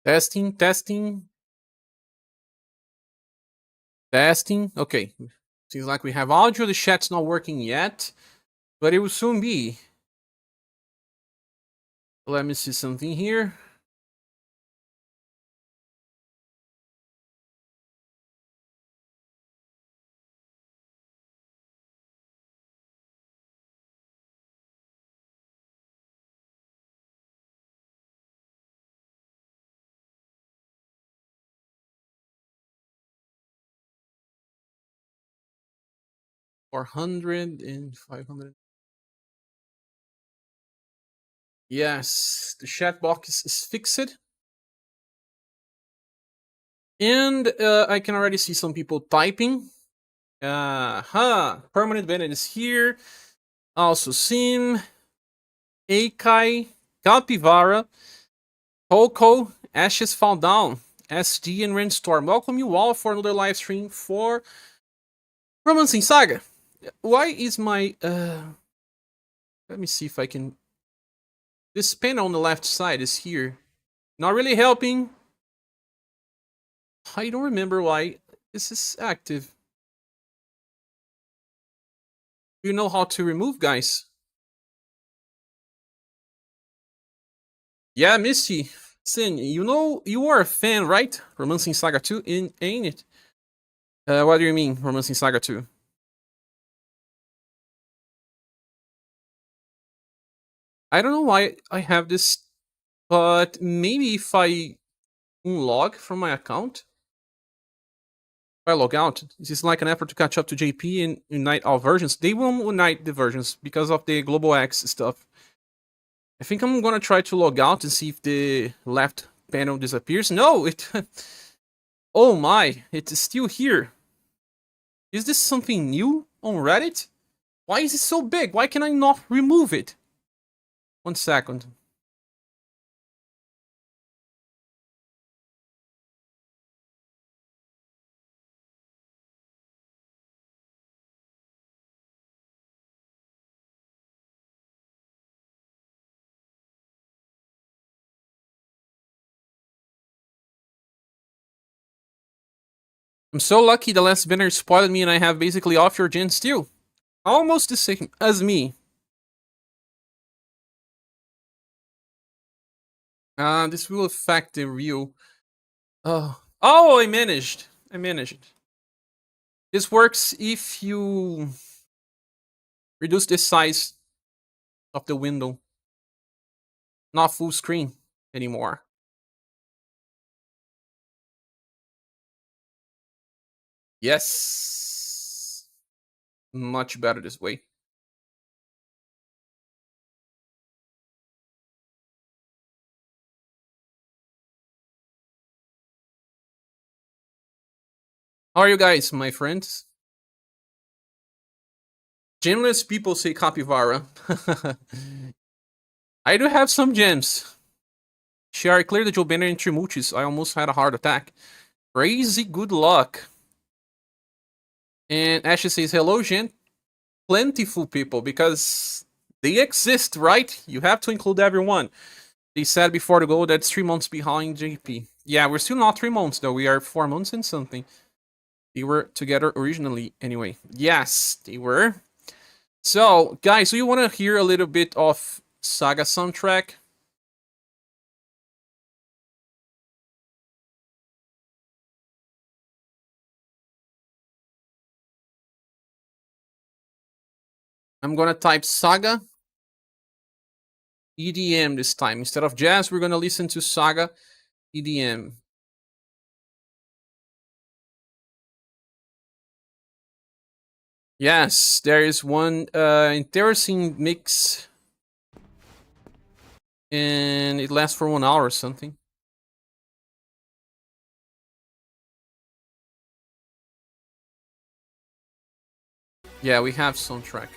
Testing, testing. Testing. Okay. Seems like we have audio. The chat's not working yet, but it will soon be. Let me see something here. $400 and $500. Yes, the chat box is fixed. And I can already see some people typing. Permanent Bennett is here. Also Sim, Akai, Capivara, Coco, Ashes Fall Down, SD, and Rainstorm. Welcome you all for another live stream for Romancing Saga. Why is my... let me see if I can... This pen on the left side is here. Not really helping. I don't remember why this is active. Do you know how to remove, guys? Yeah, Misty. Sin, you know you are a fan, right? Romancing Saga 2, ain't it? What do you mean, Romancing Saga 2? I don't know why I have this, but maybe if I unlog from my account, if I log out, this is like an effort to catch up to JP and unite all versions. They won't unite the versions because of the Global X stuff. I think I'm gonna try to log out and see if the left panel disappears. No, it... Oh my, it's still here. Is this something new on Reddit? Why is it so big? Why can I not remove it? 1 second. I'm so lucky the last banner spoiled me and I have basically off your gen still. Almost the same as me. This will affect the real... Oh, I managed. I managed. This works if you reduce the size of the window. Not full screen anymore. Yes. Much better this way. How are you guys, my friends? Gemless people say capybara. I do have some gems. Share clear the Joe banner in Trimuchis. I almost had a heart attack. Crazy good luck. And Ashley says, hello, Jen. Plentiful people, because they exist, right? You have to include everyone. They said before the goal that's 3 months behind JP. Yeah, we're still not 3 months, though. We are 4 months and something. They were together originally, anyway. Yes, they were. So, guys, do you want to hear a little bit of SaGa soundtrack? I'm gonna type SaGa EDM this time. Instead of jazz, we're gonna listen to SaGa EDM. Yes, there is one interesting mix. And it lasts for 1 hour or something. Yeah, we have soundtrack.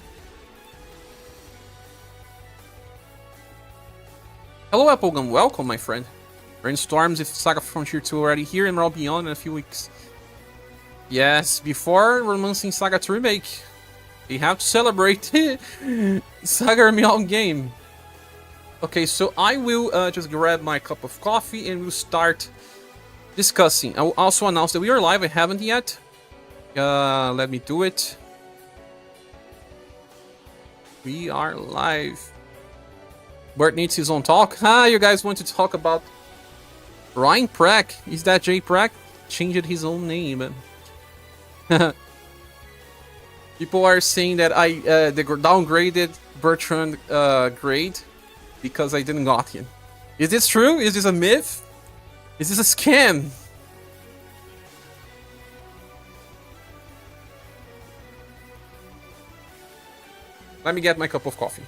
Hello, Applegun. Welcome, my friend. Brainstorms if SaGa Frontier 2 already here and Realm Beyond in a few weeks. Yes, before Romancing Saga 2 Remake. We have to celebrate SaGa Realm game. Okay, so I will just grab my cup of coffee and we'll start discussing. I will also announce that we are live. I haven't yet. Let me do it. We are live. Bert needs his own talk. You guys want to talk about Ryan Prack? Is that Jay Prack? Changed his own name. People are saying that I downgraded Bertrand grade because I didn't got him. Is this true? Is this a myth? Is this a scam? Let me get my cup of coffee.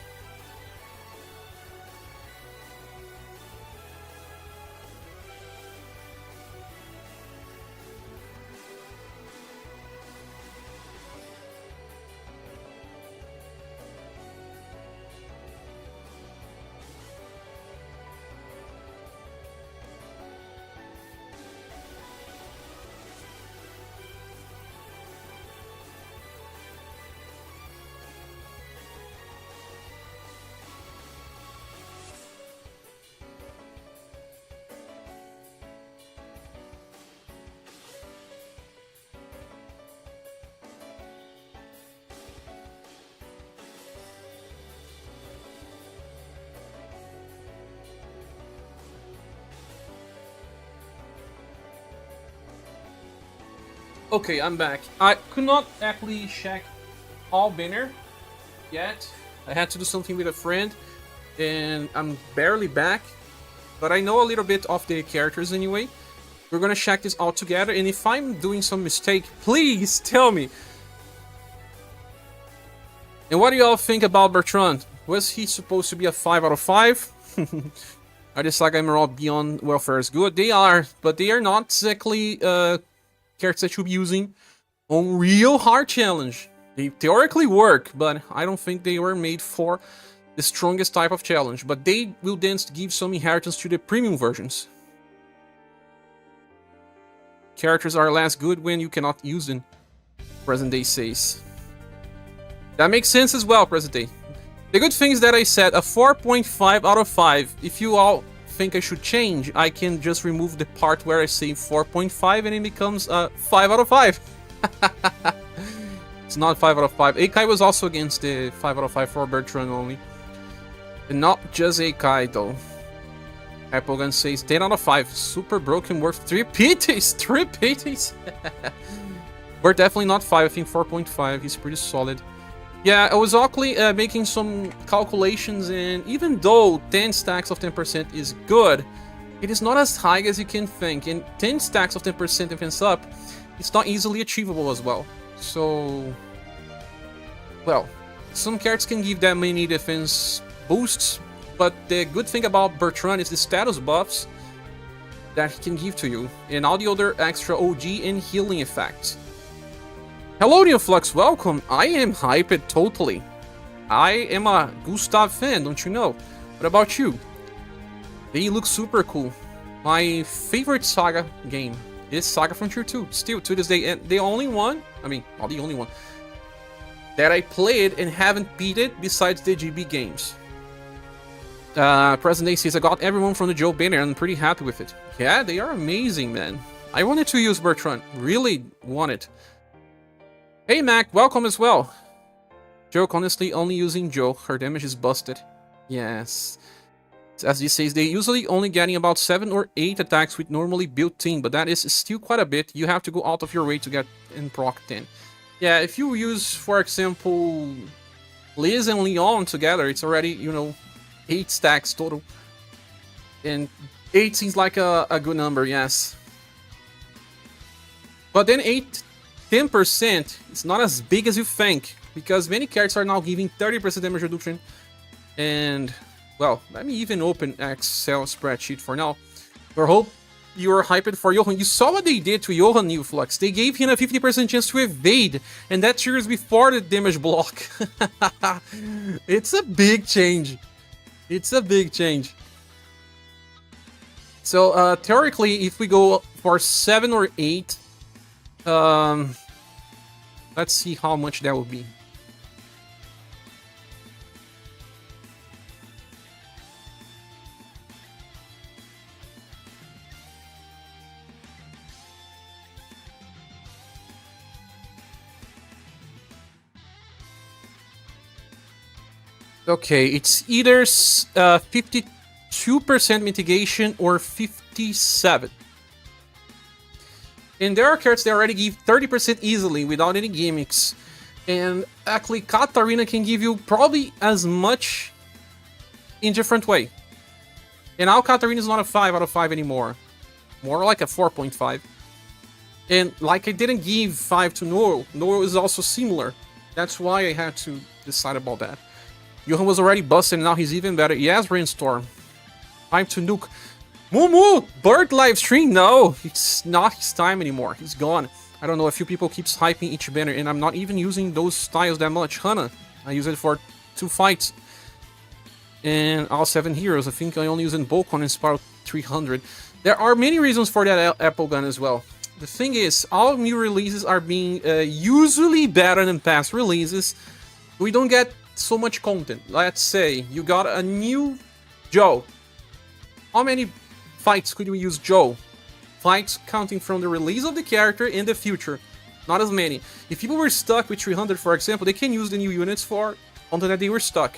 Okay, I'm back. I could not actually check all banner yet. I had to do something with a friend, and I'm barely back. But I know a little bit of the characters anyway. We're gonna check this all together, and if I'm doing some mistake, please tell me. And what do y'all think about Bertrand? Was he supposed to be a 5 out of 5? Are the SaGa Emerald Beyond Welfare is good? They are, but they are not exactly characters that you'll be using on real hard challenge. They theoretically work, but I don't think they were made for the strongest type of challenge. But they will then give some inheritance to the premium versions. Characters are less good when you cannot use them, present day says. That makes sense as well, present day. The good thing is that I said a 4.5 out of 5. If you all think I should change, I can just remove the part where I say 4.5 and it becomes a 5 out of 5. It's not 5 out of 5. Akai was also against the 5 out of 5 for Bertrand only. And not just Akai though. Applegun says 10 out of 5. Super broken worth 3 PTs. 3 PTs. We're definitely not 5. I think 4.5. He's pretty solid. Yeah, I was actually making some calculations, and even though 10 stacks of 10% is good, it is not as high as you can think. And 10 stacks of 10% defense up, it's not easily achievable as well. So, well, some cards can give that many defense boosts, but the good thing about Bertrand is the status buffs that he can give to you, and all the other extra OG and healing effects. Hello, Neoflux, welcome. I am hyped totally. I am a Gustav fan, don't you know? What about you? They look super cool. My favorite SaGa game is SaGa Frontier 2, still to this day, and the only one, I mean, not the only one, that I played and haven't beat it besides the GB games. Present day says I got everyone from the Joe banner and I'm pretty happy with it. Yeah, they are amazing, man. I wanted to use Bertrand, really wanted. Hey Mac, welcome as well. Joke, honestly, only using Joe. Her damage is busted. Yes. As this says, they usually only getting about 7 or 8 attacks with normally built team, but that is still quite a bit. You have to go out of your way to get in proc 10. Yeah, if you use, for example, Liz and Leon together, it's already, you know, 8 stacks total. And 8 seems like a good number, yes. But then 10% is not as big as you think, because many cards are now giving 30% damage reduction. And, well, let me even open Excel spreadsheet for now. I hope you are hyped for Yohan. You saw what they did to Yohan, Neoflux. They gave him a 50% chance to evade, and that triggers before the damage block. It's a big change. It's a big change. So, theoretically, if we go for 7 or 8, let's see how much that will be. Okay, it's either 52% mitigation or 57. And there are cards that already give 30% easily without any gimmicks. And actually, Katarina can give you probably as much in different way. And now Katarina is not a 5 out of 5 anymore. More like a 4.5. And like I didn't give 5 to Noel. Noel is also similar. That's why I had to decide about that. Yohan was already busted and now he's even better. Yes, Rainstorm. Time to nuke. Moo! Bird Livestream? No, it's not his time anymore. He's gone. I don't know, a few people keeps hyping each banner and I'm not even using those styles that much. Hana, I use it for 2 fights. And all 7 heroes. I think I only use in bulk on Inspire 300. There are many reasons for that Apple gun as well. The thing is, all new releases are being usually better than past releases. We don't get so much content. Let's say you got a new Joe. How many fights could we use Joe? Fights counting from the release of the character in the future. Not as many. If people were stuck with 300, for example, they can use the new units for content that they were stuck.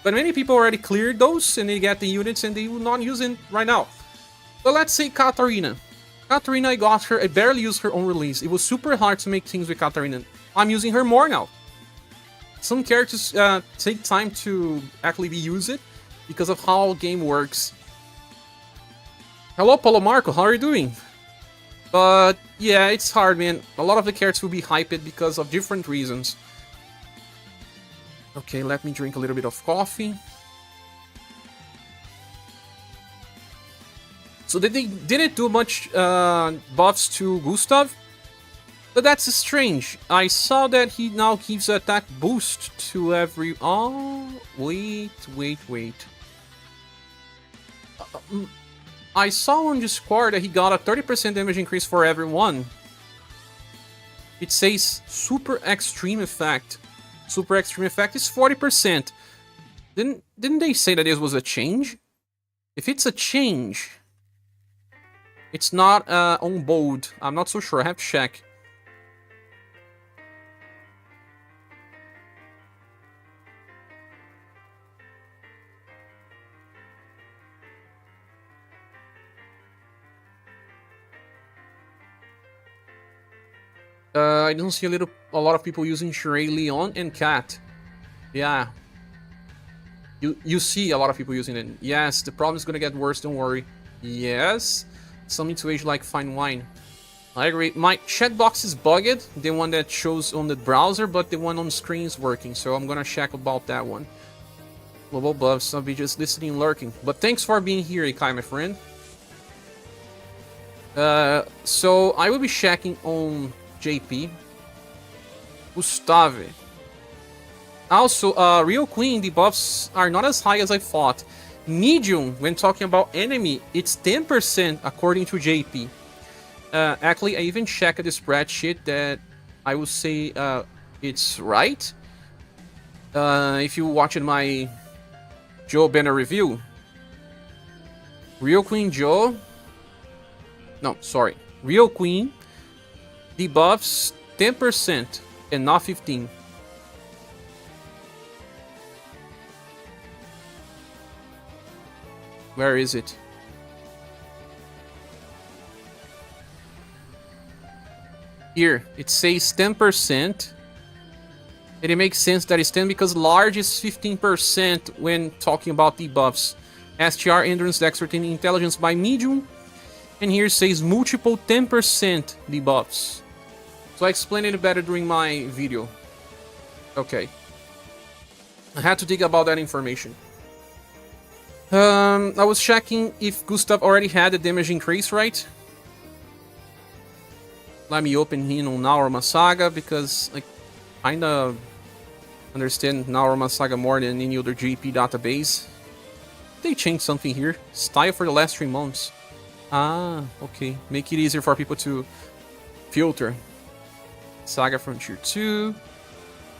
But many people already cleared those and they get the units and they will not use it right now. But let's say Katarina. Katarina, I got her, I barely used her on release. It was super hard to make things with Katarina. I'm using her more now. Some characters take time to actually use it because of how the game works. Hello, Paulo Marco, how are you doing? But yeah, it's hard, man. A lot of the characters will be hyped because of different reasons. Okay, let me drink a little bit of coffee. So they didn't do much buffs to Gustav, but that's strange. I saw that he now gives attack boost to every... Oh, wait. I saw on Discord that he got a 30% damage increase for everyone. It says Super Extreme Effect. Super Extreme Effect is 40%. Didn't they say that this was a change? If it's a change... It's not on bold. I'm not so sure. I have to check. I don't see a lot of people using Shrey, Leon, and Cat. Yeah. You see a lot of people using it. Yes, the problem is gonna get worse. Don't worry. Yes. Some need to age like fine wine. I agree. My chat box is bugged, the one that shows on the browser, but the one on screen is working, so I'm gonna check about that one. Global buffs, I'll be just listening and lurking. But thanks for being here, Ikai, my friend. So I will be checking on JP. Gustav. Also, Real Queen, the buffs are not as high as I thought. Medium, when talking about enemy, it's 10% according to JP. Actually, I even checked the spreadsheet that I would say it's right. If you watched my Joe banner review. Real Queen Joe... No, sorry. Real Queen, debuffs 10% and not 15%. Where is it? Here, it says 10%. And it makes sense that it's 10 because large is 15% when talking about debuffs. STR, Endurance, Dexterity, and Intelligence by medium. And here it says multiple 10% debuffs. So I explained it better during my video. Okay. I had to dig about that information. I was checking if Gustav already had the damage increase, right? Let me open him on Naorma SaGa because I kinda understand Naorma SaGa more than any other GP database. They changed something here. Style for the last 3 months. Ah, okay. Make it easier for people to filter. SaGa Frontier 2.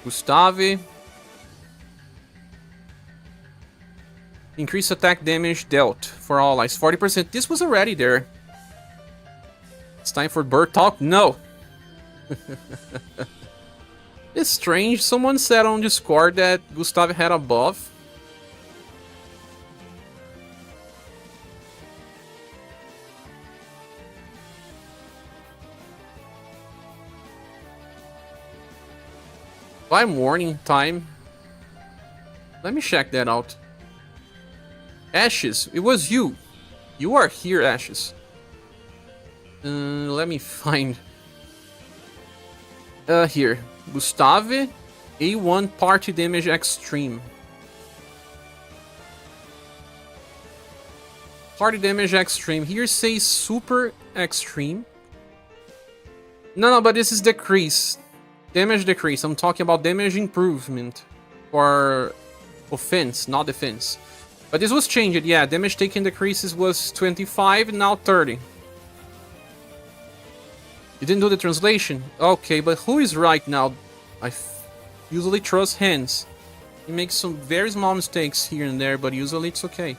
Gustav. Increase attack damage dealt for all allies. 40%. This was already there. It's time for bird talk? No. It's strange. Someone said on Discord that Gustav had a buff. By morning time. Let me check that out. Ashes, it was you. You are here, Ashes. Let me find. Here. Gustav, A1 party damage extreme. Party damage extreme. Here says super extreme. No, but this is decrease. Damage decrease. I'm talking about damage improvement. For offense, not defense. But this was changed, yeah. Damage taken decreases was 25, now 30. You didn't do the translation? Okay, but who is right now? I usually trust Hans. He makes some very small mistakes here and there, but usually it's okay.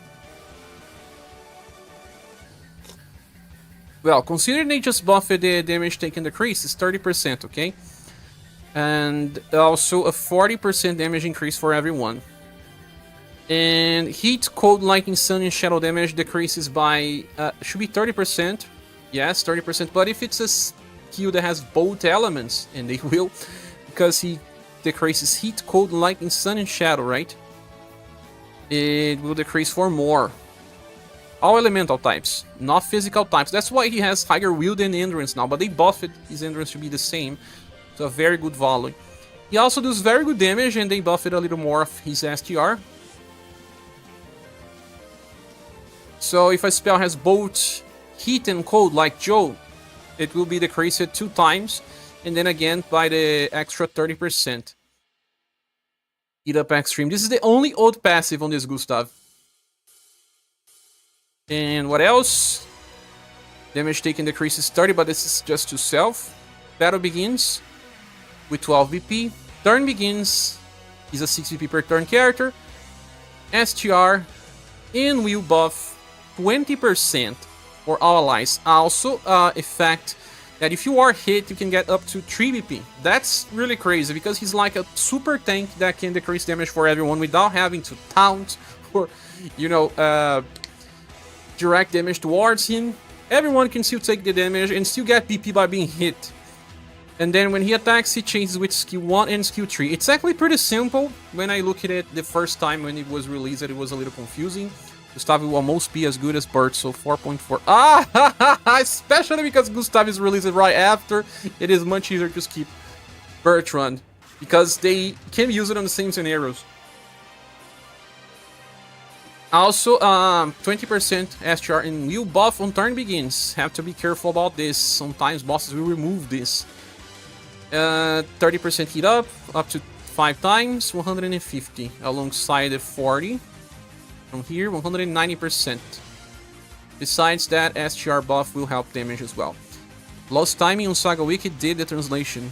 Well, considering they just buffed the damage taken decrease, it's 30%, okay? And also a 40% damage increase for everyone. And heat, cold, lightning, sun, and shadow damage decreases by... should be 30%. Yes, 30%. But if it's a skill that has both elements, and they will, because he decreases heat, cold, lightning, sun, and shadow, right? It will decrease for more. All elemental types, not physical types. That's why he has higher will than endurance now, but they buffed his endurance to be the same. So a very good volley. He also does very good damage, and they buffed a little more of his STR. So if a spell has both heat and cold, like Joe, it will be decreased 2 times, and then again by the extra 30%. Heat up extreme. This is the only old passive on this Gustav. And what else? Damage taken decreases 30, but this is just to self. Battle begins with 12 BP. Turn begins. He's a 6 BP per turn character. STR. And will buff 20% for all allies. Also, effect that if you are hit, you can get up to 3 BP. That's really crazy because he's like a super tank that can decrease damage for everyone without having to taunt or, you know, direct damage towards him. Everyone can still take the damage and still get BP by being hit. And then when he attacks, he changes with skill 1 and skill 3. It's actually pretty simple. When I look at it the first time when it was released, it was a little confusing. Gustav will almost be as good as Bert, so 4.4. Especially because Gustav is released right after. It is much easier to skip Bertrand, because they can use it on the same scenarios. Also, 20% STR and will buff on turn begins. Have to be careful about this. Sometimes bosses will remove this. 30% heat up to 5 times, 150 alongside the 40. From here, 190%. Besides that, STR buff will help damage as well. Lost timing on SaGa Wiki did the translation.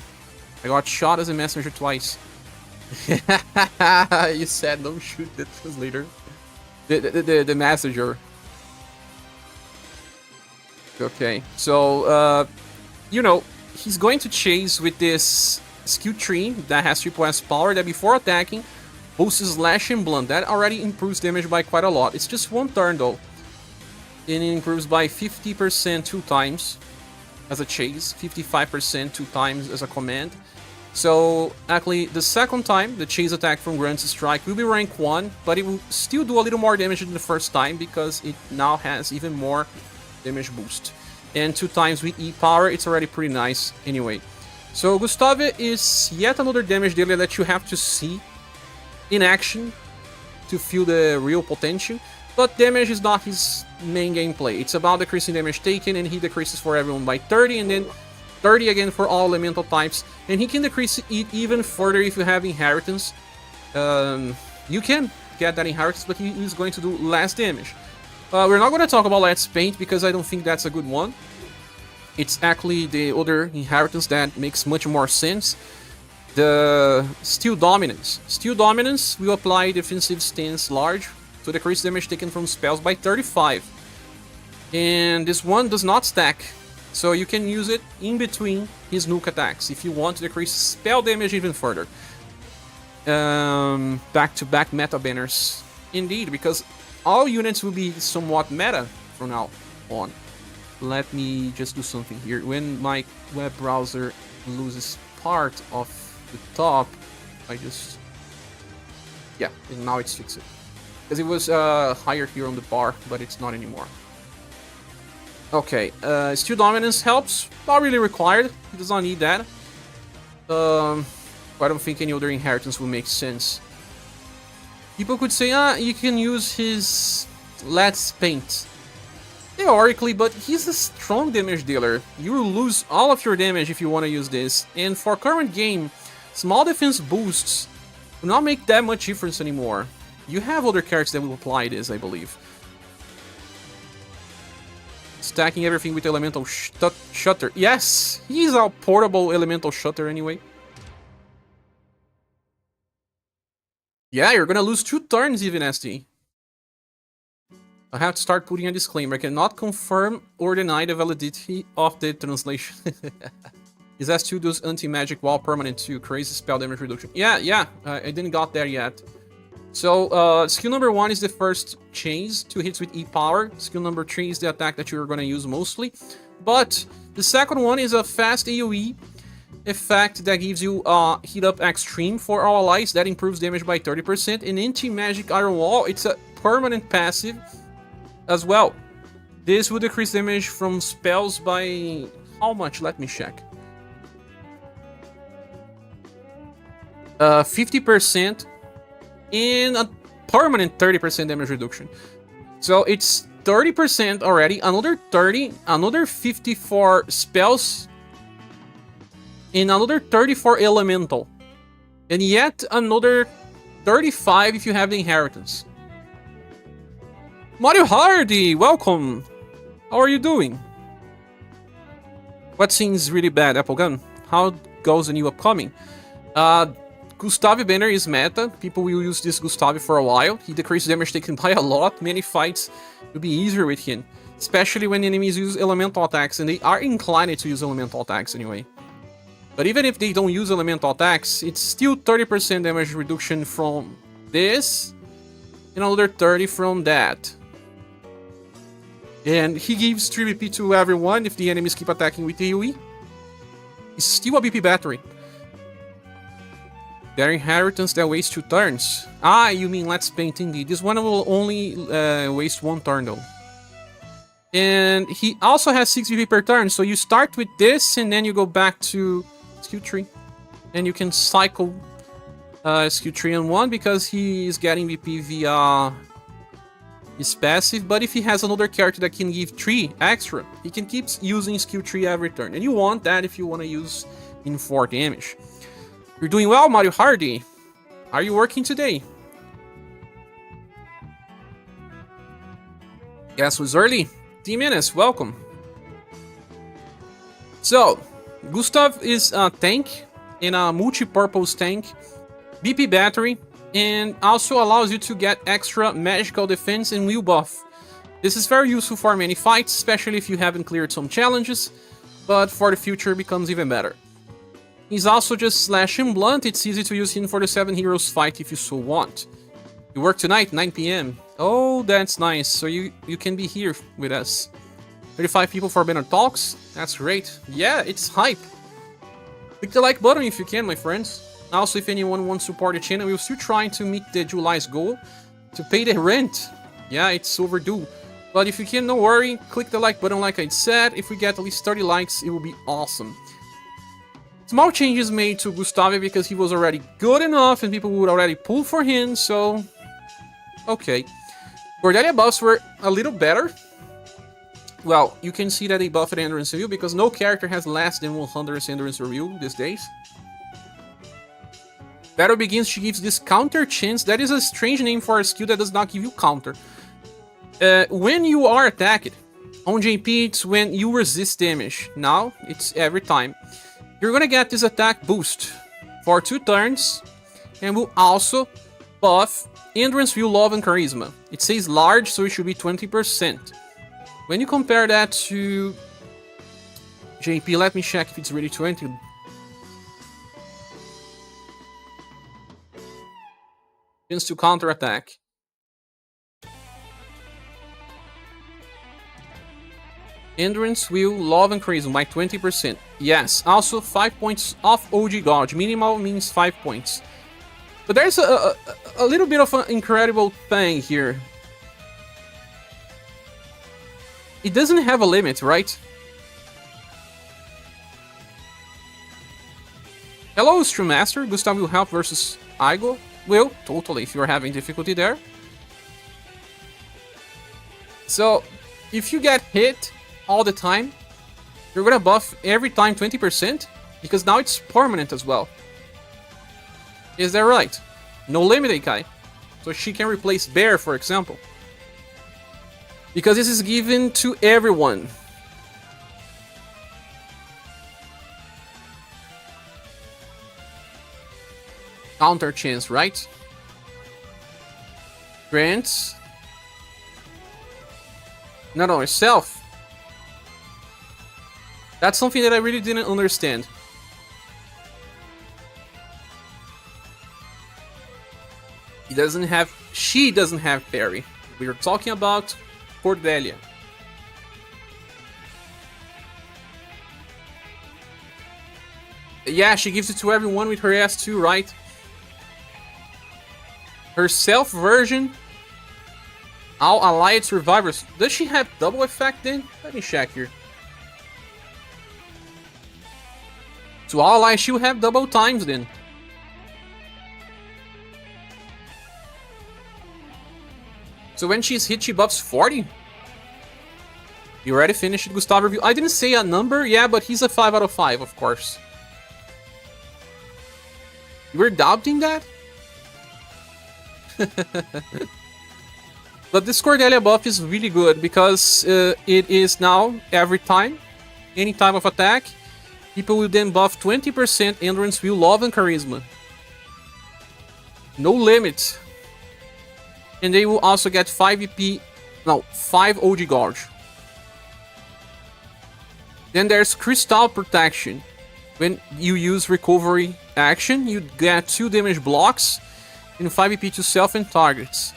I got shot as a messenger twice. You said don't shoot the translator. The messenger. Okay, so, you know, he's going to chase with this skill tree that has triple S power that before attacking boosts slash and blunt. That already improves damage by quite a lot. It's just 1 turn though. And it improves by 50% 2 times as a chase, 55% 2 times as a command. So, actually, the second time, the chase attack from Grant's Strike will be rank 1, but it will still do a little more damage than the first time because it now has even more damage boost. And 2 times with E-Power, it's already pretty nice anyway. So, Gustav is yet another damage dealer that you have to see in action to feel the real potential. But damage is not his main gameplay. It's about decreasing damage taken, and he decreases for everyone by 30, and then 30 again for all elemental types, and he can decrease it even further if you have inheritance. You can get that inheritance, but he is going to do less damage. We're not going to talk about Let's Paint because I don't think that's a good one. It's actually the other inheritance that makes much more sense. The Steel Dominance. Steel Dominance will apply defensive stance large to decrease damage taken from spells by 35. And this one does not stack. So you can use it in between his nuke attacks if you want to decrease spell damage even further. Back-to-back meta banners. Indeed, because all units will be somewhat meta from now on. Let me just do something here. When my web browser loses part of the top, I just... Yeah, and now it's fixed. Because it was higher here on the bar, but it's not anymore. Okay, Steel Dominance helps. Not really required. He does not need that. I don't think any other inheritance will make sense. People could say, you can use his Let's Paint. Theoretically, but he's a strong damage dealer. You will lose all of your damage if you want to use this. And for current game, small defense boosts will not make that much difference anymore. You have other characters that will apply this, I believe. Stacking everything with Elemental Shutter. Yes! He's a portable Elemental Shutter anyway. Yeah, you're gonna lose 2 turns even, ST. I have to start putting a disclaimer. I cannot confirm or deny the validity of the translation. His S2 does anti-magic while permanent too. Crazy spell damage reduction. Yeah, I didn't got there yet. So, skill number 1 is the first chase, 2 hits with E-Power. Skill number 3 is the attack that you're gonna use mostly. But, the second one is a fast AoE effect that gives you Heat Up Extreme for all allies. That improves damage by 30%. And anti-magic Iron Wall, it's a permanent passive as well. This will decrease damage from spells by... how much? Let me check. 50% and a permanent 30% damage reduction. So it's 30% already, another 30, another 50 for spells, and another 30 for elemental. And yet another 35 if you have the inheritance. Mario Hardy, welcome! How are you doing? What seems really bad, Applegun? How goes the new upcoming? Gustav banner is meta. People will use this Gustav for a while. He decreases damage taken by a lot. Many fights will be easier with him. Especially when enemies use elemental attacks, and they are inclined to use elemental attacks anyway. But even if they don't use elemental attacks, it's still 30% damage reduction from this, and another 30 from that. And he gives 3 BP to everyone if the enemies keep attacking with AoE. It's still a BP battery. Their inheritance that wastes 2 turns. Ah, you mean Let's Paint indeed. This one will only waste 1 turn though. And he also has 6 BP per turn, so you start with this and then you go back to skill tree. And you can cycle skill tree on 1 because he is getting BP via his passive. But if he has another character that can give 3 extra, he can keep using skill tree every turn. And you want that if you want to use in 4 damage. You're doing well, Mario Hardy. Are you working today? Guess who's early? D-Menace, welcome. So, Gustav is a tank and a multi-purpose tank, BP battery, and also allows you to get extra magical defense and wheel buff. This is very useful for many fights, especially if you haven't cleared some challenges, but for the future it becomes even better. He's also just slash and blunt. It's easy to use him for the 7 heroes fight if you so want. You work tonight, 9 PM. Oh, that's nice. So you can be here with us. 35 people for banner talks. That's great. Yeah, it's hype. Click the like button if you can, my friends. Also, if anyone wants to support the channel, we're still trying to meet the July's goal to pay the rent. Yeah, it's overdue. But if you can, don't worry. Click the like button like I said. If we get at least 30 likes, it will be awesome. Small changes made to Gustav because he was already good enough and people would already pull for him, so... okay. Cordelia buffs were a little better. Well, you can see that they buffed Endurance Review because no character has less than 100 Endurance Review these days. Battle Begins, she gives this counter chance. That is a strange name for a skill that does not give you counter. When you are attacked, on JP it's when you resist damage. Now, it's every time. You're gonna get this attack boost for 2 turns, and will also buff Endurance, View, Love, and Charisma. It says large, so it should be 20%. When you compare that to JP, let me check if it's really 20. Chance to counter attack. Endurance, Will, Love, and Charisma by 20%. Yes, also 5 points off OG Gouge. Minimal means 5 points. But there's a little bit of an incredible thing here. It doesn't have a limit, right? Hello, Stream Master. Gustav will help versus Aigo. Will, totally, if you're having difficulty there. So, if you get hit all the time, you're gonna buff every time 20%, because now it's permanent as well. Is that right? No limit, Eikai. So she can replace Bear, for example. Because this is given to everyone. Counter chance, right? Grants. Not on herself. That's something that I really didn't understand. She doesn't have parry. We are talking about Cordelia. Yeah, she gives it to everyone with her S2, right? Her self version. All allied survivors. Does she have double effect then? Let me check here. So all allies, she will have double times then. So when she's hit, she buffs 40. You already finished it, Gustav review. I didn't say a number, yeah, but he's a 5 out of 5, of course. You were doubting that? But this Cordelia buff is really good because it is now every time, any type of attack, people will then buff 20% endurance, will, love, and charisma. No limit. And they will also get 5 OG Gouge. Then there's Crystal Protection. When you use recovery action, you get 2 damage blocks and 5 EP to self and targets.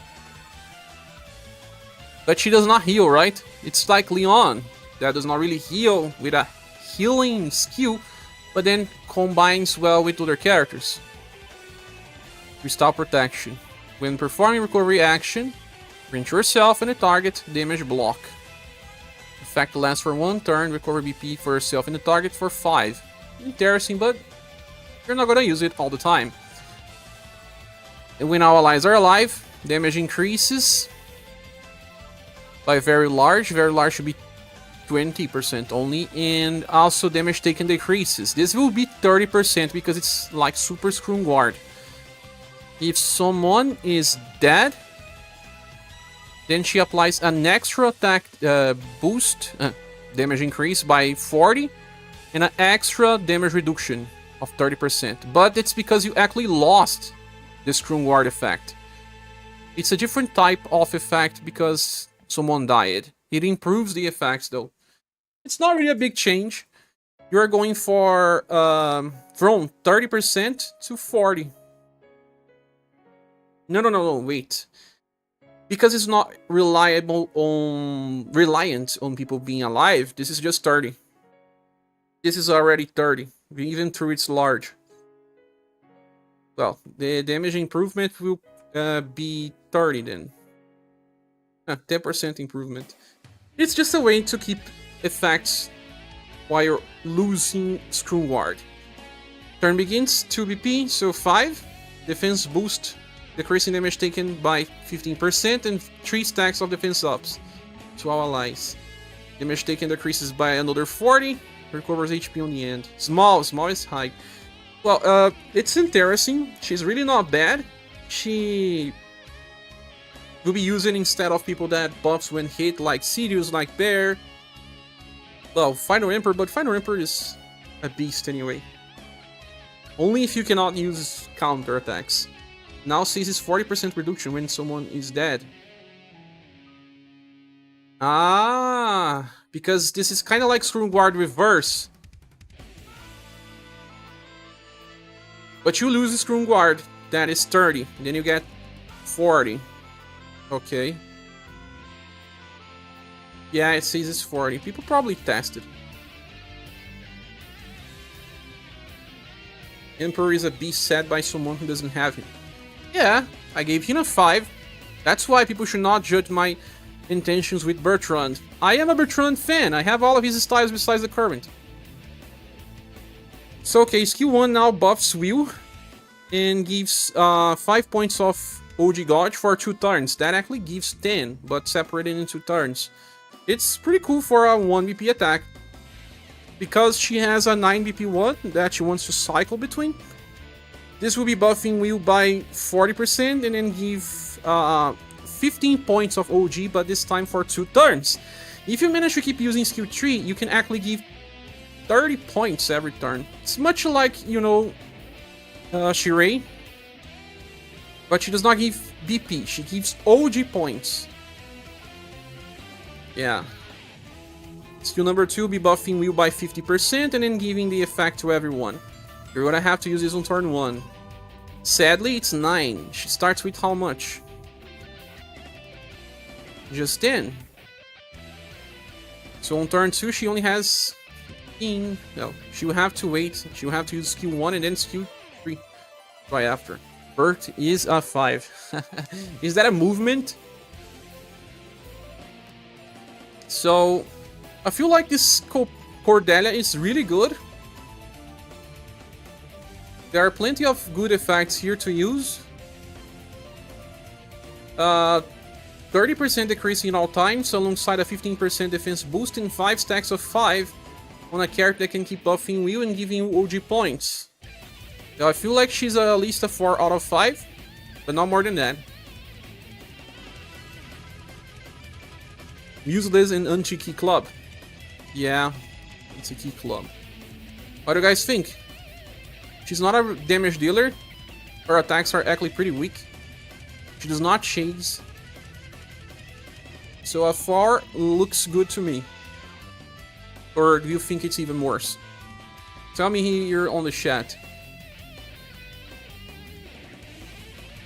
But she does not heal, right? It's like Leon, that does not really heal with a healing skill, but then combines well with other characters. Crystal Protection. When performing recovery action, grant yourself and a target damage block. Effect lasts for 1 turn, recover BP for yourself and the target for 5. Interesting, but you're not gonna use it all the time. And when our allies are alive, damage increases by very large should be 20% only, and also damage taken decreases. This will be 30% because it's like Super Scrum Guard. If someone is dead, then she applies an extra attack boost, damage increase by 40, and an extra damage reduction of 30%. But it's because you actually lost the Scrum Guard effect. It's a different type of effect because someone died. It improves the effects though. It's not really a big change. You're going for from 30% to 40. No, wait. Because it's not reliant on people being alive, this is just 30. This is already 30, even though it's large. Well, the damage improvement will be 30 then. 10% improvement. It's just a way to keep effects while you're losing Scrum Guard. Turn begins, 2 BP, so 5. Defense boost, decreasing damage taken by 15%, and 3 stacks of defense ups to our allies. Damage taken decreases by another 40, recovers HP on the end. Small is high. Well, it's interesting. She's really not bad. She will be used instead of people that buffs when hit, like Sirius, like Bear. Well, Final Emperor, but Final Emperor is a beast anyway. Only if you cannot use counter attacks. Now seizes 40% reduction when someone is dead. Ah, because this is kind of like Scrum Guard reverse. But you lose the Scrum Guard, that is 30. Then you get 40. Okay. Yeah, it says it's 40. People probably tested. Emperor is a beast set by someone who doesn't have him. Yeah, I gave him a 5. That's why people should not judge my intentions with Bertrand. I am a Bertrand fan. I have all of his styles besides the current. So, okay, skill 1 now buffs Will and gives 5 points of OG Gauge for 2 turns. That actually gives 10, but separated into turns. It's pretty cool for a 1 BP attack. Because she has a 9 BP one that she wants to cycle between. This will be buffing Will by 40% and then give 15 points of OG, but this time for 2 turns. If you manage to keep using skill 3, you can actually give 30 points every turn. It's much like, you know, Shirei, but she does not give BP, she gives OG points. Yeah. Skill number 2 will be buffing Will by 50% and then giving the effect to everyone. You're gonna have to use this on turn 1. Sadly, it's 9. She starts with how much? Just 10. So on turn 2, she only has 15. No, she will have to wait. She will have to use skill 1 and then skill 3 right after. Bert is a 5. Is that a movement? So, I feel like this Cordelia is really good. There are plenty of good effects here to use. 30% decrease in all times, alongside a 15% defense boost and 5 stacks of 5 on a character that can keep buffing Will and giving you OG points. Now, I feel like she's at least a 4 out of 5, but not more than that. Useless and anti-key club. Yeah, it's a key club. What do you guys think? She's not a damage dealer. Her attacks are actually pretty weak. She does not chase. So a 4 looks good to me. Or do you think it's even worse? Tell me here on the chat.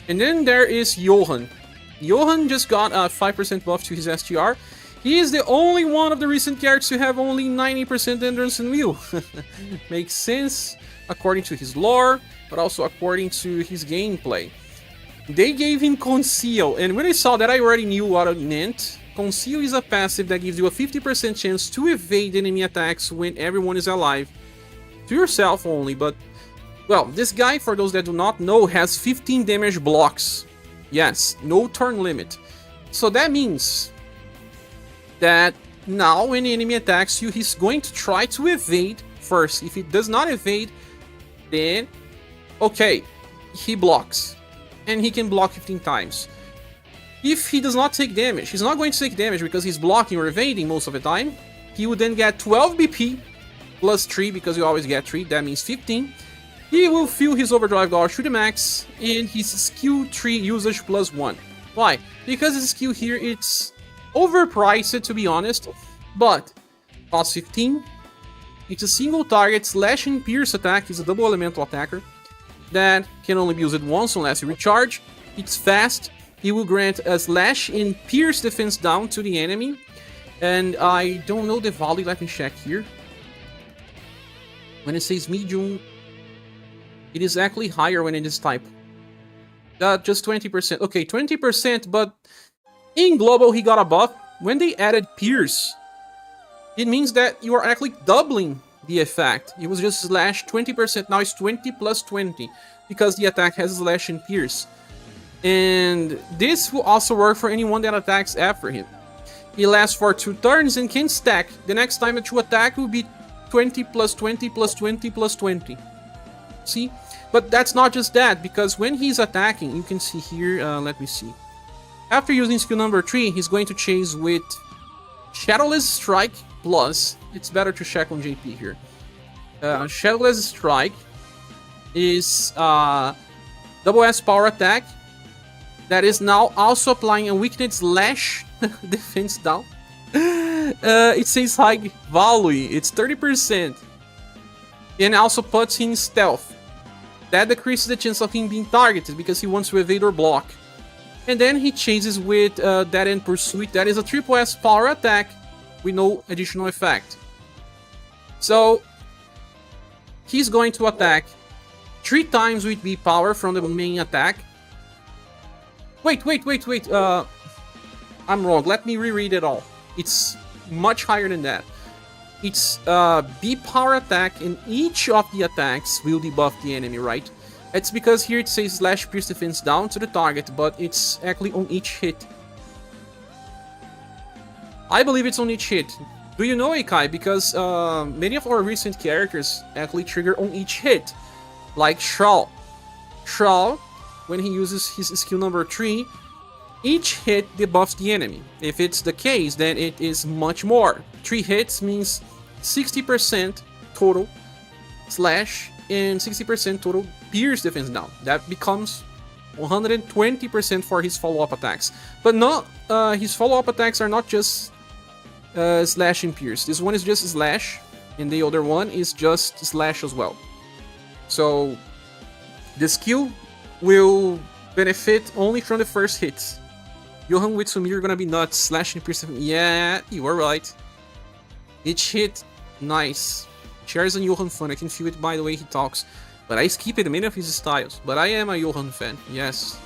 And then there is Yohan. Yohan just got a 5% buff to his SGR. He is the only one of the recent characters to have only 90% endurance and will. Makes sense according to his lore, but also according to his gameplay. They gave him Conceal, and when I saw that I already knew what it meant. Conceal is a passive that gives you a 50% chance to evade enemy attacks when everyone is alive. To yourself only, but... Well, this guy, for those that do not know, has 15 damage blocks. Yes, no turn limit. So that means that now when the enemy attacks you, he's going to try to evade first. If he does not evade, then okay, he blocks. And he can block 15 times. If he does not take damage, he's not going to take damage because he's blocking or evading most of the time. He would then get 12 BP plus 3 because you always get 3, that means 15. He will fill his overdrive gauge to the max and his skill 3 usage plus 1. Why? Because his skill here, it's overpriced to be honest, but costs 15. It's a single target slash and pierce attack. He's a double elemental attacker that can only be used once unless you recharge. It's fast. He will grant a slash and pierce defense down to the enemy. And I don't know the value, let me check here. When it says medium, it is actually higher when it is type. Just 20%. Okay, 20%, but in global he got a buff. When they added pierce, it means that you are actually doubling the effect. It was just slash 20%, now it's 20 plus 20, because the attack has slash and pierce. And this will also work for anyone that attacks after him. He lasts for 2 turns and can stack. The next time that you attack will be 20 plus 20 plus 20 plus 20. See? But that's not just that, because when he's attacking, you can see here, let me see. After using skill number 3, he's going to chase with Shadowless Strike plus, it's better to check on JP here. Shadowless Strike is double S power attack that is now also applying a weakness slash defense down. It says high value, it's 30%. And also puts in stealth. That decreases the chance of him being targeted because he wants to evade or block. And then he chases with Dead End Pursuit. That is a triple S power attack with no additional effect. So he's going to attack 3 times with B power from the main attack. Wait. I'm wrong. Let me reread it all. It's much higher than that. It's B power attack, and each of the attacks will debuff the enemy, right? It's because here it says slash pierce defense down to the target, but it's actually on each hit. I believe it's on each hit. Do you know, Ikai? Because many of our recent characters actually trigger on each hit. Like Shao. Shao, when he uses his skill number 3, each hit debuffs the enemy. If it's the case, then it is much more. 3 hits means 60% total slash and 60% total pierce defense down. That becomes 120% for his follow-up attacks. But not his follow-up attacks are not just slash and pierce. This one is just slash, and the other one is just slash as well. So the skill will benefit only from the first hits. Yohan with Sumir, you're gonna be nuts. Slash and pierce. Yeah, you were right. Each hit, nice. Shares and Yohan fun. I can feel it by the way he talks. But I skip it many of his styles. But I am a Yohan fan, yes.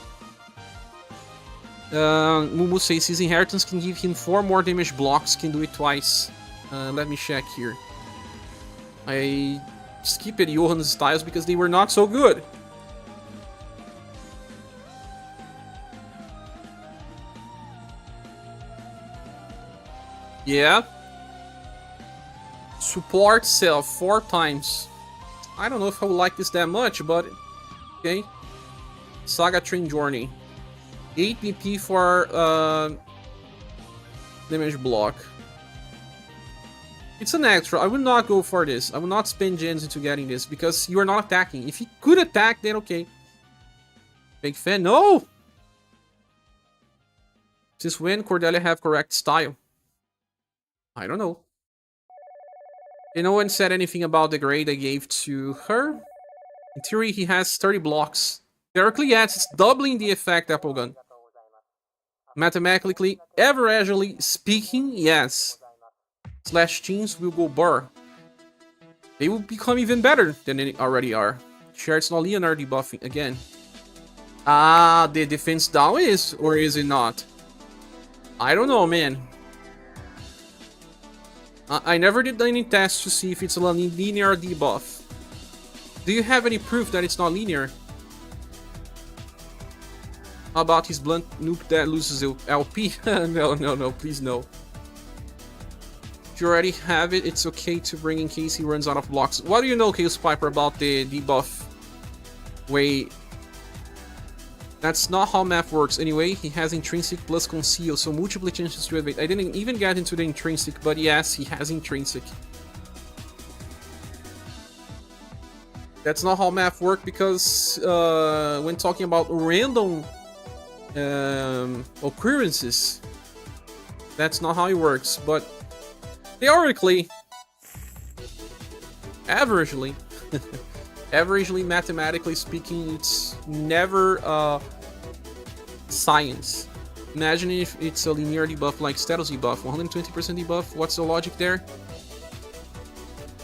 Mumu says his inheritance can give him 4 more damage blocks, can do it twice. Let me check here. I skipped Yohan's styles because they were not so good. Yeah. Support self 4 times. I don't know if I would like this that much, but okay. SaGa Train Journey. 8 BP for damage block. It's an extra. I will not go for this. I will not spend gens into getting this because you are not attacking. If you could attack, then okay. Big fan. No! Since when Cordelia have correct style? I don't know. And no one said anything about the grade I gave to her. In theory, he has 30 blocks. Theoretically, yes, it's doubling the effect Applegun. Mathematically, averagely speaking, yes. Slash teams will go bar. They will become even better than they already are. Shards not Leonard debuffing again. Ah, the defense down is, or is it not? I don't know, man. I never did any tests to see if it's a linear debuff. Do you have any proof that it's not linear? How about his blunt nuke that loses LP? No, please no. If you already have it, it's okay to bring in case he runs out of blocks. What do you know, Chaos Piper, about the debuff? Wait. That's not how math works. Anyway, he has intrinsic plus conceal, so multiple chances to evade. I didn't even get into the intrinsic, but yes, he has intrinsic. That's not how math works because when talking about random occurrences, that's not how it works. But theoretically, averagely, mathematically speaking, it's never science. Imagine if it's a linear debuff like status debuff, 120% debuff. What's the logic there?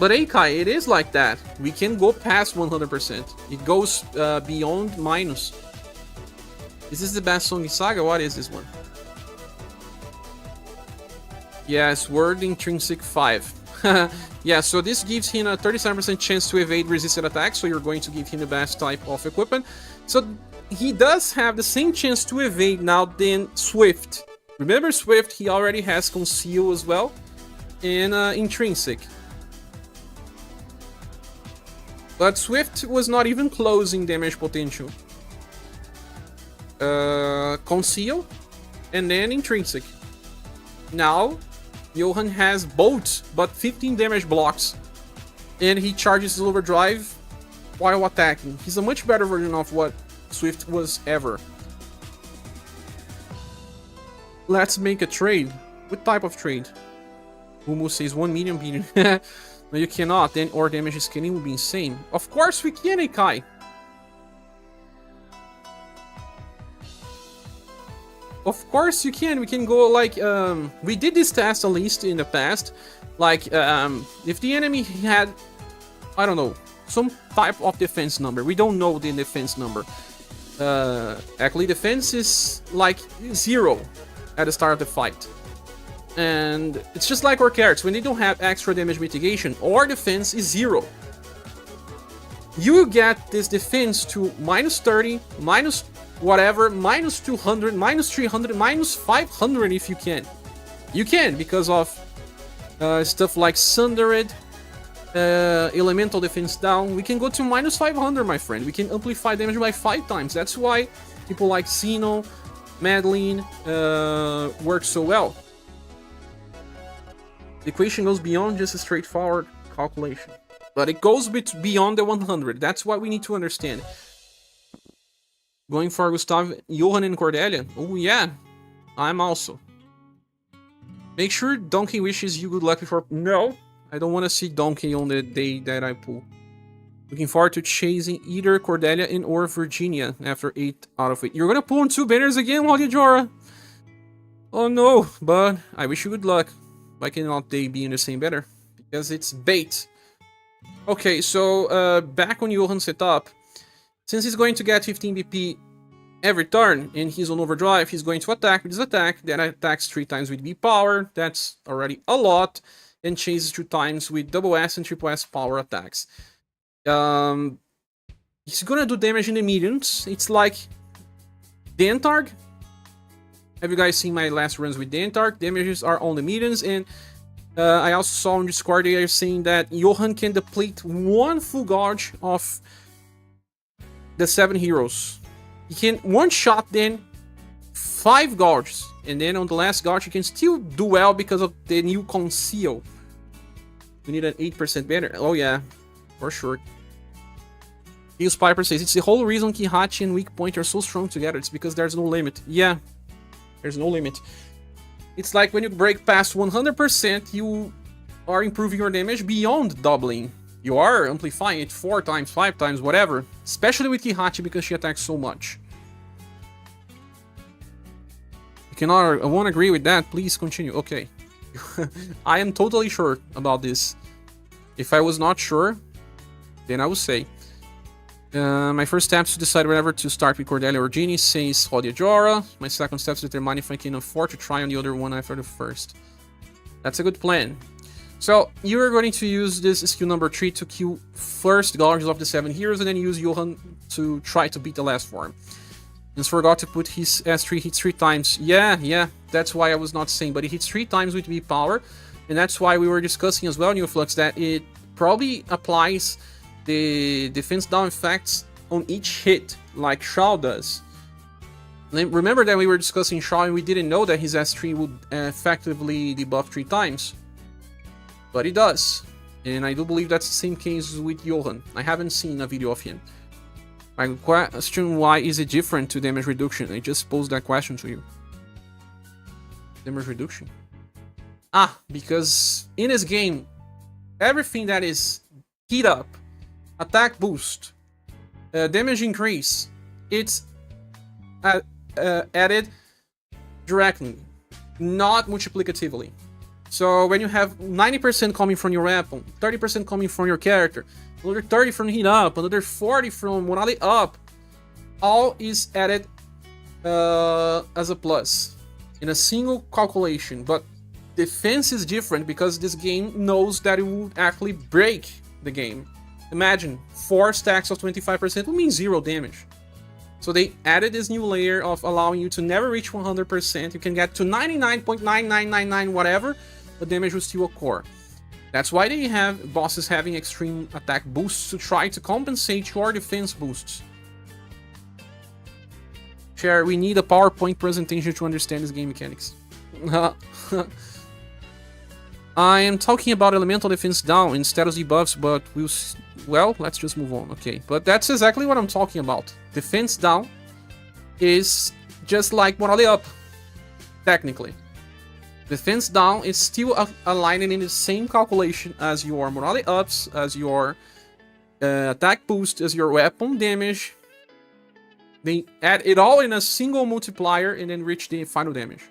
But Eikai, it is like that. We can go past 100%. It goes beyond minus. Is this the best song in SaGa? What is this one? Yes, word intrinsic 5. Yeah, so this gives him a 37% chance to evade resisted attacks, so you're going to give him the best type of equipment. So he does have the same chance to evade now than Swift. Remember Swift, he already has Conceal as well, and Intrinsic. But Swift was not even close in damage potential. Conceal, and then Intrinsic. Now, Yohan has both, but 15 damage blocks. And he charges his overdrive while attacking. He's a much better version of what Swift was ever. Let's make a trade. What type of trade? Mumu says 1 million billion. No, you cannot. Then our damage scaling will be insane. Of course we can, Eikai. Of course you can. We can go like we did this test at least in the past. Like if the enemy had, I don't know, some type of defense number. We don't know the defense number. Actually, defense is like 0 at the start of the fight. And it's just like our characters, when they don't have extra damage mitigation, our defense is 0. You get this defense to minus 30, minus whatever, minus 200, minus 300, minus 500 if you can. You can, because of stuff like Sundered, elemental defense down. We can go to minus 500, my friend. We can amplify damage by 5 times. That's why people like Xeno, Madeline work so well. The equation goes beyond just a straightforward calculation. But it goes beyond the 100. That's what we need to understand. Going for Gustav, Yohan, and Cordelia. Oh yeah, I'm also. Make sure Donkey wishes you good luck before... No, I don't want to see Donkey on the day that I pull. Looking forward to chasing either Cordelia and or Virginia after 8 out of 8. You're gonna pull on 2 banners again, Jora? Oh no, but I wish you good luck. Why cannot they be in the same banner? Because it's bait. Okay, so back on Yohan's setup. Since he's going to get 15 BP every turn, and he's on overdrive, he's going to attack with his attack, then attacks 3 times with B power, that's already a lot, and chases 2 times with double S and triple S power attacks. He's gonna do damage in the mediums. It's like Dentarg. Have you guys seen my last runs with Dentarg? Damages are on the mediums, and I also saw on Discord they are saying that Yohan can deplete 1 full gauge of the 7 heroes. He can one-shot then 5 gauges, and then on the last gauge he can still do well because of the new Conceal. We need an 8% banner. Oh yeah, for sure. Heels Piper says, it's the whole reason Kihachi and Weak Point are so strong together. It's because there's no limit. Yeah, there's no limit. It's like when you break past 100%, you are improving your damage beyond doubling. You are amplifying it 4 times, 5 times, whatever. Especially with Kihachi because she attacks so much. I won't agree with that. Please continue. Okay. I am totally sure about this. If I was not sure, then I would say. My first step is to decide whether to start with Cordelia or Genie, says Jora. My second step is to determine if I can afford to try on the other one after the first. That's a good plan. So, you're going to use this skill number 3 to kill first gauges of the 7 heroes, and then use Yohan to try to beat the last form. Just forgot to put his S3 hits 3 times. Yeah, that's why I was not saying, but he hits 3 times with B power, and that's why we were discussing as well, New Flux, that it probably applies the defense down effects on each hit, like Shao does. Remember that we were discussing Shao and we didn't know that his S3 would effectively debuff 3 times. But it does. And I do believe that's the same case with Yohan. I haven't seen a video of him. My question, why is it different to damage reduction? I just posed that question to you. Damage reduction? Because in this game, everything that is heat up, attack boost, damage increase, it's added directly, not multiplicatively. So when you have 90% coming from your weapon, 30% coming from your character, another 30 from heat up, another 40 from morale up, all is added as a plus in a single calculation. But defense is different because this game knows that it will actually break the game. Imagine 4 stacks of 25% will mean 0 damage. So they added this new layer of allowing you to never reach 100%. You can get to 99.9999 whatever, but damage will still occur. That's why they have bosses having extreme attack boosts to try to compensate your defense boosts. Cher, we need a PowerPoint presentation to understand this game mechanics. I am talking about elemental defense down in status debuffs, but well, let's just move on. Okay, but that's exactly what I'm talking about. Defense down is just like morale up, technically. Defense down is still aligning in the same calculation as your morale ups, as your attack boost, as your weapon damage. They add it all in a single multiplier and then reach the final damage.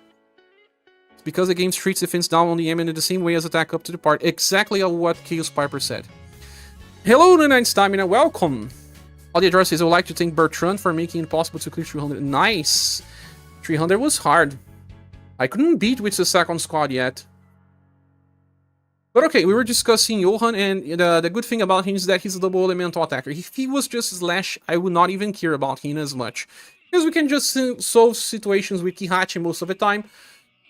It's because the game treats defense down on the enemy in the same way as attack up to the part. Exactly what Chaos Piper said. Hello, 99 Stamina, welcome. All the address says, I would like to thank Bertrand for making it possible to clear 300. Nice! 300 was hard. I couldn't beat with the second squad yet. But okay, we were discussing Yohan, and the good thing about him is that he's a double elemental attacker. If he was just Slash, I would not even care about him as much. Because we can just solve situations with Kihachi most of the time.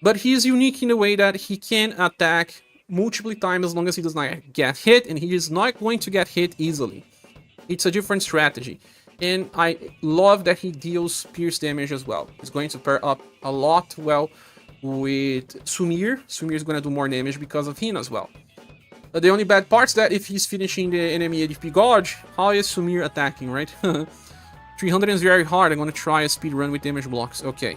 But he is unique in the way that he can attack multiple times as long as he does not get hit, and he is not going to get hit easily. It's a different strategy. And I love that he deals pierce damage as well. He's going to pair up a lot well with Sumir. Sumir is going to do more damage because of him as well. The only bad part is that if he's finishing the enemy ADP Gauge, how is Sumir attacking, right? 300 is very hard. I'm going to try a speed run with damage blocks. Okay.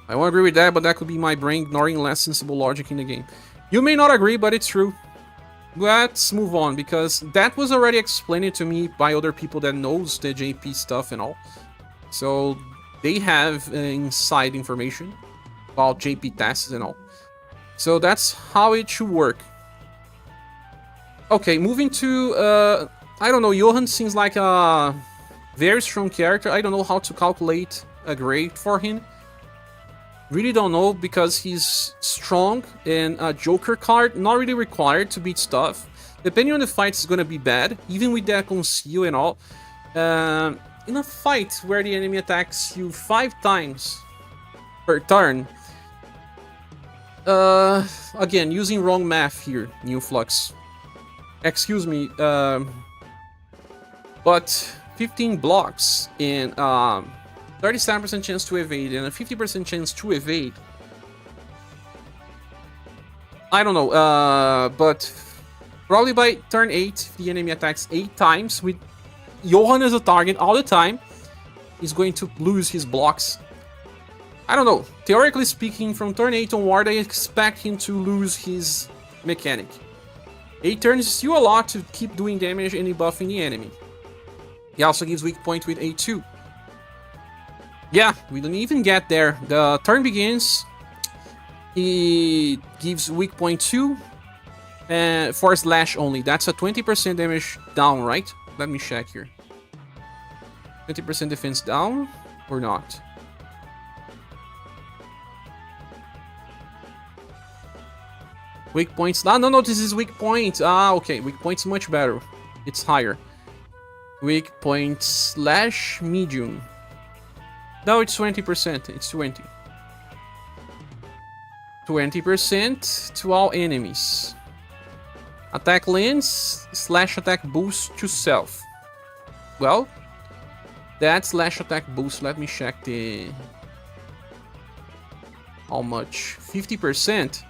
I won't agree with that, but that could be my brain ignoring less sensible logic in the game. You may not agree, but it's true. Let's move on, because that was already explained to me by other people that knows the JP stuff and all. So they have inside information about JP tests and all. So that's how it should work. Okay, moving to, I don't know, Yohan seems like a very strong character. I don't know how to calculate a grade for him. Really don't know, because he's strong and a Joker card, not really required to beat stuff. Depending on the fight, it's gonna be bad, even with that conceal and all. In a fight where the enemy attacks you 5 times per turn, again, using wrong math here, New Flux. Excuse me, but 15 blocks and 37% chance to evade and a 50% chance to evade. I don't know, but probably by turn 8, if the enemy attacks 8 times with Yohan as a target all the time, he's going to lose his blocks. I don't know. Theoretically speaking, from turn 8 onward, I expect him to lose his mechanic. 8 turns is still a lot to keep doing damage and buffing the enemy. He also gives weak point with A2. Yeah, we don't even get there. The turn begins. He gives weak point 2 and for slash only. That's a 20% damage down, right? Let me check here. 20% defense down or not? Weak points. No, this is weak point. Okay. Weak point's much better. It's higher. Weak point slash medium. No, it's 20%. It's 20. 20% to all enemies. Attack lens, slash attack boost to self. Well, that slash attack boost, let me check the... How much? 50%?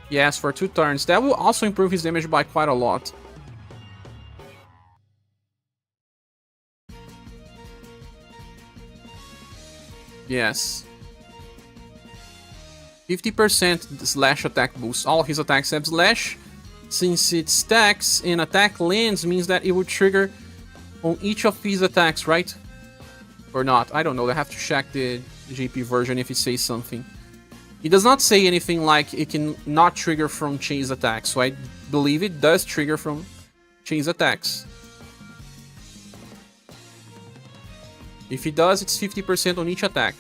Yes, for 2 turns. That will also improve his damage by quite a lot. Yes. 50% slash attack boost. All his attacks have slash. Since it stacks and attack lands means that it would trigger on each of his attacks, right? Or not. I don't know. I have to check the JP version if it says something. It does not say anything like it can not trigger from chase attacks. So I believe it does trigger from chase attacks. If it does, it's 50% on each attack.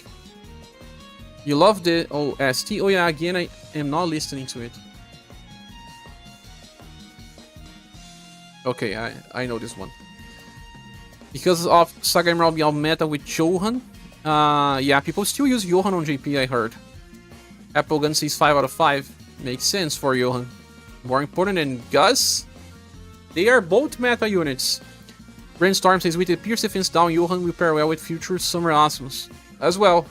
You love the OST? Oh yeah, again, I am not listening to it. Okay, I know this one. Because of SaGa Emerald being meta with Yohan. Yeah, people still use Yohan on JP, I heard. Apple Gun says 5 out of 5. Makes sense for Yohan. More important than Gus? They are both meta units. Brainstorm says with the Pierce defense down, Yohan will pair well with future Summer Asmus as well.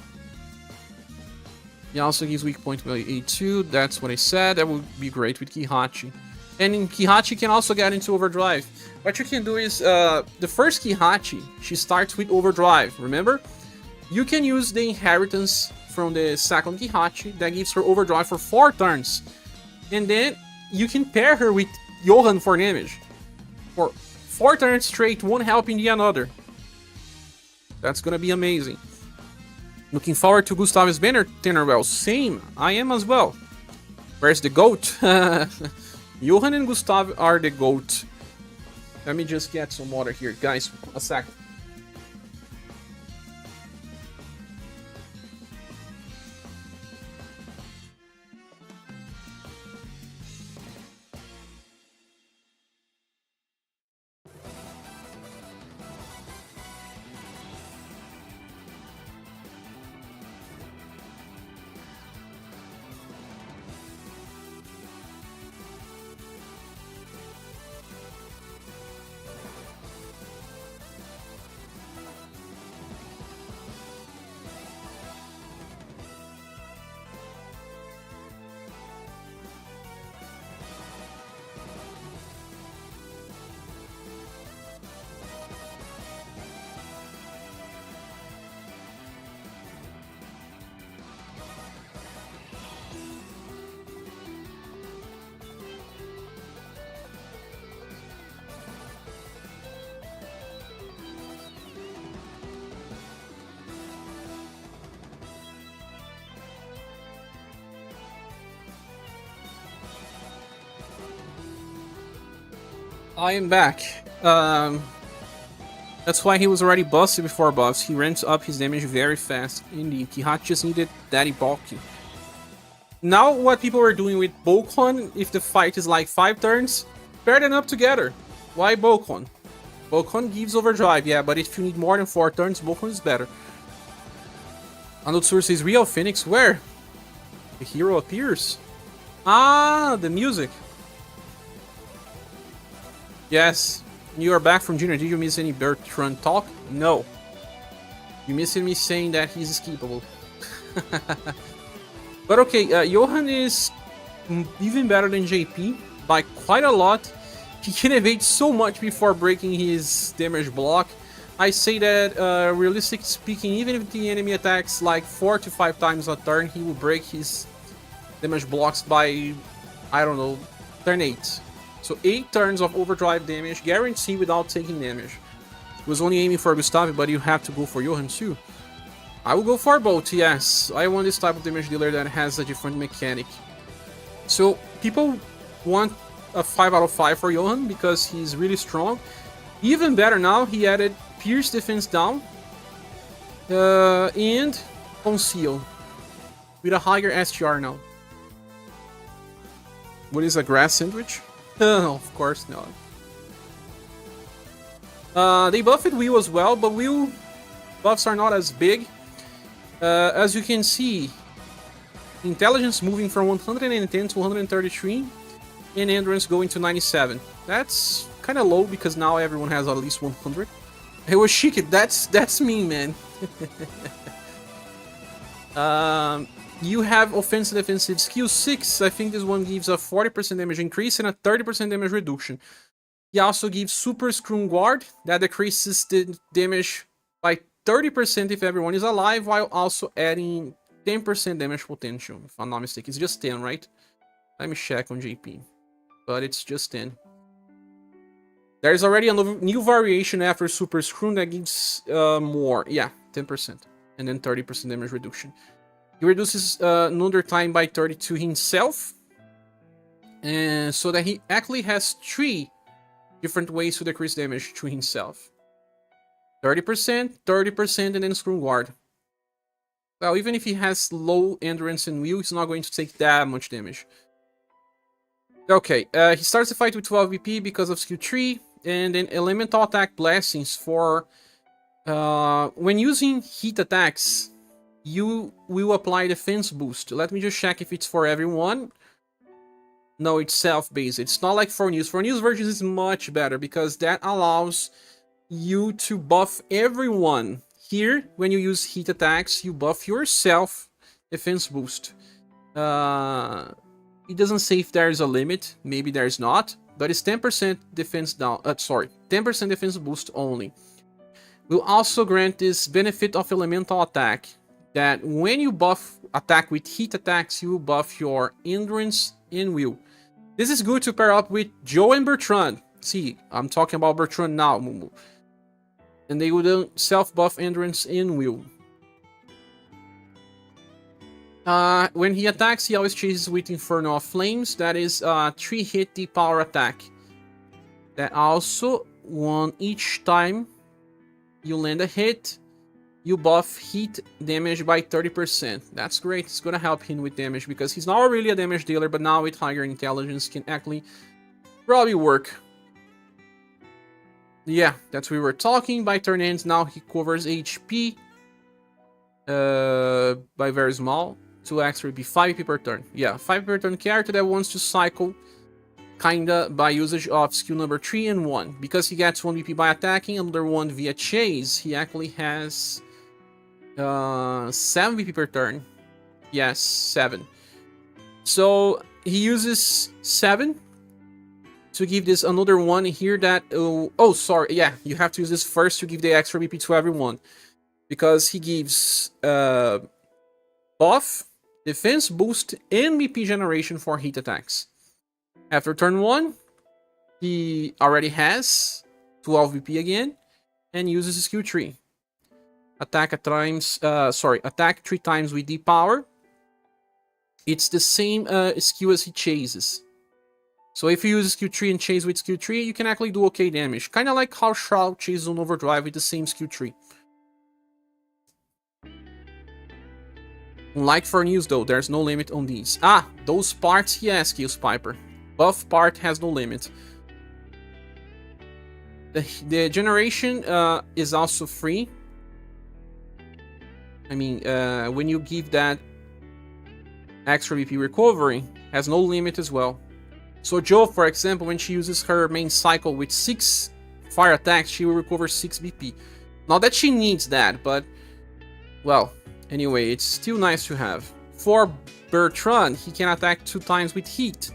He also gives weak point value A2. That's what I said. That would be great with Kihachi. And in Kihachi can also get into overdrive. What you can do is, the first Kihachi, she starts with overdrive, remember? You can use the inheritance from the second Kihachi that gives her overdrive for 4 turns. And then you can pair her with Yohan for damage. For 4 turns straight, one helping the another. That's gonna be amazing. Looking forward to Gustav's banner, Tenorwell. Same, I am as well. Where's the goat? Yohan and Gustav are the GOAT. Let me just get some water here, guys. A sec. I am back. That's why he was already busted before buffs. He ramps up his damage very fast. Indeed, Kihat just needed Daddy bulky. Now what people are doing with Bokon, if the fight is like 5 turns, pair them up together. Why Bokon? Bokon gives overdrive, yeah, but if you need more than 4 turns, Bokon is better. Anotsur says, Real Phoenix, where? The hero appears. Ah, the music. Yes, you are back from Junior. Did you miss any Bertrand talk? No. You missed me saying that he's skippable. But okay, Yohan is even better than JP by quite a lot. He can evade so much before breaking his damage block. I say that, realistically speaking, even if the enemy attacks like 4 to 5 times a turn, he will break his damage blocks by, I don't know, turn 8. So 8 turns of overdrive damage, guaranteed without taking damage. He was only aiming for Gustav, but you have to go for Yohan too. I will go for both, yes. I want this type of damage dealer that has a different mechanic. So people want a 5 out of 5 for Yohan because he's really strong. Even better now, he added Pierce defense down and Conceal with a higher SGR now. What is a grass sandwich? Of course not. They buffed Will as well, but Will buffs are not as big. As you can see, intelligence moving from 110 to 133, and endurance going to 97. That's kind of low because now everyone has at least 100. Hey, was chic. That's me, man. You have offensive defensive skill 6. I think this one gives a 40% damage increase and a 30% damage reduction. He also gives Super Screw Guard that decreases the damage by 30% if everyone is alive, while also adding 10% damage potential. If I'm not mistaken, it's just 10, right? Let me check on JP, but it's just 10. There's already a new variation after Super Screw that gives more. Yeah, 10%, and then 30% damage reduction. He reduces another time by 32 himself, and so that he actually has 3 different ways to decrease damage to himself. 30%, 30%, and then Screw Guard. Well, even if he has low endurance and will, he's not going to take that much damage. Okay, he starts the fight with 12 BP because of skill 3, and then Elemental Attack Blessings for... when using heat attacks, you will apply defense boost. Let me just check if it's for everyone. No, it's self-based. It's not like for news. For news versions is much better because that allows you to buff everyone. Here, when you use heat attacks, you buff yourself defense boost. It doesn't say if there's a limit. Maybe there's not, but it's 10% defense down. 10% defense boost only. Will also grant this benefit of elemental attack, that when you buff attack with heat attacks, you will buff your endurance and will. This is good to pair up with Joe and Bertrand. See, I'm talking about Bertrand now, Mumu. And they will self-buff endurance and will. When he attacks, he always chases with Inferno of Flames. That is 3 hit deep power attack. That also, one each time you land a hit, you buff heat damage by 30%. That's great. It's gonna help him with damage because he's not really a damage dealer, but now with higher intelligence can actually probably work. Yeah, that's what we were talking. By turn ends, now he covers HP by very small. 2x would be 5 EP per turn. Yeah, 5 per turn character that wants to cycle kinda by usage of skill number 3 and 1. Because he gets 1 BP by attacking, another 1 via chase, he actually has 7 BP per turn. Yes, 7. So he uses 7 to give this another 1 here that... oh, sorry, yeah, you have to use this first to give the extra BP to everyone. Because he gives buff, defense boost, and BP generation for heat attacks. After turn 1, he already has 12 BP again, and uses skill 3. Attack 3 times with deep power. It's the same skill as he chases. So if you use skill 3 and chase with skill 3, you can actually do okay damage. Kinda like how Shroud chases on Overdrive with the same skill 3. Unlike for news though, there's no limit on these. Ah, those parts, yes, Kills Piper. Buff part has no limit. The generation is also free. I mean, when you give that extra BP recovery, has no limit as well. So Jo, for example, when she uses her main cycle with 6 fire attacks, she will recover 6 BP. Not that she needs that, but, well, anyway, it's still nice to have. For Bertrand, he can attack 2 times with heat.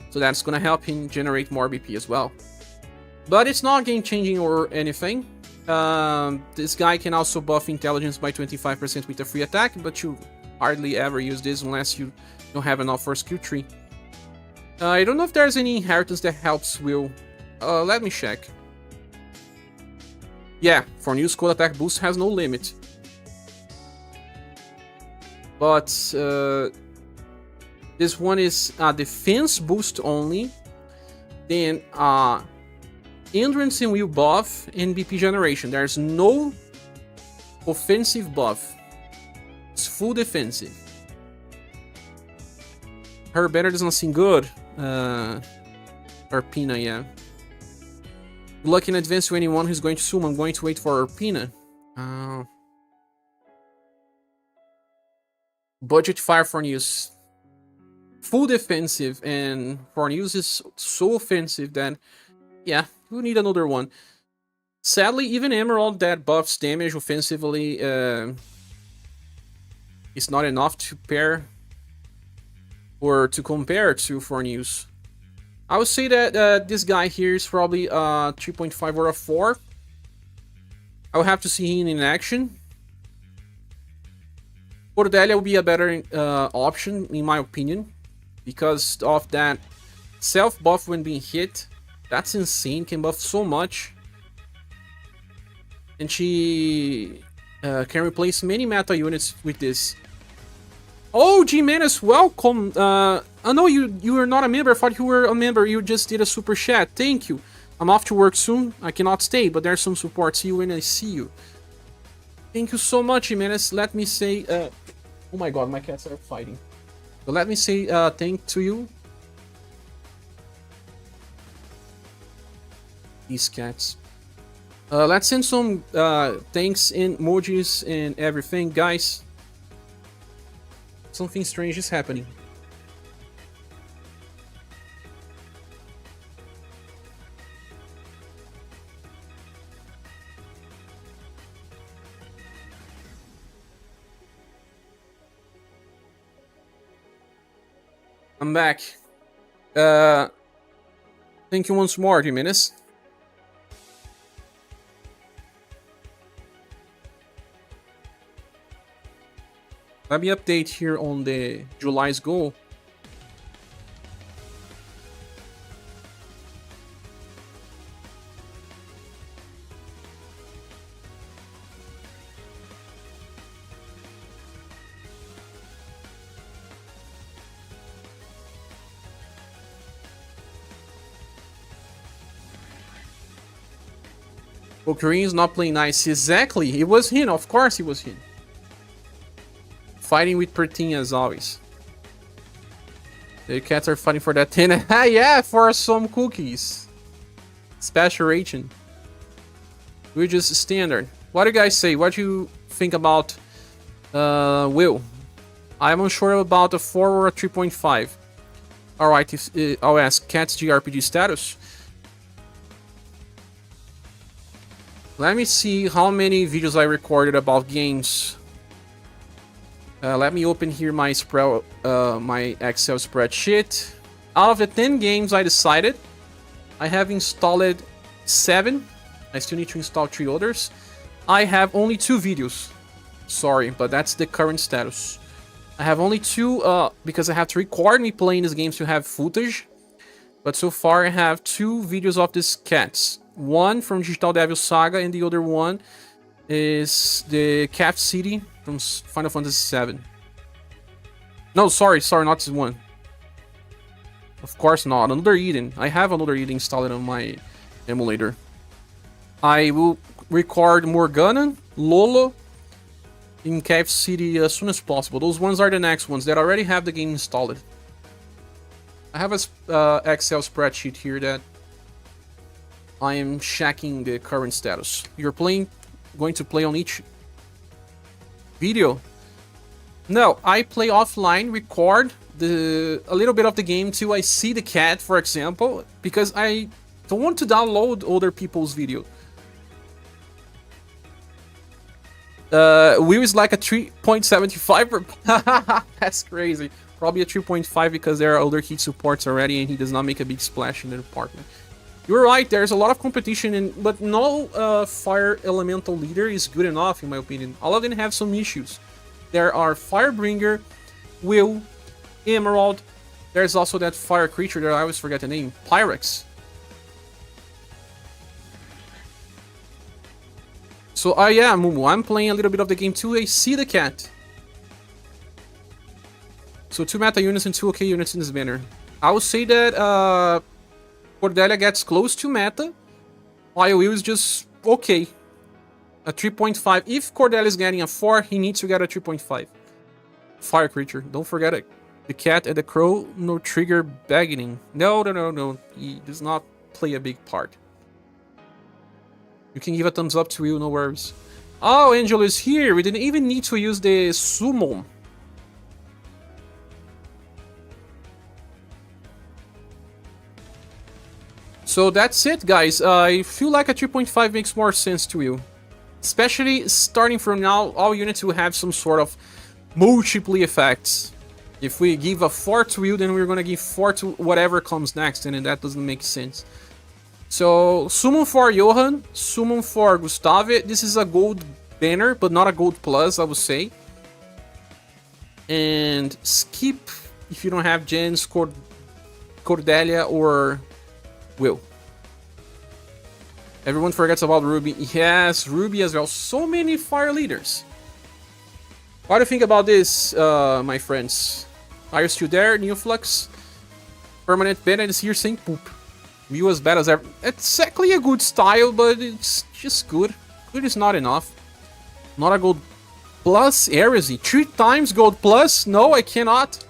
So that's gonna help him generate more BP as well. But it's not game changing or anything. This guy can also buff intelligence by 25% with a free attack, but you hardly ever use this unless you don't have enough for skill 3. I don't know if there's any inheritance that helps Will. Let me check. Yeah, for new squad attack boost has no limit. But this one is defense boost only. Then endurance and will buff and BP generation. There's no offensive buff. It's full defensive. Her banner does not seem good. Arpina, yeah. Good luck in advance to anyone who's going to Sum. I'm going to wait for Arpina. Budget fire for news. Full defensive, and for news is so offensive that, yeah, we need another one. Sadly, even Emerald that buffs damage offensively is not enough to pair or to compare to for news. I would say that this guy here is probably 3.5 or a 4. I would have to see him in action. Cordelia would be a better option, in my opinion, because of that self-buff when being hit. That's insane, can buff so much. And she can replace many meta units with this. Oh, G-Menace, welcome! I know you are not a member, I thought you were a member, you just did a super chat, thank you. I'm off to work soon, I cannot stay, but there's some support, see you when I see you. Thank you so much, Jimenez. Let me say, oh my god, my cats are fighting. So let me say thank to you. These cats. Let's send some thanks and emojis and everything, guys. Something strange is happening. I'm back. Thank you once more, Jimenez. Let me update here on the July's goal. Korean's not playing nice. Exactly. It was him. Of course it was him. Fighting with Bertrand as always. The cats are fighting for that 10. Yeah, for some cookies. Special ration. We're just standard. What do you guys say? What do you think about Will? I'm unsure about a 4 or a 3.5. Alright, I'll ask Cat's GRPG status. Let me see how many videos I recorded about games. Let me open here my my Excel spreadsheet. Out of the 10 games I decided, I have installed 7. I still need to install 3 others. I have only 2 videos. Sorry, but that's the current status. I have only 2 because I have to record me playing these games to have footage. But so far I have 2 videos of these cats. One from Digital Devil SaGa and the other one is the Cat City from Final Fantasy VII. No, sorry, not this one. Of course not. Another Eden. I have another Eden installed on my emulator. I will record Morgana, Lolo, in Cave City as soon as possible. Those ones are the next ones that already have the game installed. I have a Excel spreadsheet here that I am checking the current status. You're going to play on each video? No, I play offline, record a little bit of the game till I see the cat, for example, because I don't want to download other people's video. Will is like a 3.75. That's crazy. Probably a 3.5 because there are other heat supports already and he does not make a big splash in the department. You're right, there's a lot of competition, but no fire elemental leader is good enough in my opinion. All of them have some issues. There are Firebringer, Will, Emerald. There's also that fire creature that I always forget the name, Pyrex. So yeah, Mumu, I'm playing a little bit of the game too. I see the cat. So 2 meta units and 2 okay units in this banner. I would say that Cordelia gets close to meta, while Will is just okay. A 3.5. If Cordelia is getting a 4, he needs to get a 3.5. Fire creature. Don't forget it. The cat and the crow, no trigger bagging. No. He does not play a big part. You can give a thumbs up to Will, no worries. Oh, Angelo is here. We didn't even need to use the summon. So that's it, guys. I feel like a 3.5 makes more sense to you. Especially starting from now, all units will have some sort of multiple effects. If we give a 4 to you, then we're gonna give 4 to whatever comes next, and that doesn't make sense. So, summon for Yohan, summon for Gustav. This is a gold banner, but not a gold plus, I would say. And skip if you don't have Jens, Cordelia, or Will. Everyone forgets about Ruby. Yes, Ruby as well. So many fire leaders. What do you think about this, my friends? Are you still there, Neoflux? Permanent Bennett is here saying poop. Mew as bad as ever. It's exactly a good style, but it's just good. Good is not enough. Not a gold plus heresy. 3 times gold plus? No, I cannot.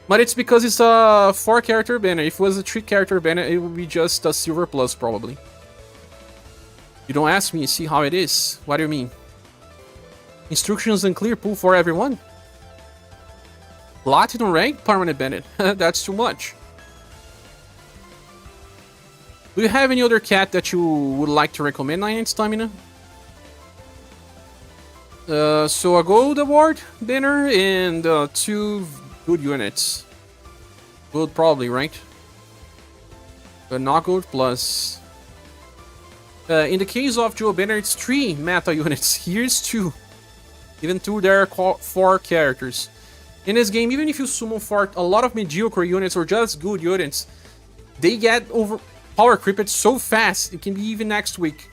But it's because it's a 4 character banner. If it was a 3 character banner, it would be just a silver plus probably. You don't ask me, see how it is. What do you mean? Instructions and clear pool for everyone? Platinum rank? Permanent Bandit. That's too much. Do you have any other cat that you would like to recommend, 9 stamina? So a gold award banner and 2 good units. Gold probably, right? But not gold plus. In the case of Dual Banner, it's 3 meta units. Here's 2. Even 2, there are 4 characters. In this game, even if you summon for a lot of mediocre units or just good units, they get power creeped so fast, it can be even next week.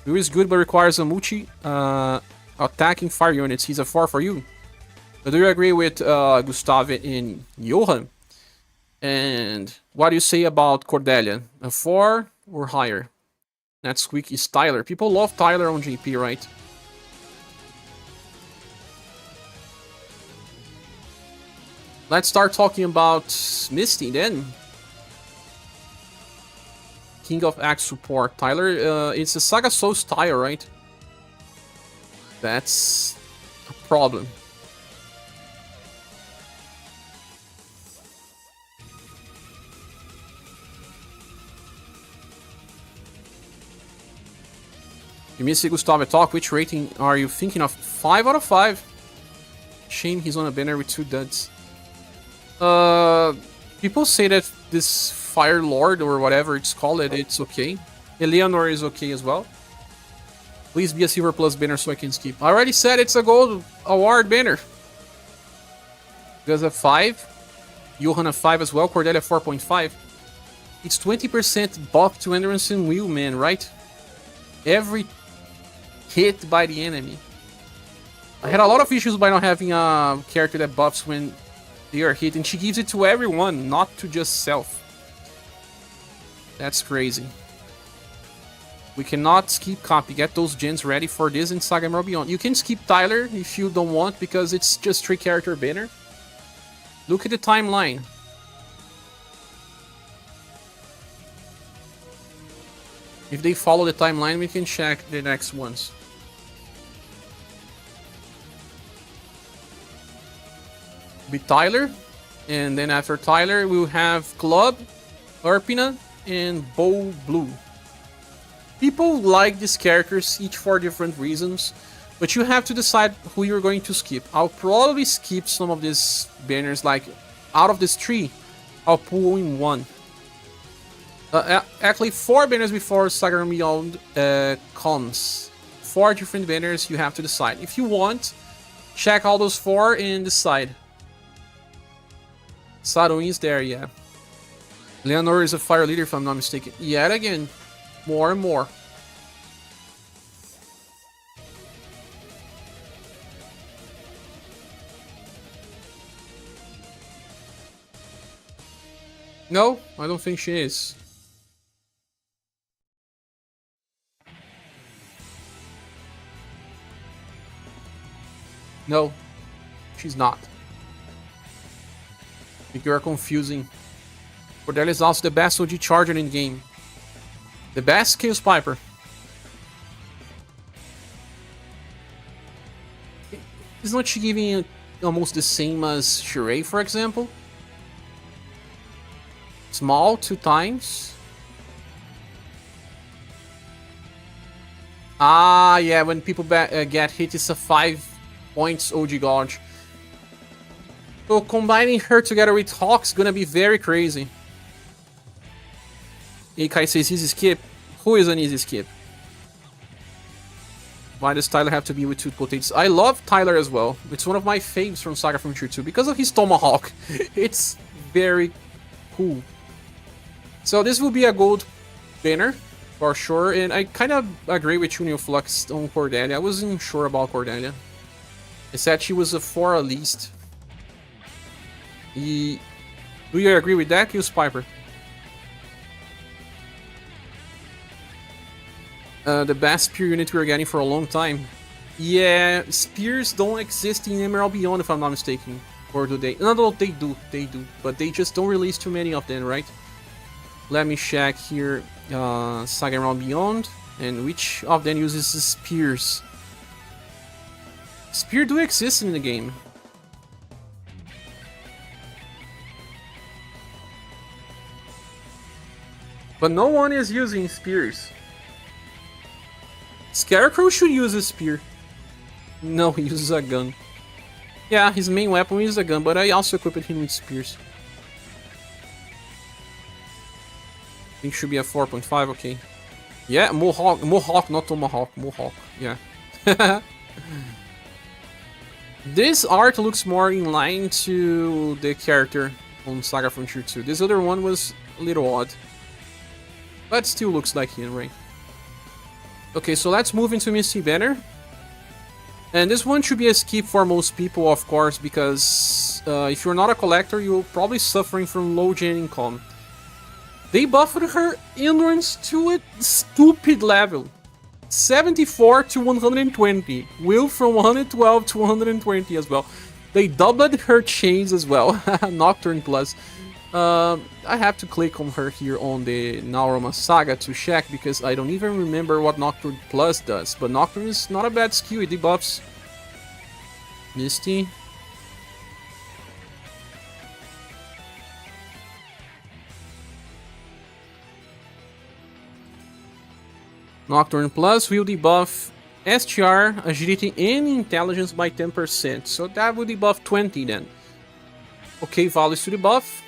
It is good, but requires a multi attacking fire units. He's a 4 for you. But do you agree with Gustav and Yohan? And what do you say about Cordelia? A 4 or higher. Next week is Tyler. People love Tyler on GP, right? Let's start talking about Misty then. King of Axe support. Tyler, it's a SaGa Soul style, right? That's a problem. You miss Gustav talk. Which rating are you thinking of? 5 out of 5. Shame he's on a banner with 2 duds. People say that this Fire Lord or whatever it's called, it's okay. Eleanor is okay as well. Please be a Silver Plus banner so I can skip. I already said it's a Gold Award banner. Because a 5. Yohan a 5 as well. Cordelia 4.5. It's 20% buff to endurance and wheel, man, right? Every hit by the enemy. I had a lot of issues by not having a character that buffs when they are hit, and she gives it to everyone, not to just self. That's crazy. We cannot skip copy. Get those gens ready for this in SaGa Emerald Beyond. You can skip Tyler if you don't want, because it's just 3 character banner. Look at the timeline. If they follow the timeline, we can check the next ones. Be Tyler, and then after Tyler, we'll have Club, Urpina, and Bow Blue. People like these characters, each for different reasons, but you have to decide who you're going to skip. I'll probably skip some of these banners, like out of this 3, I'll pull in 1. Actually, 4 banners before SaGa Emerald Beyond comes. 4 different banners, you have to decide. If you want, check all those 4 and decide. Saruin is there, yeah. Leonor is a fire leader, if I'm not mistaken. Yet again, more and more. No, I don't think she is. No, she's not. I think you are confusing. Cordelia is also the best OG charger in the game. The best Chaos Piper. Is not she giving almost the same as Sheree, for example? Small 2 times. Ah, yeah, when people get hit, it's a 5 points OG Gouge. So combining her together with Hawk's gonna be very crazy. Ikai says easy skip. Who is an easy skip? Why does Tyler have to be with 2 potatoes? I love Tyler as well. It's one of my faves from SaGa Frontier 2 because of his Tomahawk. It's very cool. So this will be a gold banner for sure, and I kind of agree with Flux on Cordelia. I wasn't sure about Cordelia. I said she was a 4 at least. Do you agree with that, Chaos Piper? The best spear unit we were getting for a long time. Yeah, spears don't exist in Emerald Beyond, if I'm not mistaken. Or do they? No, they do. They do. But they just don't release too many of them, right? Let me check here. SaGa Emerald Beyond. And which of them uses spears? Spear do exist in the game. But no one is using spears. Scarecrow should use a spear. No, he uses a gun. Yeah, his main weapon is a gun, but I also equipped him with spears. I think it should be a 4.5, okay. Yeah, Mohawk, not Tomahawk, Mohawk, yeah. This art looks more in line to the character on SaGa Frontier 2. This other one was a little odd. But still looks like him, right? Okay, so let's move into Misty banner. And this one should be a skip for most people, of course, because if you're not a collector, you're probably suffering from low gen income. They buffed her endurance to a stupid level. 74 to 120. Will from 112 to 120 as well. They doubled her chains as well. Nocturne Plus. I have to click on her here on the Nauroma SaGa to check, because I don't even remember what Nocturne Plus does. But Nocturne is not a bad skill, it debuffs Misty. Nocturne Plus will debuff STR, Agility, and Intelligence by 10%. So that will debuff 20 then. Okay, values to debuff.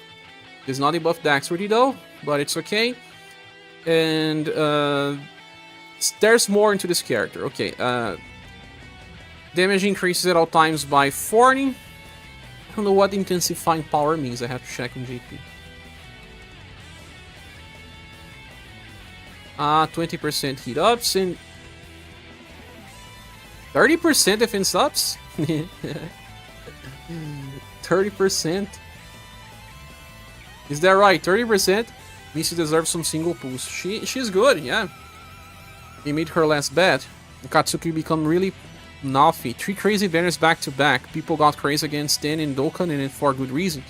Does not debuff Dexterity though, but it's okay. And there's more into this character. Okay, damage increases at all times by 40. I don't know what intensifying power means, I have to check on JP. 20% heat ups and 30% defense ups? 30%? Is that right? 30%? Misty deserves some single pulls. She's good, yeah. He made her last bet. Katsuki become really naughty. 3 crazy banners back to back. People got crazy against Stan and Dokkan, and for good reasons.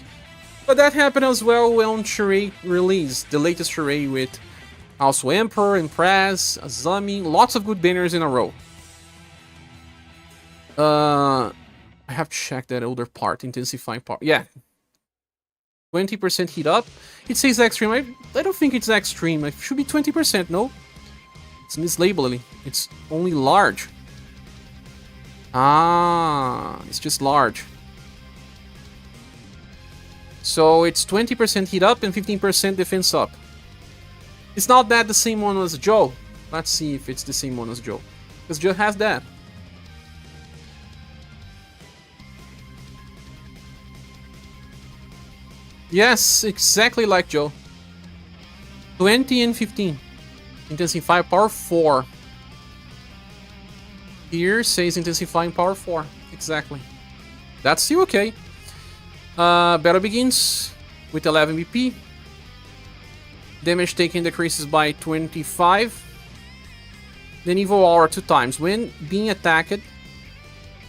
But that happened as well when Charade released. The latest Charade with also Emperor, Empress, Azami. Lots of good banners in a row. I have to check that older part. Intensifying power. Yeah. 20% heat up. It says extreme. I don't think it's extreme. It should be 20%, no? It's mislabeling. It's only large. Ah, it's just large. So it's 20% heat up and 15% defense up. It's not that the same one as Joe. Let's see if it's the same one as Joe. Because Joe has that. Yes, exactly like Joe. 20 and 15. Intensify power 4. Here says intensifying power 4. Exactly. That's still okay. Battle begins with 11 BP. Damage taken decreases by 25. Then Evil Aura 2 times. When being attacked,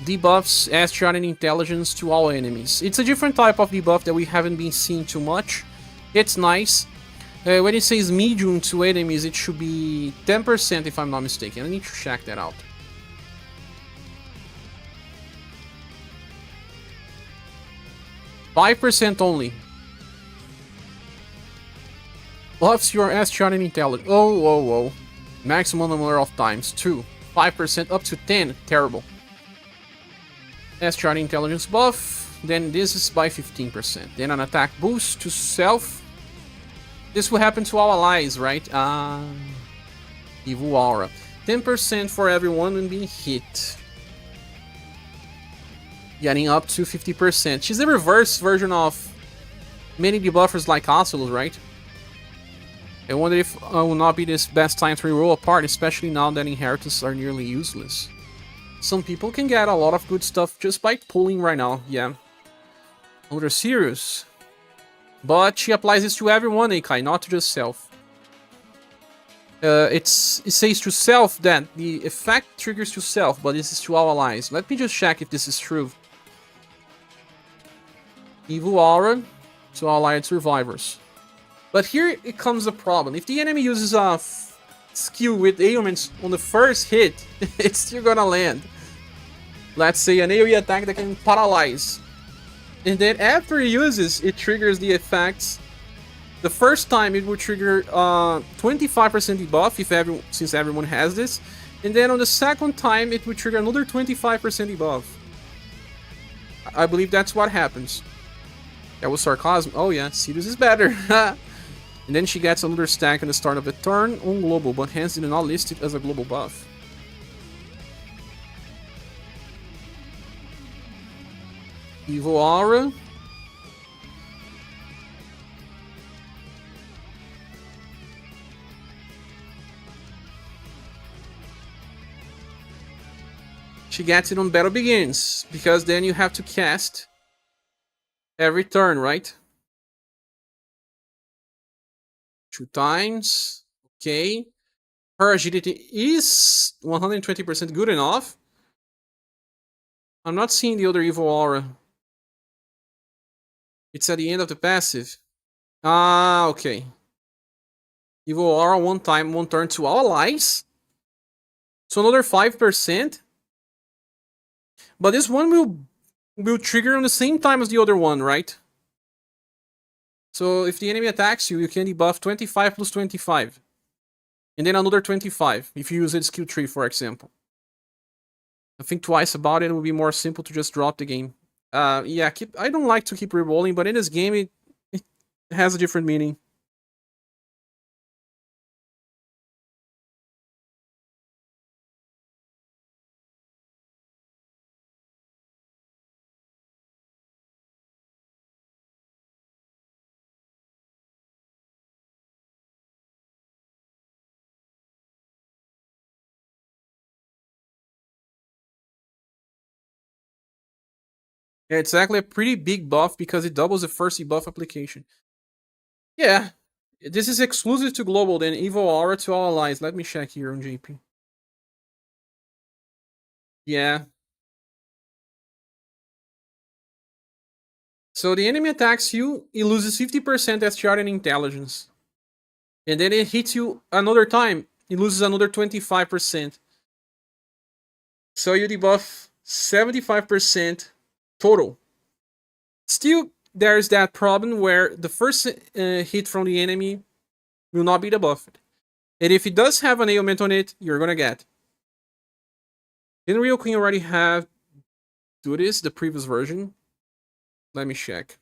debuffs STR and Intelligence to all enemies. It's a different type of debuff that we haven't been seeing too much. It's nice. When it says medium to enemies, it should be 10% if I'm not mistaken. I need to check that out. %5 only. Buffs your STR and Intelligence. Oh. Maximum number of times. 2. 5% up to 10. Terrible. STR Intelligence buff, then this is by 15%. Then an attack boost to self. This will happen to all allies, right? Evil Aura. 10% for everyone when being hit. Getting up to 50%. She's the reverse version of many debuffers like Ocelot, right? I wonder if it will not be this best time to reroll a part, especially now that inheritance are nearly useless. Some people can get a lot of good stuff just by pulling right now, yeah. Older Sirius. But she applies this to everyone, Eikai, not to just self. It says to self that the effect triggers to self, but this is to all allies. Let me just check if this is true. Evil Aura to allied survivors. But here it comes a problem. If the enemy uses a skill with ailments on the first hit, it's still gonna land. Let's say an AoE attack that can paralyze. And then after he uses, it triggers the effects. The first time it will trigger 25% debuff since everyone has this. And then on the second time it will trigger another 25% debuff. I believe that's what happens. That was sarcasm. Oh yeah, Sirius is better. And then she gets another stack at the start of the turn on global, but hence did not list it as a global buff. Evil Aura. She gets it on Battle Begins, because then you have to cast every turn, right? 2 times. Okay. Her agility is 120% good enough. I'm not seeing the other evil aura. It's at the end of the passive. Ah, okay. Evil aura 1 time, 1 turn to all allies. So another 5%. But this one will trigger on the same time as the other one, right? So if the enemy attacks you, you can debuff 25 plus 25. And then another 25 if you use it skill tree, for example. I think twice about it would be more simple to just drop the game. Yeah, I don't like to keep rerolling, but in this game it has a different meaning. Yeah, it's actually a pretty big buff because it doubles the first debuff application. Yeah, this is exclusive to global, then evil aura to all allies. Let me check here on JP. Yeah. So the enemy attacks you, it loses 50% STR and intelligence. And then it hits you another time, it loses another 25%. So you debuff 75% total. Still, there's that problem where the first hit from the enemy will not be debuffed. And if it does have an ailment on it, you're gonna get. Didn't Real Queen already have do this, the previous version? Let me check.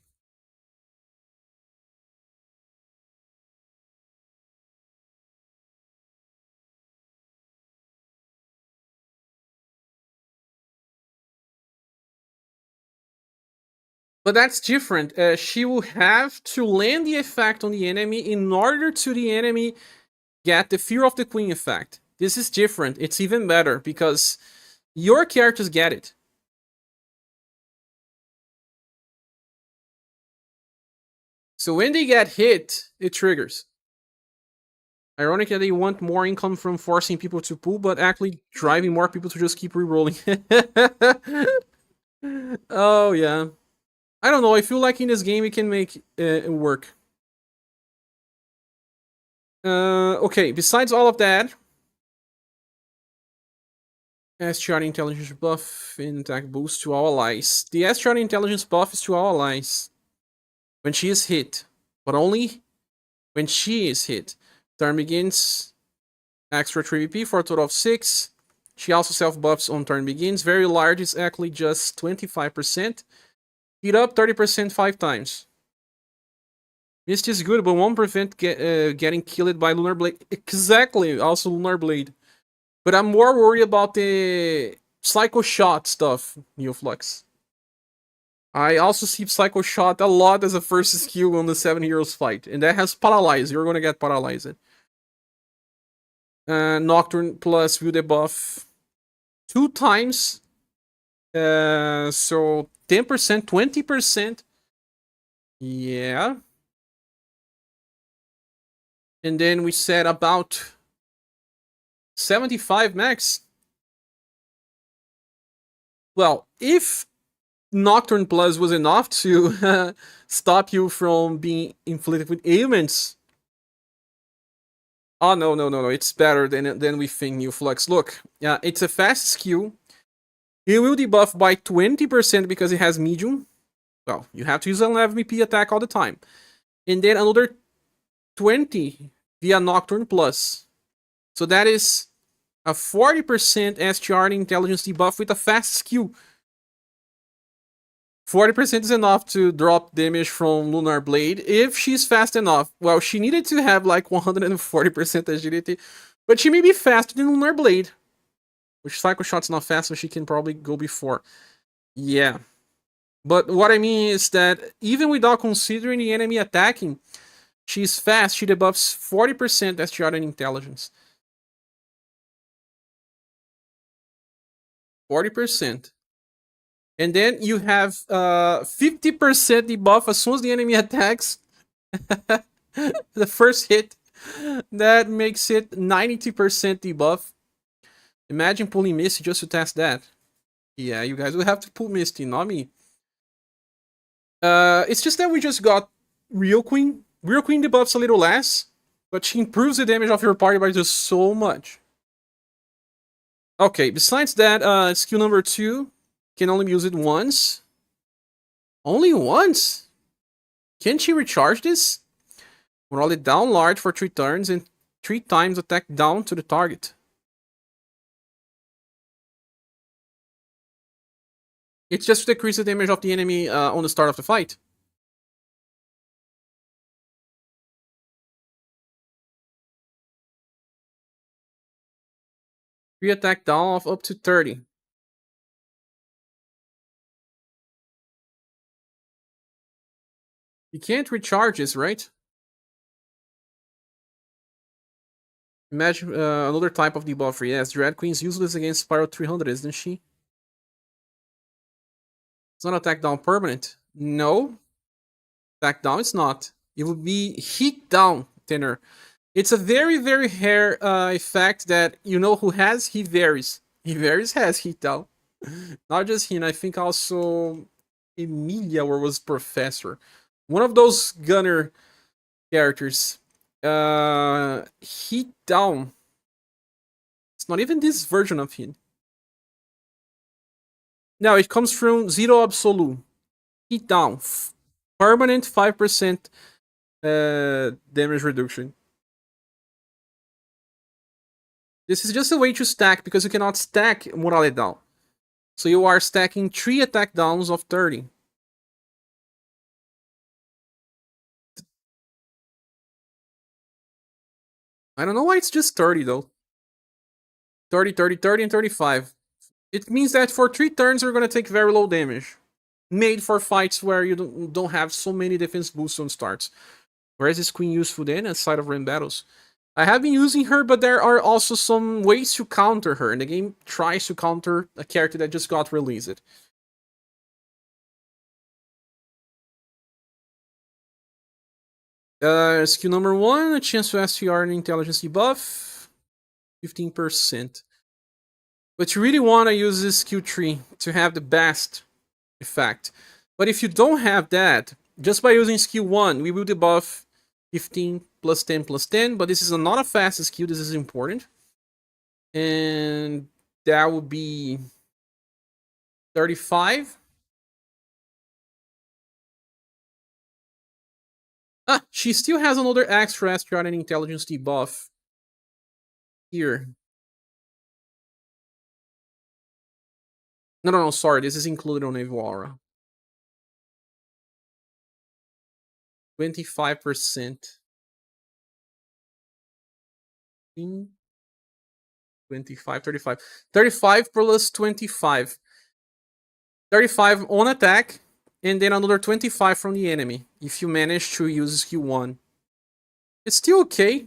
But that's different. She will have to land the effect on the enemy in order to the enemy get the Fear of the Queen effect. This is different. It's even better because your characters get it. So when they get hit, it triggers. Ironically, they want more income from forcing people to pull, but actually driving more people to just keep rerolling. Oh, yeah. I don't know. I feel like in this game we can make it work. Okay, besides all of that, STR intelligence buff and attack boost to all allies. The STR intelligence buff is to all allies when she is hit, but only when she is hit. Turn begins, extra 3VP for a total of 6. She also self buffs on turn begins. Very large is actually just 25%. Heat up 30% 5 times. Misty is good, but won't prevent getting killed by Lunar Blade. Exactly, also Lunar Blade. But I'm more worried about the Psycho Shot stuff, Neoflux. I also see Psycho Shot a lot as a first skill on the 7 Heroes fight, and that has Paralyze. You're gonna get Paralyzed. Nocturne plus will debuff 2 times. So 10%, 20%. Yeah. And then we said about 75 max. Well, if Nocturne Plus was enough to stop you from being inflicted with ailments. Oh, no. It's better than we think, New Flux. Look, it's a fast skill. It will debuff by 20% because it has medium. Well, you have to use an 11 MP attack all the time. And then another 20 via Nocturne Plus. So that is a 40% STR intelligence debuff with a fast skill. 40% is enough to drop damage from Lunar Blade if she's fast enough. Well, she needed to have like 140% agility, but she may be faster than Lunar Blade. Which Psycho Shot's not fast, so she can probably go before. Yeah. But what I mean is that even without considering the enemy attacking, she's fast, she debuffs 40% STR and intelligence. 40%. And then you have 50% debuff as soon as the enemy attacks. The first hit, that makes it 92% debuff. Imagine pulling Misty just to test that. Yeah, you guys will have to pull Misty, not me. It's just that we just got Real Queen. Real Queen debuffs a little less, but she improves the damage of your party by just so much. Okay, besides that, skill number 2, can only use it once. Only once? Can't she recharge this? Roll it down large for 3 turns and 3 times attack down to the target. It's just to decrease the damage of the enemy on the start of the fight. Free attack down of up to 30. You can't recharge this, right? Imagine another type of debuffer. Yes, Dread Queen's useless against Spiral 300, isn't she? It's not attack down permanent. No. Attack down it's not. It would be heat down thinner. It's a very, very rare effect that you know who has? He varies. He varies has heat down. Not just him, I think also Emilia or was Professor. One of those gunner characters. Heat down. It's not even this version of him. No, it comes from Zero Absolute. Heat down. Permanent 5% damage reduction. This is just a way to stack because you cannot stack Morale down. So you are stacking 3 attack downs of 30. I don't know why it's just 30 though. 30, 30, 30, and 35. It means that for 3 turns you're gonna take very low damage. Made for fights where you don't have so many defense boosts on starts. Whereas is Queen useful then outside of random battles? I have been using her, but there are also some ways to counter her, and the game tries to counter a character that just got released. Skill number 1, a chance to STR an intelligence debuff, 15%. But you really want to use this skill tree to have the best effect. But if you don't have that, just by using skill 1, we will debuff 15 plus 10 plus 10, but this is not a fast skill, this is important. And that would be 35. Ah, she still has another extra STR and intelligence debuff here. No, sorry, this is included on Evil Aura. 25%. 25, 35. 35 plus 25. 35 on attack, and then another 25 from the enemy, if you manage to use skill 1. It's still okay.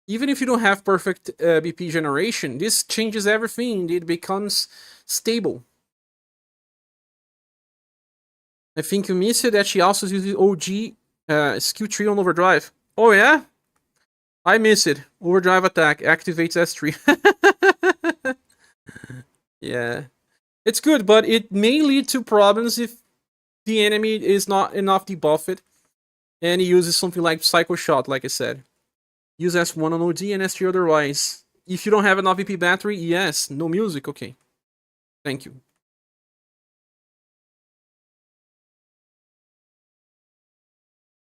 Even if you don't have perfect BP generation, this changes everything. It becomes stable. I think you missed it that she also uses OG skill 3 on Overdrive. Oh yeah? I miss it. Overdrive attack activates S3. Yeah. It's good, but it may lead to problems if the enemy is not enough debuffed and he uses something like Psycho Shot, like I said. Use S1 on OD and S3 otherwise. If you don't have enough VP battery, yes. No music, okay. Thank you.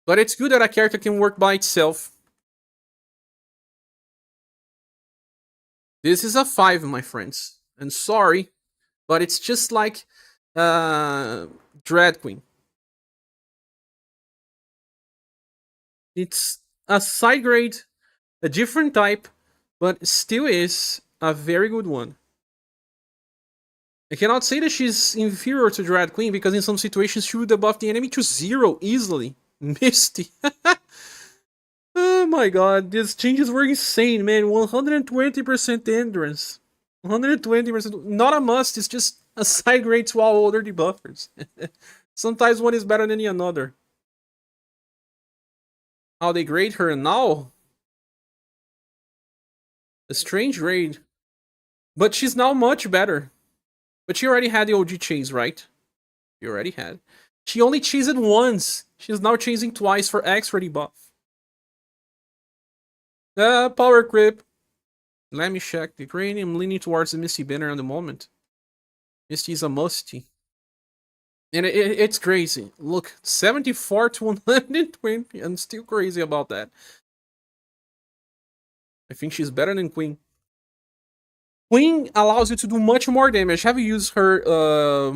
But it's good that a character can work by itself. This is a 5, my friends. And sorry, but it's just like Dread Queen. It's a side grade, a different type, but still is a very good one. I cannot say that she's inferior to Dread Queen because in some situations she would debuff the enemy to 0 easily. Misty. Oh my god, these changes were insane, man. 120% endurance. 120%. Not a must, it's just a side grade to all other debuffers. Sometimes one is better than the another. how they grade her now. A strange grade. But she's now much better. But she already had the OG chase, right? You already had. She only chased it once. She's now chasing twice for extra debuff. Power creep. Let me check the grade. I'm leaning towards the Misty banner at the moment. Misty is a musty. And it's crazy. Look, 74 to 120. I'm still crazy about that. I think she's better than Queen. Queen allows you to do much more damage. Have you used her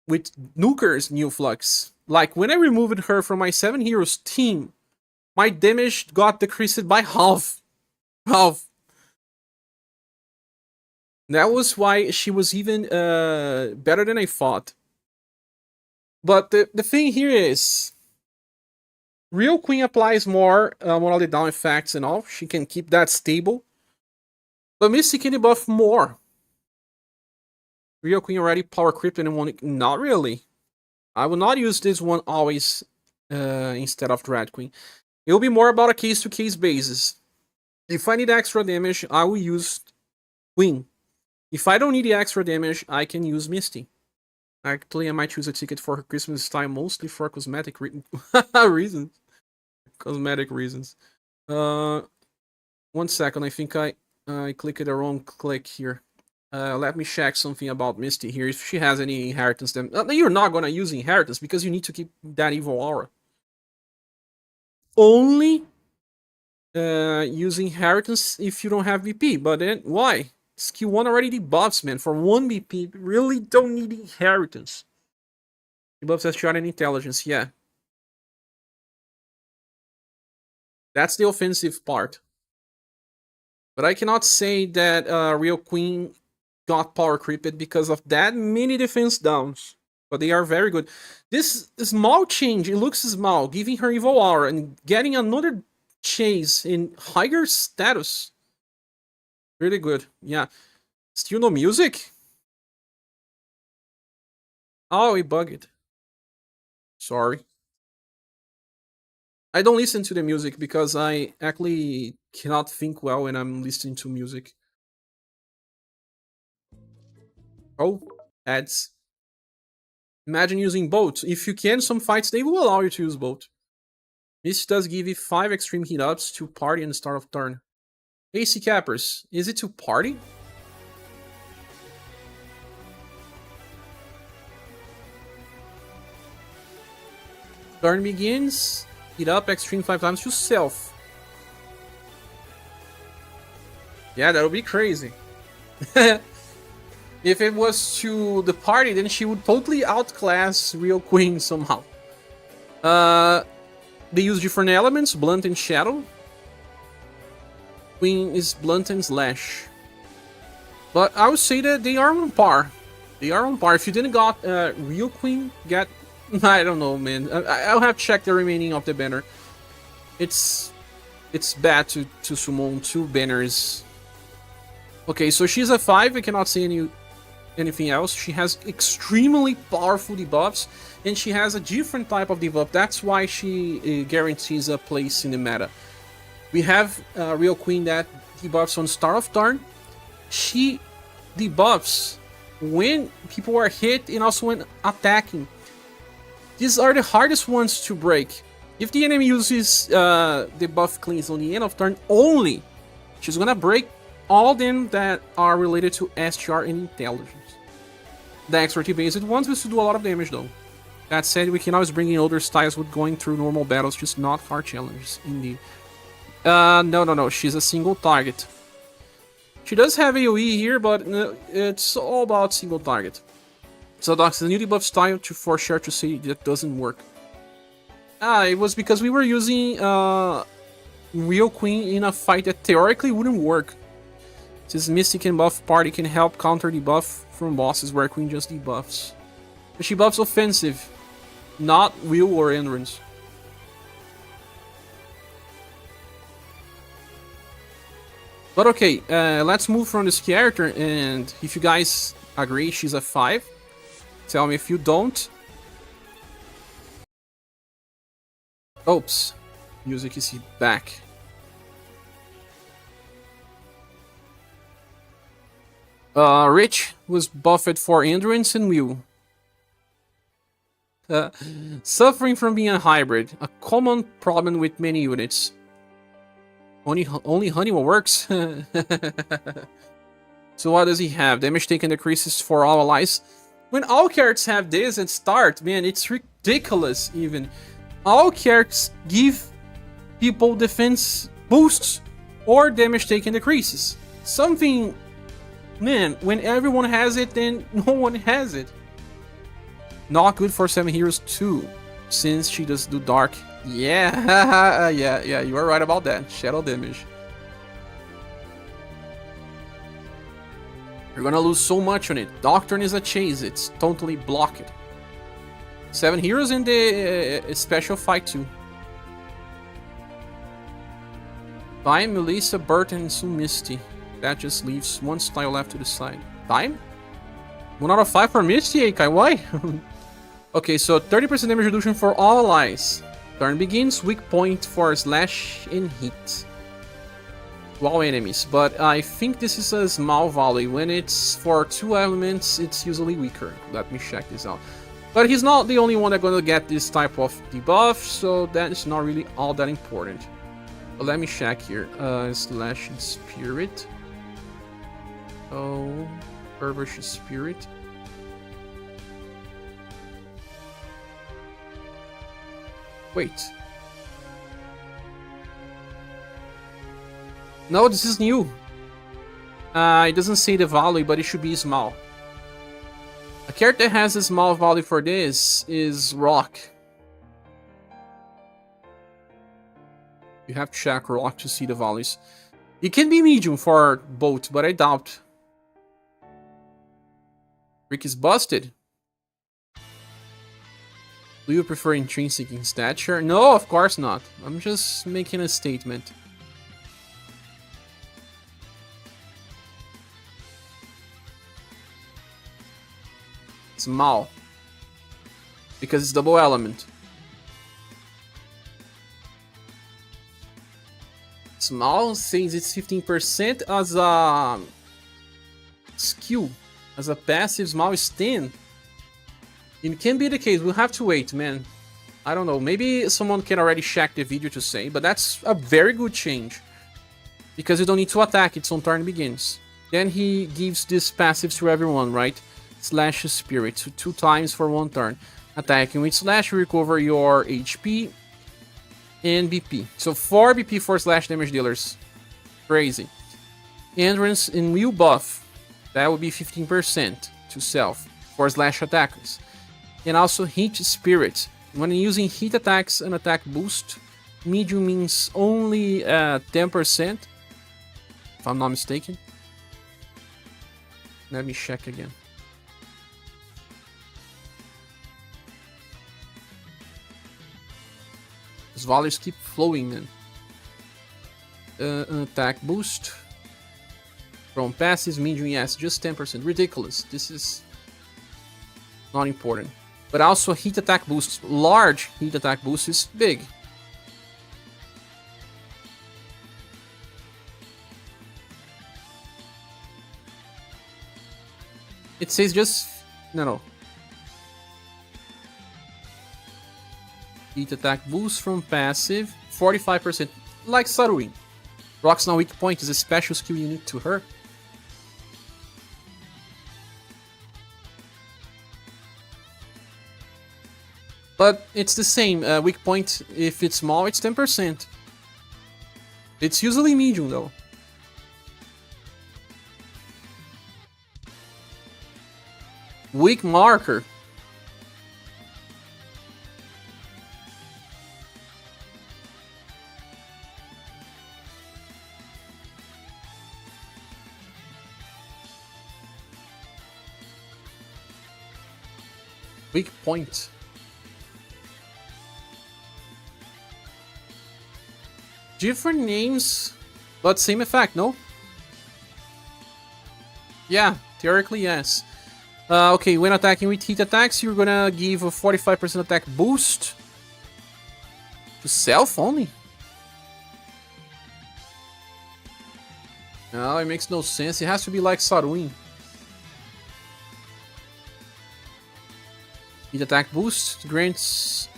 with Nuker's new flux? Like, when I removed her from my 7 heroes team, my damage got decreased by half. Half. That was why she was even better than I thought. But the thing here is, Real Queen applies more all the down effects and all. She can keep that stable. But Misty can debuff more. Real Queen already power creeped and one. Not really. I will not use this one always instead of Dread Queen. It will be more about a case-to-case basis. If I need extra damage, I will use Queen. If I don't need the extra damage, I can use Misty. Actually, I might choose a ticket for her Christmas time, mostly for cosmetic reasons. Cosmetic reasons. 1 second, I think I clicked the wrong click here. Let me check something about Misty here. If she has any inheritance, then you're not gonna use inheritance because you need to keep that evil aura. Only use inheritance if you don't have BP. But then why? Skill 1 already debuffs, man. For 1 BP, really don't need inheritance. Debuffs SGR and intelligence, yeah. That's the offensive part. But I cannot say that Real Queen got power creeped because of that many defense downs. But they are very good. This small change, it looks small, giving her evil aura and getting another chase in higher status. Really good, yeah. Still no music? Oh, it bugged. Sorry. I don't listen to the music because I actually cannot think well when I'm listening to music. Oh, ads. Imagine using both. If you can, some fights, they will allow you to use both. This does give you 5 extreme heat ups to party and start of turn. AC Cappers, is it to party? Turn begins, heat up extreme 5 times to self. Yeah, that would be crazy. If it was to the party, then she would totally outclass Real Queen somehow. They use different elements, Blunt and Shadow. Queen is Blunt and Slash. But I would say that they are on par. They are on par. If you didn't got Real Queen, get... I don't know, man. I'll have to check the remaining of the banner. It's bad to summon 2 banners. Okay, so she's a 5. I cannot say anything else. She has extremely powerful debuffs, and she has a different type of debuff. That's why she guarantees a place in the meta. We have Real Queen that debuffs on start of turn. She debuffs when people are hit and also when attacking. These are the hardest ones to break. If the enemy uses debuff cleanse on the end of turn only, she's gonna break all them that are related to SGR and intelligence. The expertise based ones will still do a lot of damage though. That said, we can always bring in other styles with going through normal battles, just not hard challenges, indeed. No, she's a single target. She does have AoE here, but it's all about single target. So that's the new debuff style for sure to say that doesn't work. It was because we were using Real Queen in a fight that theoretically wouldn't work. Since Misty can buff party, can help counter debuff from bosses where Queen just debuffs. But she buffs offensive, not will or endurance. But okay, let's move from this character, and if you guys agree she's a 5, tell me if you don't. Oops. Music is back. Rich was buffed for endurance and will. Suffering from being a hybrid, a common problem with many units. Only Honeywell works. So what does he have? Damage taken decreases for all allies. When all characters have this at start, man, it's ridiculous even. All characters give people defense boosts or damage taken decreases. Something, man, when everyone has it, then no one has it. Not good for 7 heroes too, since she does do dark. Yeah, yeah, you are right about that. Shadow damage. You're gonna lose so much on it. Doctrine is a chase, it's totally blocked. 7 heroes in the special fight too. Time, Melissa, Bertrand, and soon Misty. That just leaves 1 style left to decide. Time? 1 out of 5 for Misty, Kai. Why? Okay, so 30% damage reduction for all allies. Turn begins, weak point for slash and hit. To all enemies, but I think this is a small value. When it's for 2 elements, it's usually weaker. Let me check this out. But he's not the only one that's gonna get this type of debuff, so that is not really all that important. But let me check here. Slash and Spirit. Oh, Herbish Spirit. Wait. No, this is new. It doesn't say the value, but it should be small. A character that has a small value for this is Rock. You have to check Rock to see the values. It can be medium for both, but I doubt. Rick is busted. Do you prefer intrinsic in stature? No, of course not. I'm just making a statement. Small. Because it's double element. Small says it's 15% as a skill. As a passive, small is 10. It can be the case, we'll have to wait, man. I don't know, maybe someone can already check the video to say, but that's a very good change. Because you don't need to attack, its own turn begins. Then he gives this passives to everyone, right? Slash Spirit, so 2 times for 1 turn. Attacking with Slash, you recover your HP and BP. So 4 BP for Slash damage dealers. Crazy. Endurance and will buff. That would be 15% to self for Slash attackers. And also Hit Spirit. When using hit attacks and attack boost, medium means only 10%, if I'm not mistaken. Let me check again. These values keep flowing, man. An attack boost. From passives, medium, yes, just 10%. Ridiculous. This is not important. But also hit attack boost. Large hit attack boost is big. It says just... No. Hit attack boost from passive. 45%. Like Saruin. Rock's now weak point is a special skill unique to her. But it's the same. Weak point, if it's small, it's 10%. It's usually medium, though. Weak marker. Weak point. Different names, but same effect, no? Yeah, theoretically, yes. Okay, when attacking with heat attacks, you're gonna give a 45% attack boost to self only. No, it makes no sense. It has to be like Sarwin. Heat attack boost grants.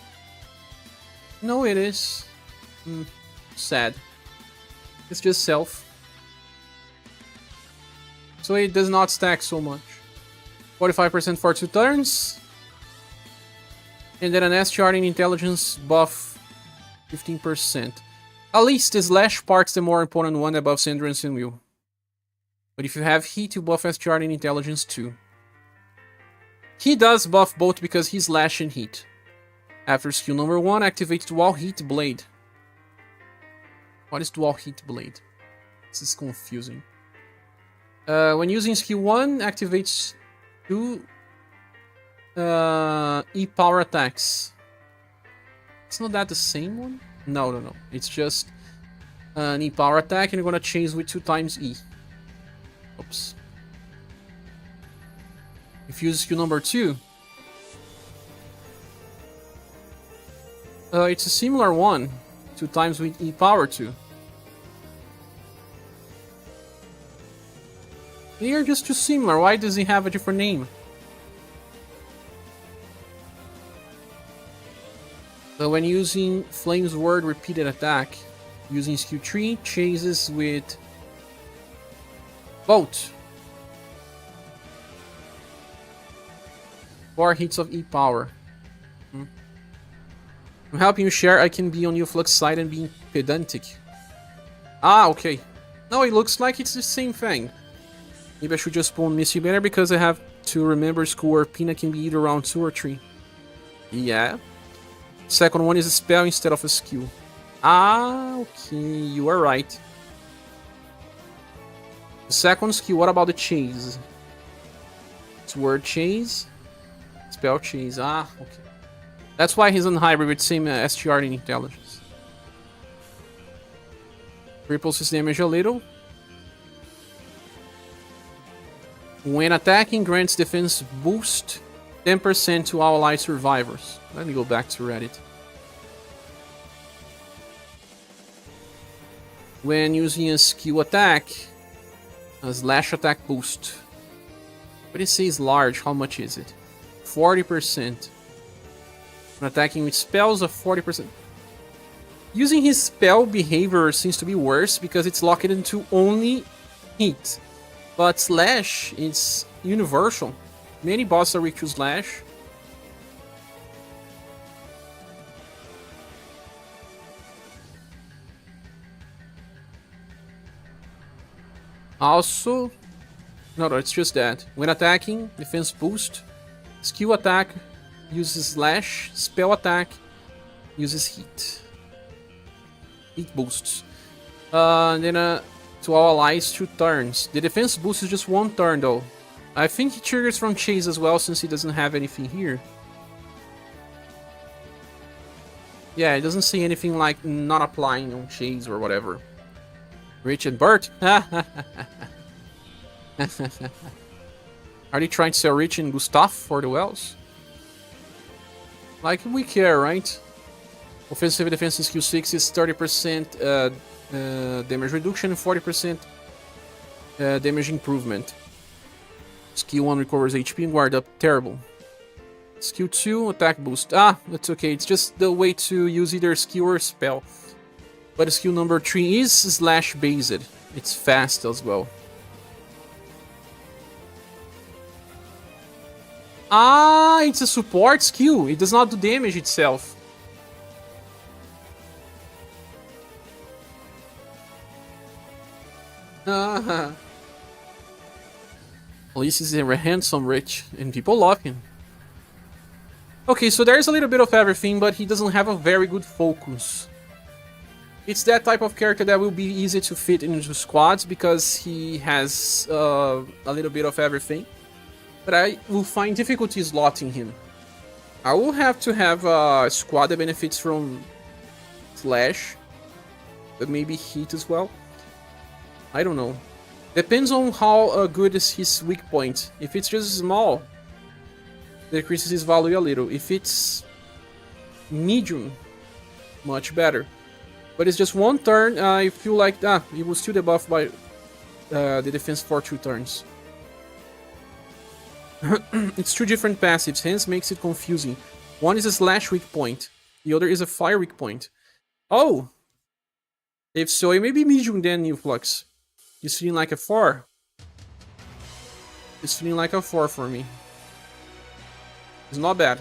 No, it is. Sad. It's just self. So it does not stack so much. 45% for 2 turns. And then an SGR in intelligence buff 15%. At least the slash part's the more important one above Endurance and Will. But if you have heat, you buff SGR in intelligence too. He does buff both because he's slash and heat. After skill number 1, activates Dual Heat Blade. What is Dual Heat Blade? This is confusing. When using skill 1, activates 2 E-power attacks. It's not that the same one? No. It's just an E-power attack and you're gonna chase with 2 times E. Oops. If you use skill number 2, it's a similar one. 2 times with E-power 2. They are just too similar. Why does he have a different name? So when using Flame's Word repeated attack, using skill 3, chases with Bolt. 4 hits of E-power. I'm helping you share, I can be on your flux side and being pedantic. Ah, okay. No, it looks like it's the same thing. Maybe I should just pull Misty better because I have to remember school where Pina can be either round 2 or 3. Yeah. Second one is a spell instead of a skill. Ah, okay, you are right. The second skill, what about the chase? It's word chase. Spell chase, ah, okay. That's why he's on hybrid with same SGR in intelligence. Ripples his damage a little. When attacking, grants defense boost 10% to all allied survivors. Let me go back to Reddit. When using a skill attack, a slash attack boost. But it says large, how much is it? 40%. When attacking with spells, of 40%. Using his spell behavior seems to be worse because it's locked into only heat. But slash is universal. Many bosses are weak to slash. Also, no, it's just that. When attacking, defense boost. Skill attack uses slash. Spell attack uses heat. Heat boosts. And then to all allies 2 turns. The defense boost is just 1 turn though. I think he triggers from chase as well since he doesn't have anything here. Yeah, it doesn't say anything like not applying on chase or whatever. Rich and Bert? Are they trying to sell Rich and Gustav for the wells? Like, we care, right? Offensive defense in skill 6 is 30% damage reduction and 40% damage improvement. Skill 1 recovers HP and guard up. Terrible. Skill 2, attack boost. Ah, that's okay. It's just the way to use either skill or spell. But skill number 3 is slash based. It's fast as well. Ah, it's a support skill. It does not do damage itself. At least he's a handsome Rich, and people love him. Okay, so there's a little bit of everything, but he doesn't have a very good focus. It's that type of character that will be easy to fit into squads because he has a little bit of everything. But I will find difficulty slotting him. I will have to have a squad that benefits from Slash, but maybe Heat as well. I don't know. Depends on how good is his weak point. If it's just small, it decreases his value a little. If it's medium, much better. But it's just 1 turn, I feel like, he will still debuff by the defense for 2 turns. It's 2 different passives, hence makes it confusing. One is a slash weak point, the other is a fire weak point. Oh! If so, it may be medium then, New Flux. He's feeling like a 4. It's feeling like a 4 for me. It's not bad.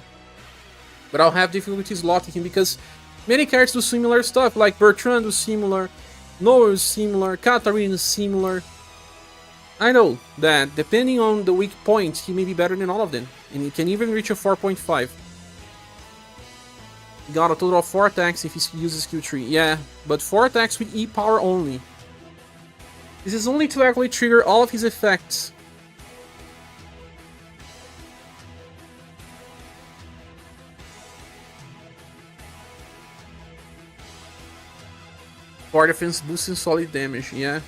But I'll have difficulties locking him because many characters do similar stuff, like Bertrand is similar, Noah is similar, Katarina is similar. I know that depending on the weak point, he may be better than all of them, and he can even reach a 4.5. He got a total of 4 attacks if he uses skill tree. Yeah, but 4 attacks with E power only. This is only to actually trigger all of his effects. Fire defense boosting solid damage, yeah.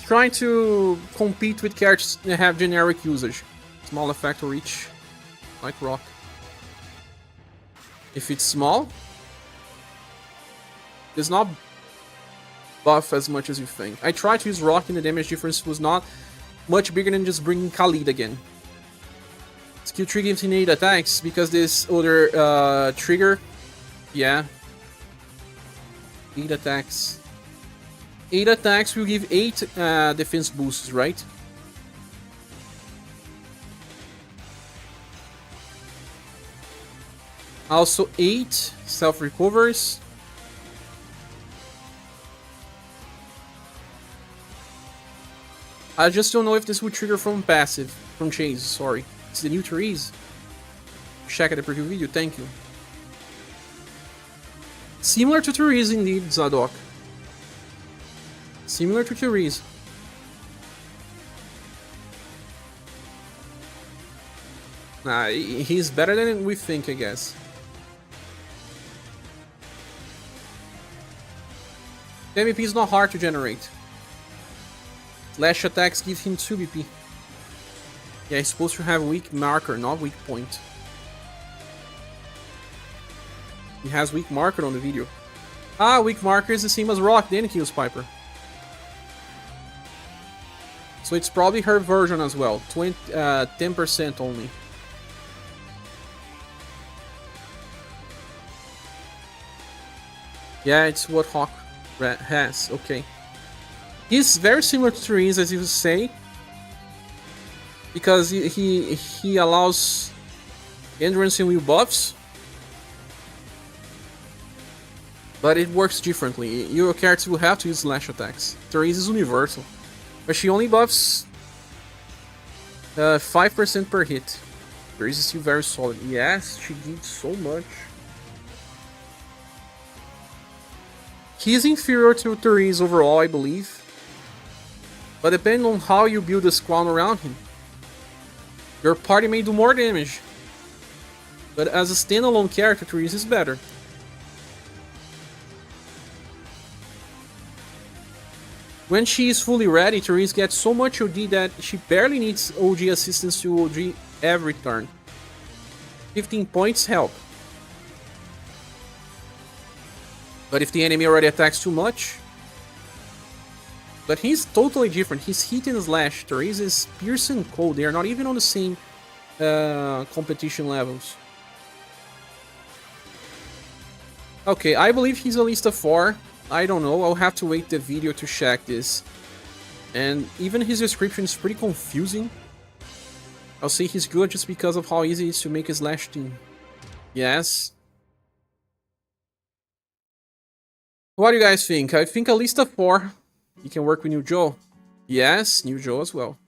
Trying to compete with characters that have generic usage. Small effect or reach, like rock. If it's small, it's not buff as much as you think. I tried to use rock and the damage difference was not much bigger than just bringing Khalid again. Skill tree gives him 8 attacks because this other trigger, yeah. 8 attacks. 8 attacks will give 8 defense boosts, right? Also 8 self-recovers. I just don't know if this would trigger from passive. From Chase, sorry. It's the new Therese. Check at the preview video, thank you. Similar to Therese indeed, Zadok. Similar to Therese. Nah, he's better than we think, I guess. The MVP is not hard to generate. Slash attacks give him 2 BP. Yeah, he's supposed to have weak marker, not weak point. He has weak marker on the video. Ah, weak marker is the same as rock, then kills Piper. So it's probably her version as well. 10% only. Yeah, it's what Hawk has. Okay. He's very similar to Therese, as you say. Because he allows endurance and will buffs. But it works differently. Your character will have to use slash attacks. Therese is universal. But she only buffs 5% per hit. Therese is still very solid. Yes, she gives so much. He's inferior to Therese overall, I believe. But depending on how you build a squad around him, your party may do more damage. But as a standalone character, Therese is better. When she is fully ready, Therese gets so much OD that she barely needs OG assistance to OG every turn. 15 points help. But if the enemy already attacks too much... But he's totally different. He's hit and slash. Therese is pierce and cold. They are not even on the same competition levels. Okay, I believe he's at least a 4. I don't know, I'll have to wait the video to check this. And even his description is pretty confusing. I'll say he's good just because of how easy it is to make a slash team. Yes. What do you guys think? I think at least a 4. He can work with New Joe. Yes, New Joe as well.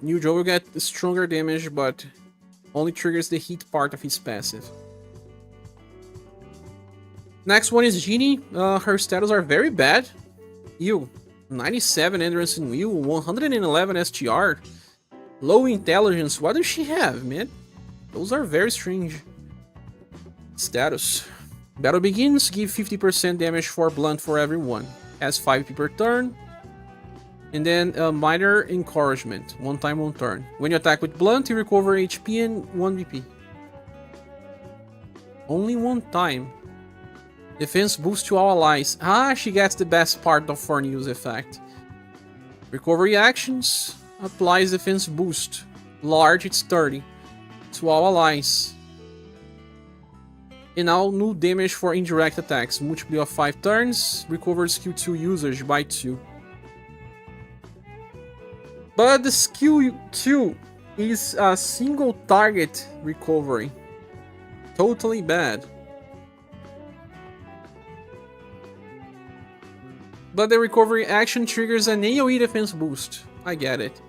New Joe will get stronger damage, but only triggers the hit part of his passive. Next one is Genie. Her status are very bad. Ew. 97 endurance and will, 111 STR. Low intelligence. What does she have, man? Those are very strange status. Battle begins. Give 50% damage for blunt for everyone. Has 5 p per turn. And then minor encouragement. 1 time 1 turn. When you attack with blunt, you recover HP and 1 BP. Only 1 time. Defense boost to all allies. Ah, she gets the best part of Fornew's effect. Recovery actions. Applies defense boost. Large, it's 30. To all allies. And now new damage for indirect attacks. Multiply of 5 turns. Recover skill 2 usage by 2. But the skill 2 is a single target recovery. Totally bad. But the recovery action triggers an AoE defense boost. I get it.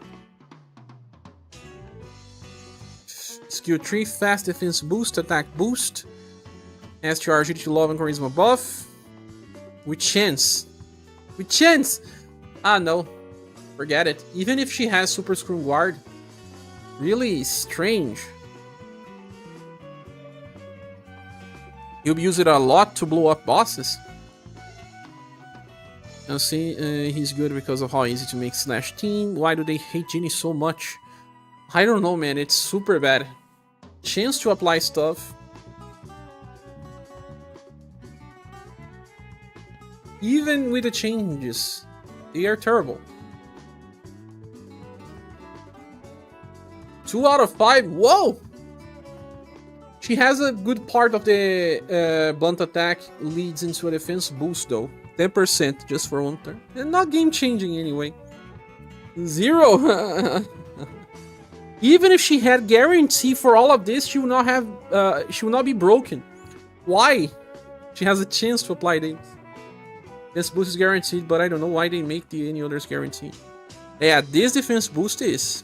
Skill 3, fast defense boost, attack boost. STR agility, love, and charisma buff. With chance. With chance! Ah, no. Forget it. Even if she has super screw guard. Really strange. You'll use it a lot to blow up bosses. Now see, he's good because of how easy to make slash team. Why do they hate Genie so much? I don't know, man. It's super bad. Chance to apply stuff. Even with the changes, they are terrible. 2 out of 5. Whoa! She has a good part of the blunt attack leads into a defense boost though. 10% just for 1 turn. And not game changing anyway. 0. Even if she had guarantee for all of this, she will not have. She will not be broken. Why? She has a chance to apply this. This boost is guaranteed, but I don't know why they make any others guaranteed. Yeah, this defense boost is.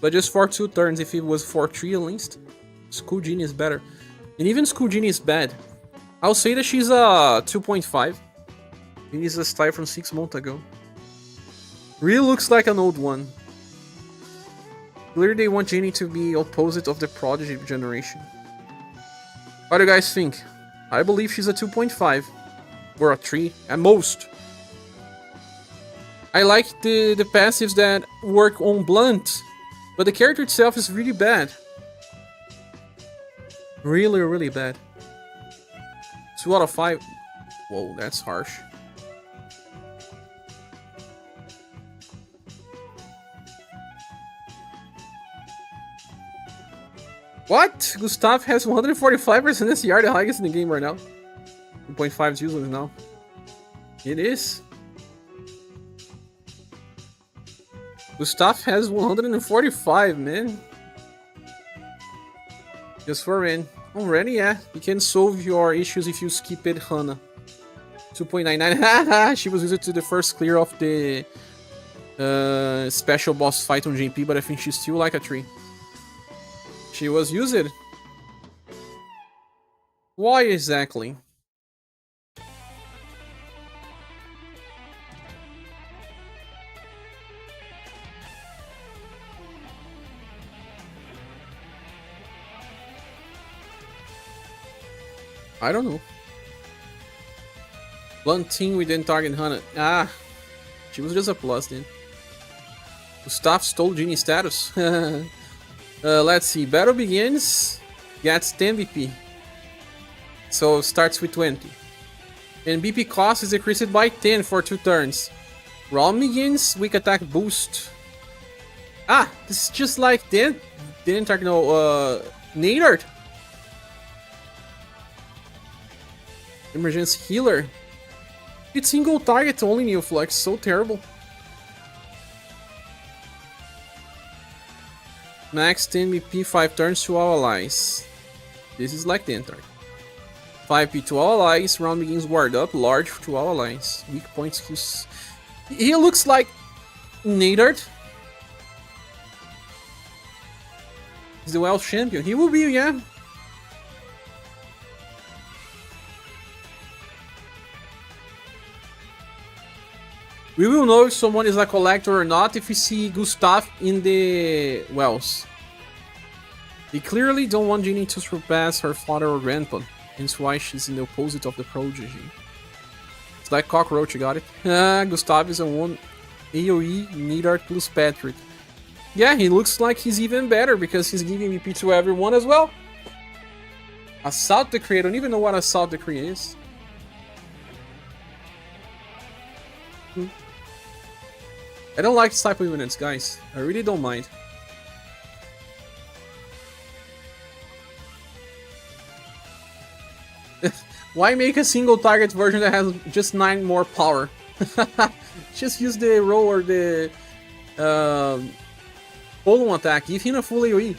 But just for 2 turns, if it was for 3 at least. School Genie is better. And even School Genie is bad. I'll say that she's a 2.5. It is a style from 6 months ago. Really looks like an old one. Clearly they want Genie to be opposite of the Prodigy generation. What do you guys think? I believe she's a 2.5. Or a 3 at most. I like the passives that work on blunt. But the character itself is really bad. Really, really bad. 2 out of 5. Whoa, that's harsh. What? Gustav has 145% SCR, the highest in the game right now. 2.5 is useless now. It is. Gustav has 145, man. Just for Ren. Already, yeah. You can solve your issues if you skip it, Hannah. 2.99. Haha, she was used to the first clear of the special boss fight on JP, but I think she's still like a 3. She was used. Why exactly? I don't know. Blunt team we didn't target Hannah. Ah, she was just a plus then. Gustav stole Genie status. Let's see. Battle begins. Gets 10 BP. So starts with 20. And BP cost is decreased by 10 for 2 turns. Round begins. Weak attack boost. Ah, this is just like didn't target Nadard. Emergency healer. It's single target only, Neoflex. So terrible. Max 10 BP 5 turns to all allies. This is like the entire. 5p to all allies. Round begins ward up. Large to all allies. Weak point skills. He looks like Nadard. He's the Welsh champion. He will be, yeah. We will know if someone is a collector or not if we see Gustav in the wells. They clearly don't want Genie to surpass her father or grandpa, hence why she's in the opposite of the prodigy. It's like cockroach, you got it? Gustav is a 1 AoE, Nedart plus Patrick. Yeah, he looks like he's even better because he's giving BP to everyone as well. Assault Decree, I don't even know what Assault Decree is. I don't like this type of units, guys. I really don't mind. Why make a single target version that has just 9 more power? Just use the roll or the follow attack. Give him a full AoE.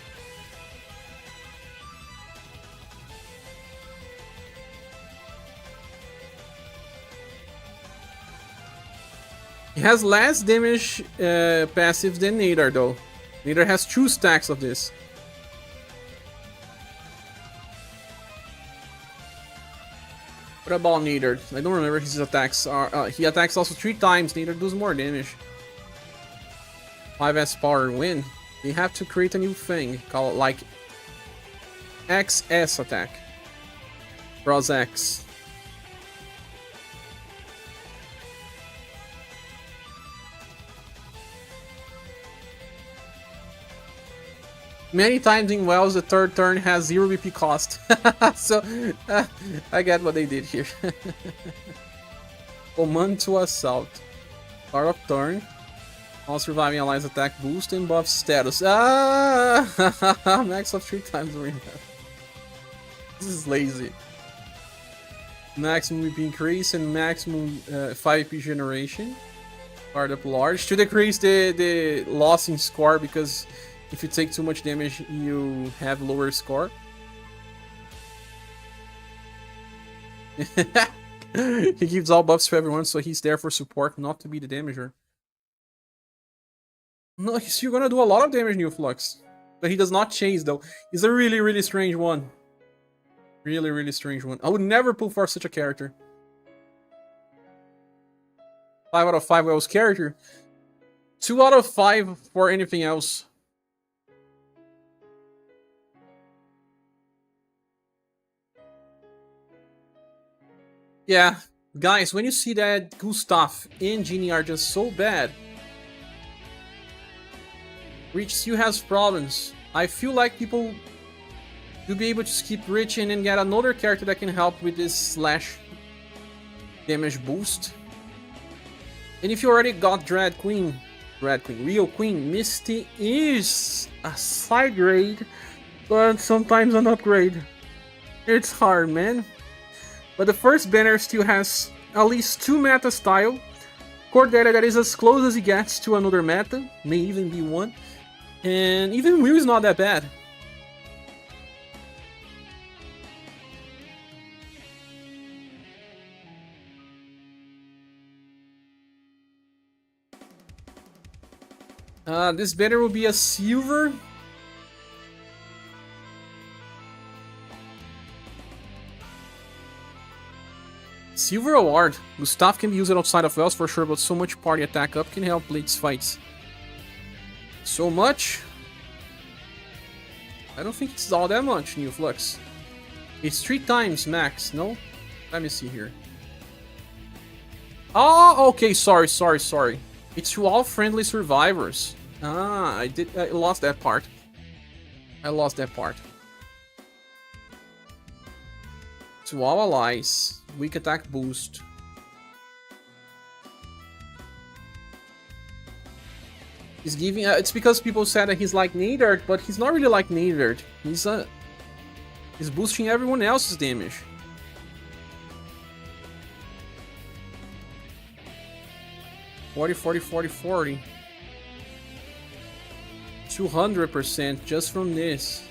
He has less damage passive than Nadar though. Nadar has 2 stacks of this. What about Nadar? I don't remember his attacks. He attacks also 3 times. Nadar does more damage. 5s power win. They have to create a new thing. Call it like XS attack. Cross X. Many times in Wells, the 3rd turn has 0 BP cost. So, I get what they did here. Command to Assault. Start of turn. All surviving allies attack boost and buff status. Ah! Max of 3 times during that. This is lazy. Maximum BP increase and maximum 5 EP generation. Start up large. To decrease the loss in score because if you take too much damage, you have lower score. He gives all buffs to everyone, so he's there for support, not to be the damager. No, he's still gonna do a lot of damage, New Flux. But he does not chase, though. He's a really, really strange one. Really, really strange one. I would never pull for such a character. 5 out of 5 Wells character. 2 out of 5 for anything else. Yeah, guys, when you see that Gustav and Genie are just so bad, Rich still has problems. I feel like people will be able to skip Rich and then get another character that can help with this slash damage boost. And if you already got Real Queen, Misty is a side grade, but sometimes an upgrade. It's hard, man. But the first banner still has at least 2 meta style. Cordelia that is as close as it gets to another meta, may even be 1. And even Will is not that bad. This banner will be a silver. Silver award. Gustav can be used outside of Wells for sure, but so much party attack up can help Blitz fights. So much? I don't think it's all that much, New Flux. It's 3 times max, no? Let me see here. Oh, okay, sorry. It's to all friendly survivors. Ah, I lost that part. To all allies. Weak attack boost. He's giving... it's because people said that he's like Nadard, but he's not really like Nadard. He's boosting everyone else's damage. Forty, 40. 200% just from this.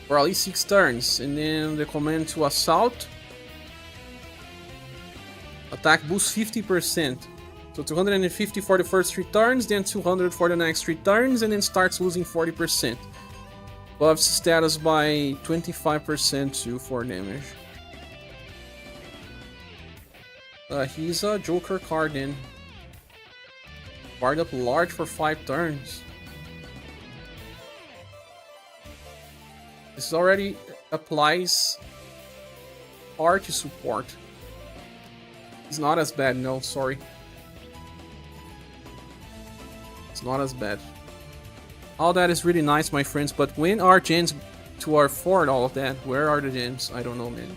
For at least 6 turns. And then the command to assault. Attack boost 50%. So 250 for the first 3 turns, then 200 for the next 3 turns, and then starts losing 40%. Buffs status by 25% to 4 damage. He's a Joker card then. Bard up large for 5 turns. This already applies party support. It's not as bad, no, sorry. It's not as bad. All that is really nice, my friends, but when are gens to afford all of that? Where are the gens? I don't know, man.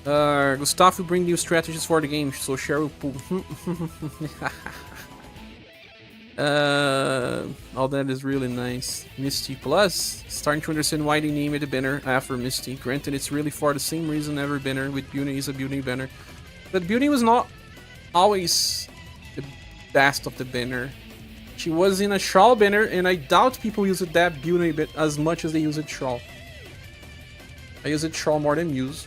Gustav will bring new strategies for the game, so share will pull. All that is really nice. Misty Plus. Starting to understand why they named the banner after Misty. Granted, it's really for the same reason every banner with Beauty is a Beauty banner. But Beauty was not always the best of the banner. She was in a Shawl banner, and I doubt people use that Beauty bit as much as they use it Shawl. I use it Shawl more than Muse.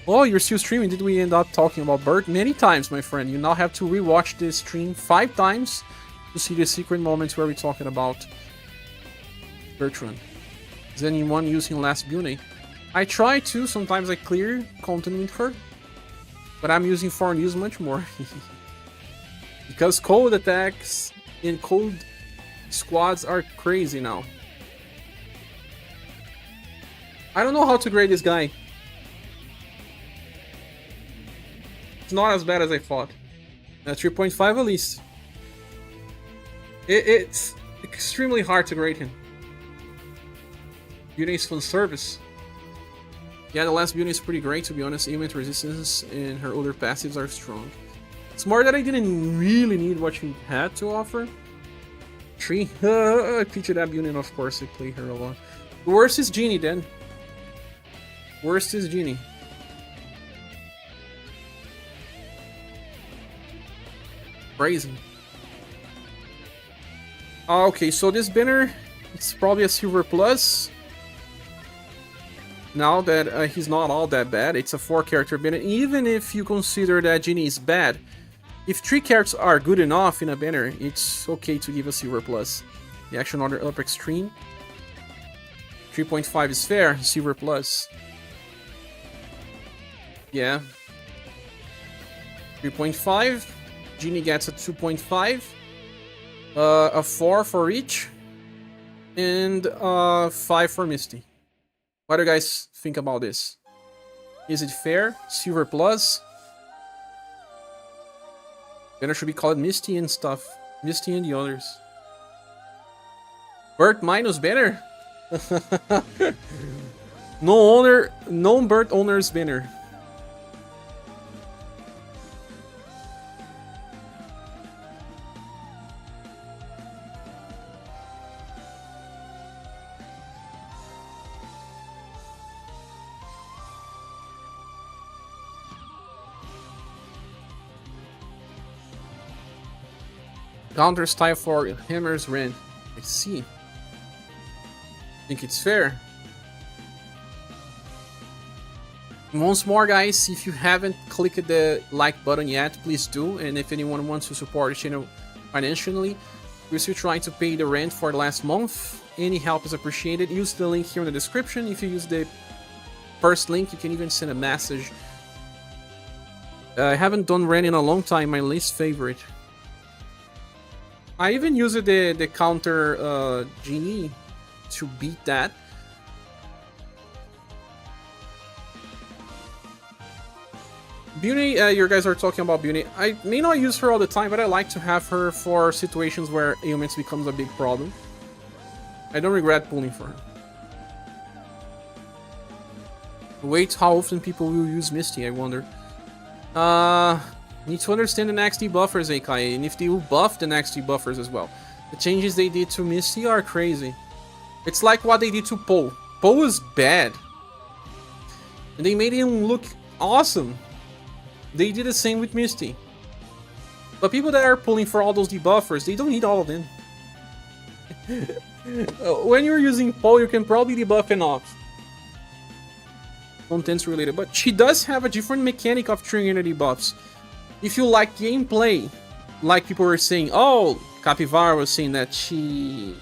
Oh, you're still streaming. Did we end up talking about Bert? Many times, my friend. You now have to rewatch this stream 5 times to see the secret moments where we're talking about Bertrand. Is anyone using Last Beauty? I try to. Sometimes I clear content with her. But I'm using foreign use much more. Because cold attacks in cold squads are crazy now. I don't know how to grade this guy. It's not as bad as I thought. 3.5 at least. It's extremely hard to grade him. Beauty is fun service. Yeah, the last Beauty is pretty great, to be honest. Ailment resistance and her other passives are strong. It's more that I didn't really need what she had to offer. Tree. I featured that Beauty, and of course I play her a lot. The worst is Genie then. Worst is Genie. Crazy. Okay, so this banner, it's probably a Silver Plus. Now that he's not all that bad, it's a 4-character banner. Even if you consider that Genie is bad, if 3 characters are good enough in a banner, it's okay to give a Silver Plus. The action order up extreme. 3.5 is fair, Silver Plus. Yeah. 3.5. Genie gets a 2.5. A 4 for each. And 5 for Misty. What do you guys think about this? Is it fair? Silver Plus? Banner should be called Misty and stuff. Misty and the others. Bert minus banner? No Bert owner's banner. Counter style for Hammer's Ren. I see. Think it's fair. Once more, guys, if you haven't clicked the like button yet, please do. And if anyone wants to support the channel financially, we're still trying to pay the rent for the last month. Any help is appreciated. Use the link here in the description. If you use the first link, you can even send a message. I haven't done rent in a long time. My least favorite. I even used the counter Genie to beat that. Beauty, you guys are talking about Beauty. I may not use her all the time, but I like to have her for situations where ailments becomes a big problem. I don't regret pulling for her. Wait, how often people will use Misty, I wonder. Need to understand the next debuffers, Akai, and if they will buff the next debuffers as well. The changes they did to Misty are crazy. It's like what they did to Poe. Poe was bad. And they made him look awesome. They did the same with Misty. But people that are pulling for all those debuffers, they don't need all of them. When you're using Poe, you can probably debuff enough. Contents related. But she does have a different mechanic of triggering the debuffs. If you like gameplay, like people were saying, oh, Capivara was saying that she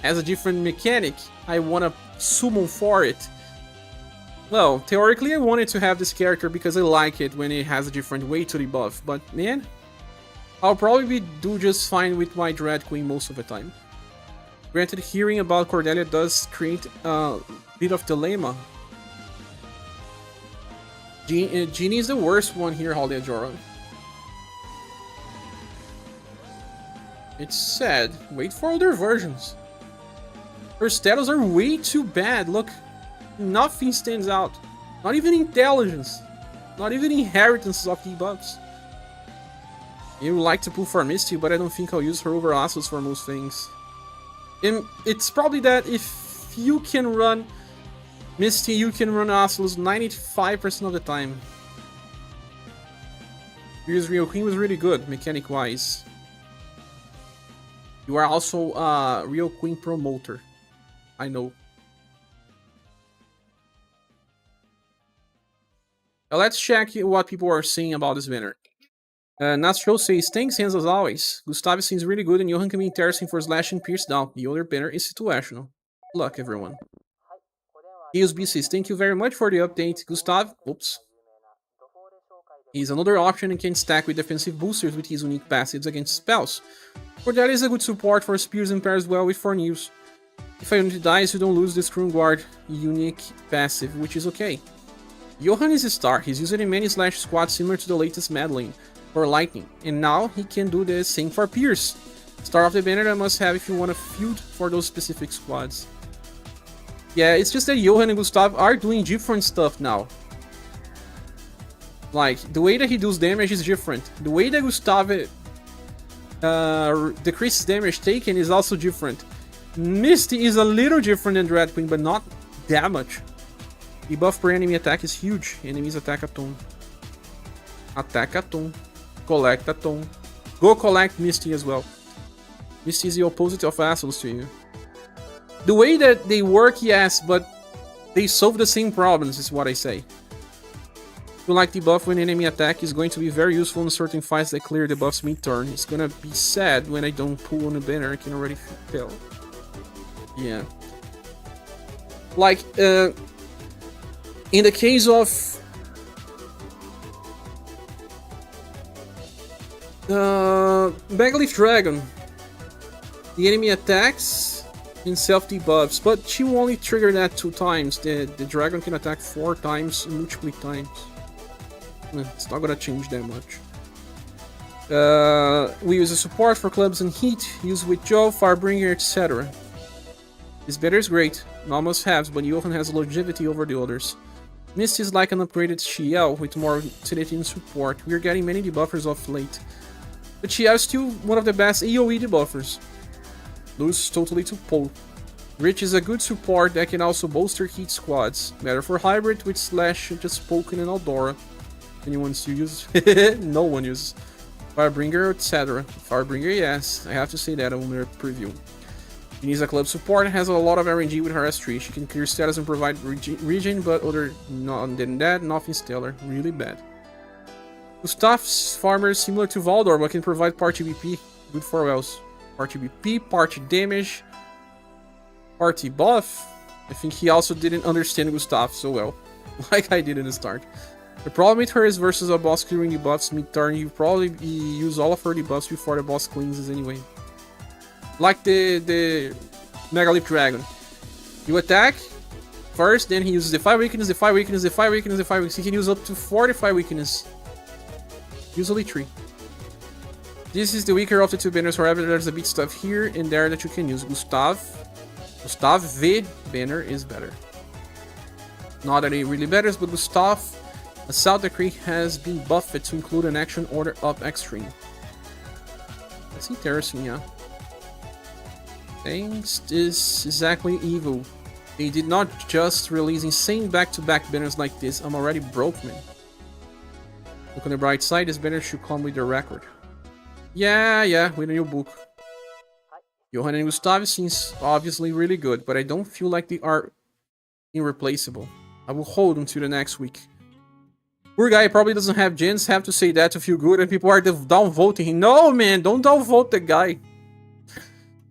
has a different mechanic, I want to summon for it. Well, theoretically I wanted to have this character because I like it when it has a different way to debuff, but man, I'll probably do just fine with my Dread Queen most of the time. Granted, hearing about Cordelia does create a bit of dilemma. Genie is the worst one here, Holiday Ajora. It's sad. Wait for other versions. Her status are way too bad. Look, nothing stands out. Not even intelligence. Not even inheritance of debuffs. You would like to pull for Misty, but I don't think I'll use her over Asus for most things. And it's probably that if you can run Misty, you can run Asus 95% of the time. Because Real Queen was really good, mechanic-wise. You are also a Real Queen promoter. I know. Now let's check what people are saying about this banner. Nastro says, thanks hands as always. Gustav seems really good and Yohan can be interesting for slashing Pierce down. The other banner is situational. Good luck everyone. USB says, thank you very much for the update. Gustav, oops. He's another option and can stack with defensive boosters with his unique passives against spells. Cordelia is a good support for spears and pairs well with Fornews. If a unit dies, you don't lose the Scroom Guard unique passive, which is okay. Yohan is a star. He's used in many slash squads similar to the latest Madeline for Lightning, and now he can do the same for Pierce. Star of the banner I must have if you want a feud for those specific squads. Yeah, it's just that Yohan and Gustav are doing different stuff now. Like, the way that he does damage is different. The way that Gustav decreases damage taken is also different. Misty is a little different than Dread Queen, but not that much. The buff per enemy attack is huge. Enemies attack a ton. Attack a ton. Collect a ton. Go collect Misty as well. Misty is the opposite of Asus to you. The way that they work, yes, but they solve the same problems, is what I say. To like debuff when enemy attack is going to be very useful in certain fights that clear debuffs mid-turn. It's gonna be sad when I don't pull on the banner, I can already tell. Yeah. Like, in the case of Megalith Dragon, the enemy attacks in self-debuffs, but she will only trigger that 2 times. The dragon can attack 4 times, multiple times. It's not gonna change that much. We use a support for clubs and heat, use with Joe, Firebringer, etc. This banner is great, not must-haves, but Yohan has longevity over the others. Misty is like an upgraded Shiel with more utility and support. We are getting many debuffers of late. But Shiel is still one of the best AoE debuffers. Lose totally to Pole. Rich is a good support that can also bolster heat squads. Better for hybrid with Slash, just Spoken and Eldora. Anyone still uses? No one uses. Firebringer, etc. Firebringer, yes. I have to say that on the preview. She needs a club support and has a lot of RNG with her S3. She can clear status and provide regen, but other than that, nothing stellar. Really bad. Gustav's farmer is similar to Valdor, but can provide party BP. Good for wells. Party BP, party damage, party buff. I think he also didn't understand Gustav so well, like I did in the start. The problem with her is versus a boss clearing debuffs mid-turn, you probably use all of her debuffs before the boss cleanses anyway. Like the Megalith Dragon. You attack first, then he uses the 5 weakness, the 5 weakness, the 5 weakness, the 5 weakness. He can use up to 45 weakness. Usually 3. This is the weaker of the 2 banners, however there's a bit stuff here and there that you can use. Gustav V banner is better. Not that it really matters, but Gustav Assault Decree has been buffed to include an action order up extreme. That's interesting, yeah. Thanks is exactly evil. They did not just release insane back-to-back banners like this. I'm already broke, man. Look on the bright side, this banner should come with a record. Yeah, with a new book. Yohan and Gustav seems obviously really good, but I don't feel like they are irreplaceable. I will hold until the next week. Poor guy probably doesn't have gens, have to say that to feel good, and people are downvoting him. No, man, don't downvote the guy.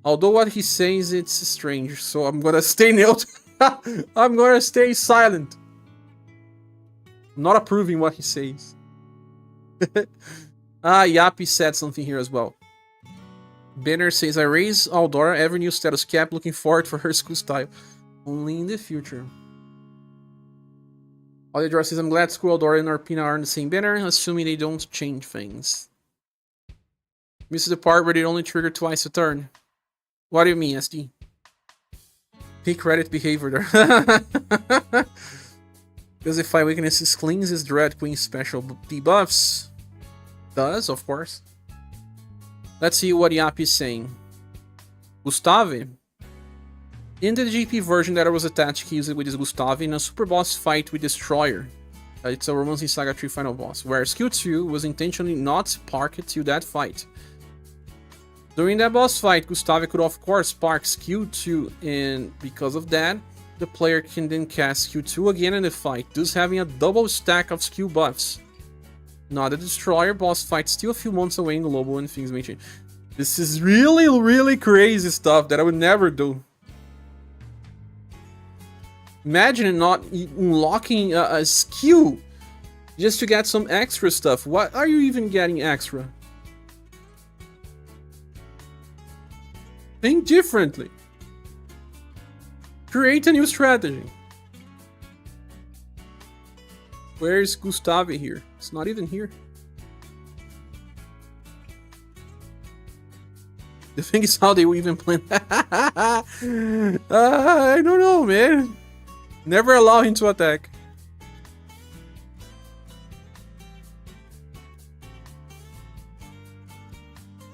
Although what he says, it's strange, so I'm gonna stay neutral. I'm gonna stay silent. I'm not approving what he says. Yappy said something here as well. Banner says, I raise Aldora every new status cap, looking forward for her school style. Only in the future. Audidor says, I'm glad School Aldora and Arpina are in the same banner, assuming they don't change things. This is the part where they only trigger twice a turn. What do you mean, SD? Peak Reddit behavior there. Because if I weaknesses cleanses Dread Queen special debuffs. Does, of course. Let's see what Yap is saying. Gustav. In the GP version that I was attached, he used it with his Gustav in a super boss fight with Destroyer. It's a Romancing Saga 3 final boss, where skill 2 was intentionally not sparked to that fight. During that boss fight, Gustav could of course spark skill 2, and because of that, the player can then cast skill 2 again in the fight, thus having a double stack of skill buffs. Now the Destroyer boss fight still a few months away in global and things may change. This is really crazy stuff that I would never do. Imagine not unlocking a skill just to get some extra stuff. What are you even getting extra? Think differently. Create a new strategy. Where's Gustav here? It's not even here. The thing is how they will even plan. I don't know, man. Never allow him to attack.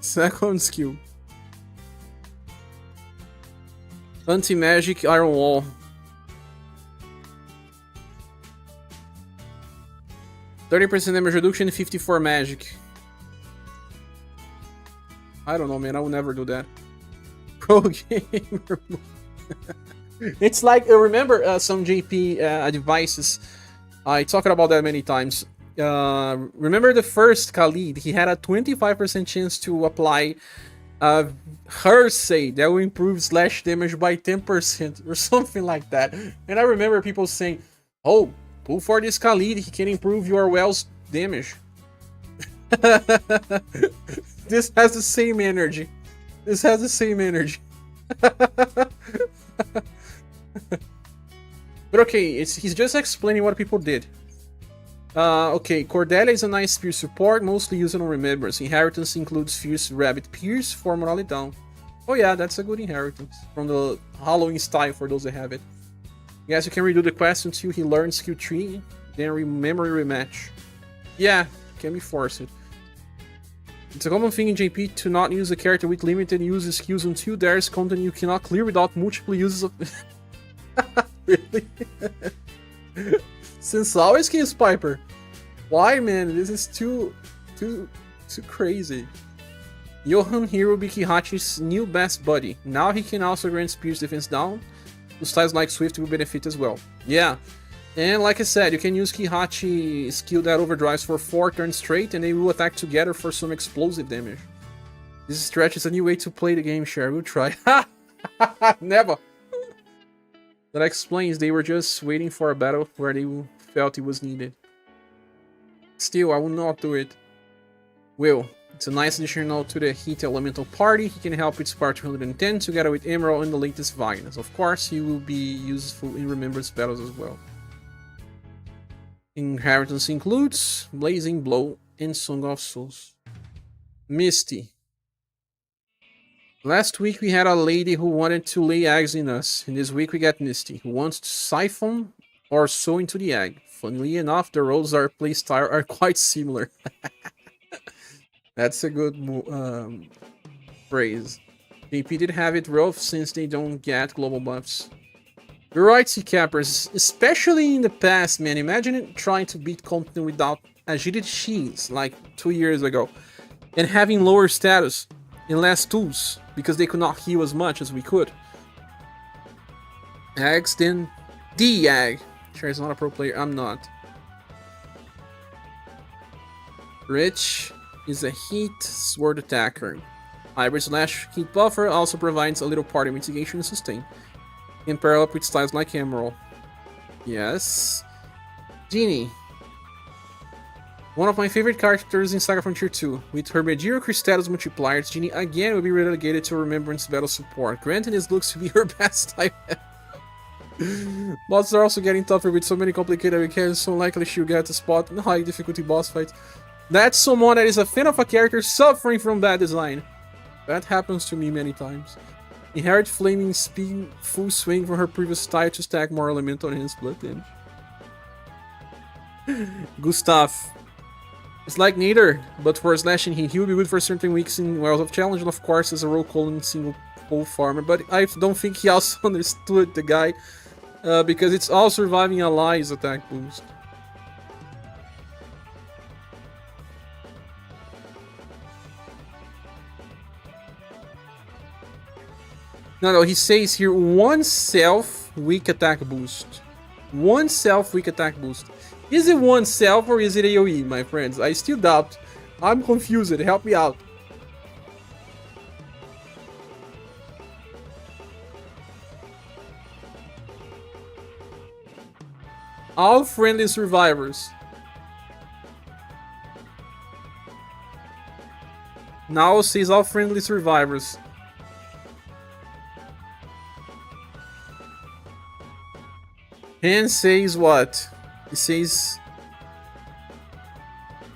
Second skill. Anti-magic iron wall. %30 damage reduction, 54 magic. I don't know, man. I will never do that. Pro gamer. It's like, remember some JP devices. I talked about that many times. Remember the first Khalid? He had a 25% chance to apply UniverSe that will improve slash damage by 10% or something like that. And I remember people saying, "Oh, pull for this Khalid, he can improve your well's damage." This has the same energy. This has the same energy. But okay, he's just explaining what people did. Okay, Cordelia is a nice spear support, mostly used on Remembrance. Inheritance includes Fierce Rabbit Pierce for morale down. Oh yeah, that's a good inheritance. From the Halloween style for those that have it. Yes, you can redo the quest until he learns skill 3, then memory rematch. Yeah, can be forced. It's a common thing in JP to not use a character with limited use skills until there is content you cannot clear without multiple uses of... Really? Since always King's Piper. Why, man? This is too crazy. Yohan here will be Kihachi's new best buddy. Now he can also grant Spear's defense down. Whose styles like Swift will benefit as well. Yeah. And like I said, you can use Kihachi skill that overdrives for 4 turns straight and they will attack together for some explosive damage. This stretch is a new way to play the game, Cher. We'll try. Never! That explains they were just waiting for a battle where they felt it was needed. Still, I will not do it. Will. It's a nice addition now to the Heat Elemental party. He can help with Spark 210 together with Emerald and the latest Vagnus. Of course, he will be useful in Remembrance battles as well. Inheritance includes Blazing Blow and Song of Souls. Misty. Last week we had a lady who wanted to lay eggs in us, and this week we got Misty, who wants to siphon or sew into the egg. Funnily enough, the roles our playstyle are quite similar. That's a good phrase. JP did have it rough since they don't get global buffs. You're right, C-Cappers, especially in the past, man. Imagine trying to beat content without agility shields like 2 years ago, and having lower status and less tools because they could not heal as much as we could. Eggs, then the egg. Sure, is not a pro player. I'm not. Rich is a heat sword attacker. Hybrid slash heat buffer also provides a little party mitigation and sustain. In parallel with styles like Emerald. Yes. Genie. One of my favorite characters in Saga Frontier 2. With her mediocre status multipliers, Genie again will be relegated to Remembrance battle support. Granted, this looks to be her best type. Bosses are also getting tougher with so many complicated mechanics, so likely she'll get a spot in high difficulty boss fights. That's someone that is a fan of a character suffering from bad design. That happens to me many times. Inherit Flaming Speed full swing from her previous style to stack more elemental and his split damage. Gustav. It's like neither, but for slashing he will be good for certain weeks in Worlds of Challenge, and of course as a roll calling single pole farmer. But I don't think he also understood the guy, because it's all surviving allies attack boost. No, he says here one self weak attack boost. One self weak attack boost. Is it one self or is it AoE, my friends? I still doubt. I'm confused. Help me out. All friendly survivors. Now says all friendly survivors. And says what? He says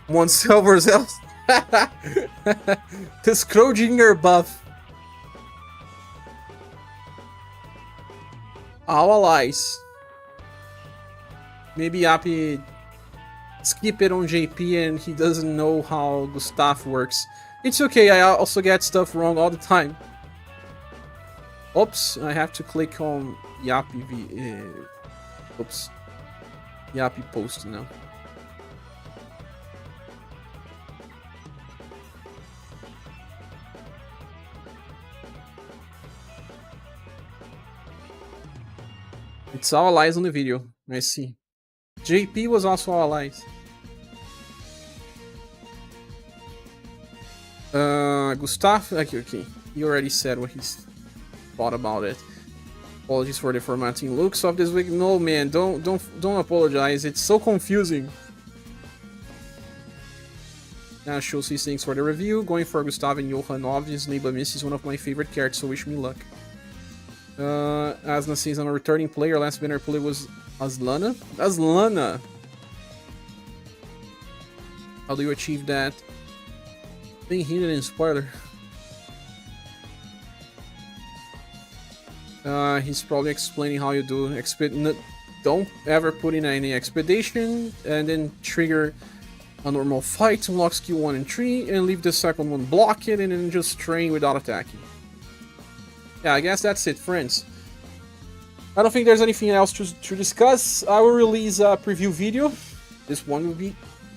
one silver else. The Scrodinger buff. All allies. Maybe Yappy skip it on JP and he doesn't know how Gustav works. It's okay, I also get stuff wrong all the time. Oops, I have to click on Yappy. Oops. Yappy post now. It's all allies on the video. I see. JP was also all allies. Gustav, okay. He already said what he's thought about it. Apologies for the formatting looks of this week. No, man, don't apologize. It's so confusing. Now shows these things for the review. Going for Gustav and Yohan, obviously, but Misty is one of my favorite characters, so wish me luck. Asna says I'm a returning player. Last winner play was Aslana. Aslana. How do you achieve that? Being hinted in spoiler. He's probably explaining how you do don't ever put in any expedition and then trigger a normal fight, unlock skill 1 and 3, and leave the second one blocked and then just train without attacking. Yeah, I guess that's it, friends. I don't think there's anything else to discuss. I will release a preview video. This one will be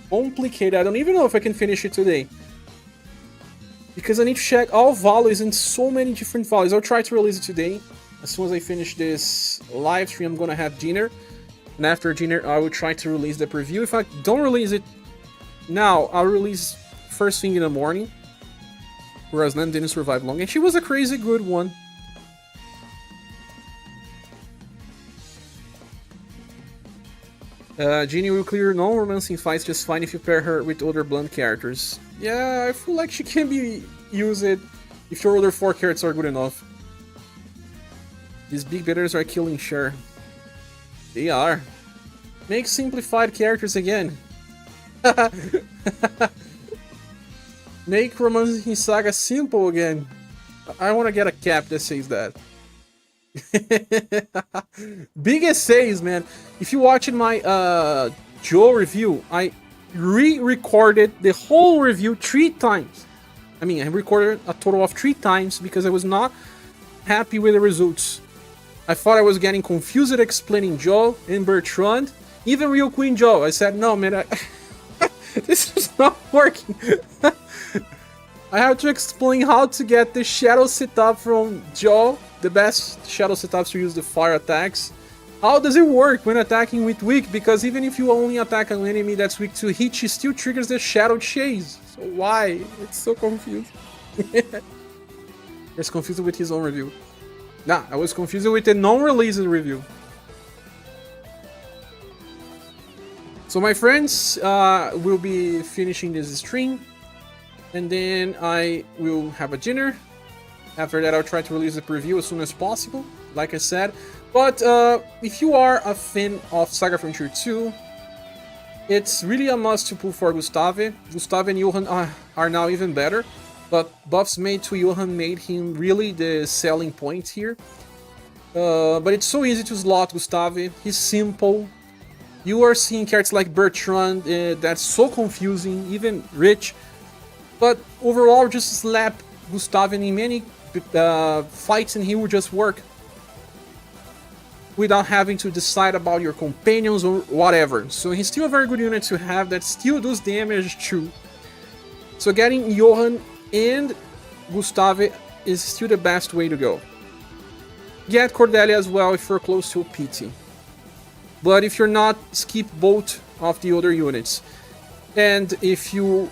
complicated. I don't even know if I can finish it today, because I need to check all values in so many different values. I'll try to release it today. As soon as I finish this live stream, I'm gonna have dinner, and after dinner I will try to release the preview. If I don't release it now, I'll release first thing in the morning, whereas Nan didn't survive long, and she was a crazy good one. Genie will clear non-romancing fights just fine if you pair her with other blunt characters. Yeah, I feel like she can be used if your other 4 characters are good enough. These big bidders are killing Cher. They are. Make simplified characters again. Make romancing SaGa simple again. I want to get a cap that says that. Big essays, man. If you watching my Joe review, I re-recorded the whole review 3 times. I mean, I recorded a total of 3 times because I was not happy with the results. I thought I was getting confused explaining Joe and Bertrand, even Real Queen Joe. I said, no, man, this is not working. I have to explain how to get the shadow setup from Joe, the best shadow setups to use the fire attacks. How does it work when attacking with weak? Because even if you only attack an enemy that's weak to hit, she still triggers the shadow chase. So why? It's so confused. He's confused with his own review. Nah, I was confused with the non-released review. So my friends, will be finishing this stream, and then I will have a dinner. After that, I'll try to release the preview as soon as possible, like I said. But if you are a fan of SaGa Frontier 2, it's really a must to pull for Gustav. Gustav and Yohan are now even better, but buffs made to Yohan made him really the selling point here. But it's so easy to slot Gustav. He's simple. You are seeing characters like Bertrand, that's so confusing, even Rich. But overall, just slap Gustav in many fights and he will just work. Without having to decide about your companions or whatever. So he's still a very good unit to have that still does damage too. So getting Yohan and Gustav is still the best way to go. Get Cordelia as well if you're close to a PT. But if you're not, skip both of the other units. And if you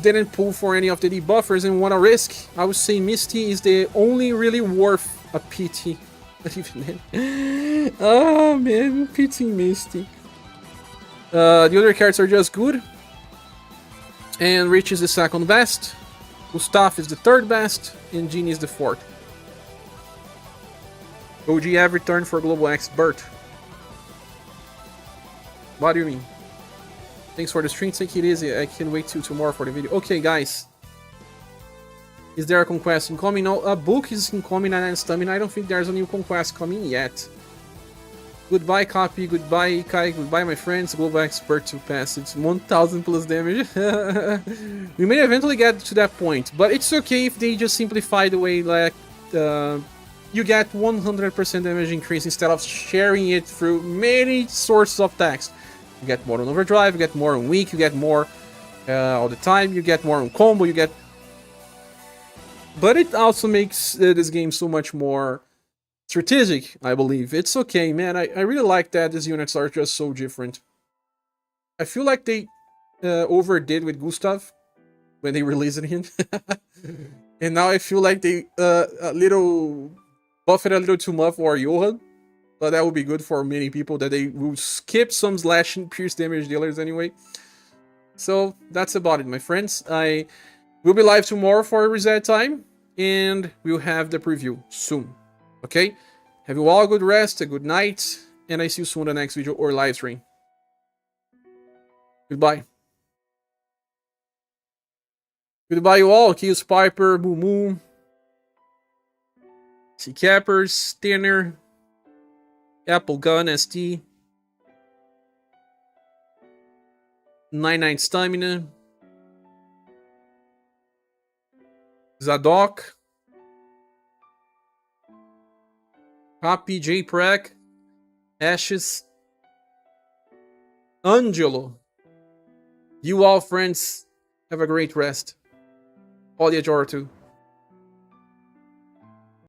didn't pull for any of the debuffers and want to risk, I would say Misty is the only really worth a PT. Oh man, PT Misty. The other cards are just good. And Rich is the second best. Gustav is the third best. And Jean is the fourth. OG every turn for Global Expert. What do you mean? Thanks for the stream, take it easy. I can't wait till tomorrow for the video. Okay, guys. Is there a conquest incoming? No, a book is incoming and stamina. I don't think there's a new conquest coming yet. Goodbye, copy. Goodbye, Kai. Goodbye, my friends. Global Expert to pass. It's 1000 plus damage. We may eventually get to that point, but it's okay if they just simplify the way, like, you get 100% damage increase instead of sharing it through many sources of text. You get more on overdrive, you get more on weak, you get more all the time, you get more on combo, you get... But it also makes this game so much more strategic, I believe. It's okay, man. I really like that these units are just so different. I feel like they overdid with Gustav when they released him. And now I feel like they buff it a little too much for Yohan. But that would be good for many people, that they will skip some slash and pierce damage dealers anyway. So that's about it, my friends. I will be live tomorrow for reset time, and we'll have the preview soon. Okay? Have you all a good rest, a good night, and I see you soon in the next video or live stream. Goodbye. Goodbye, you all. Kills Piper, Moo Moo, Sea Cappers, Tanner, Apple Gun, ST, 99 Stamina, Zadok, Copy, J-Prac, Ashes, Angelo. You all, friends, have a great rest. All the Ajora too.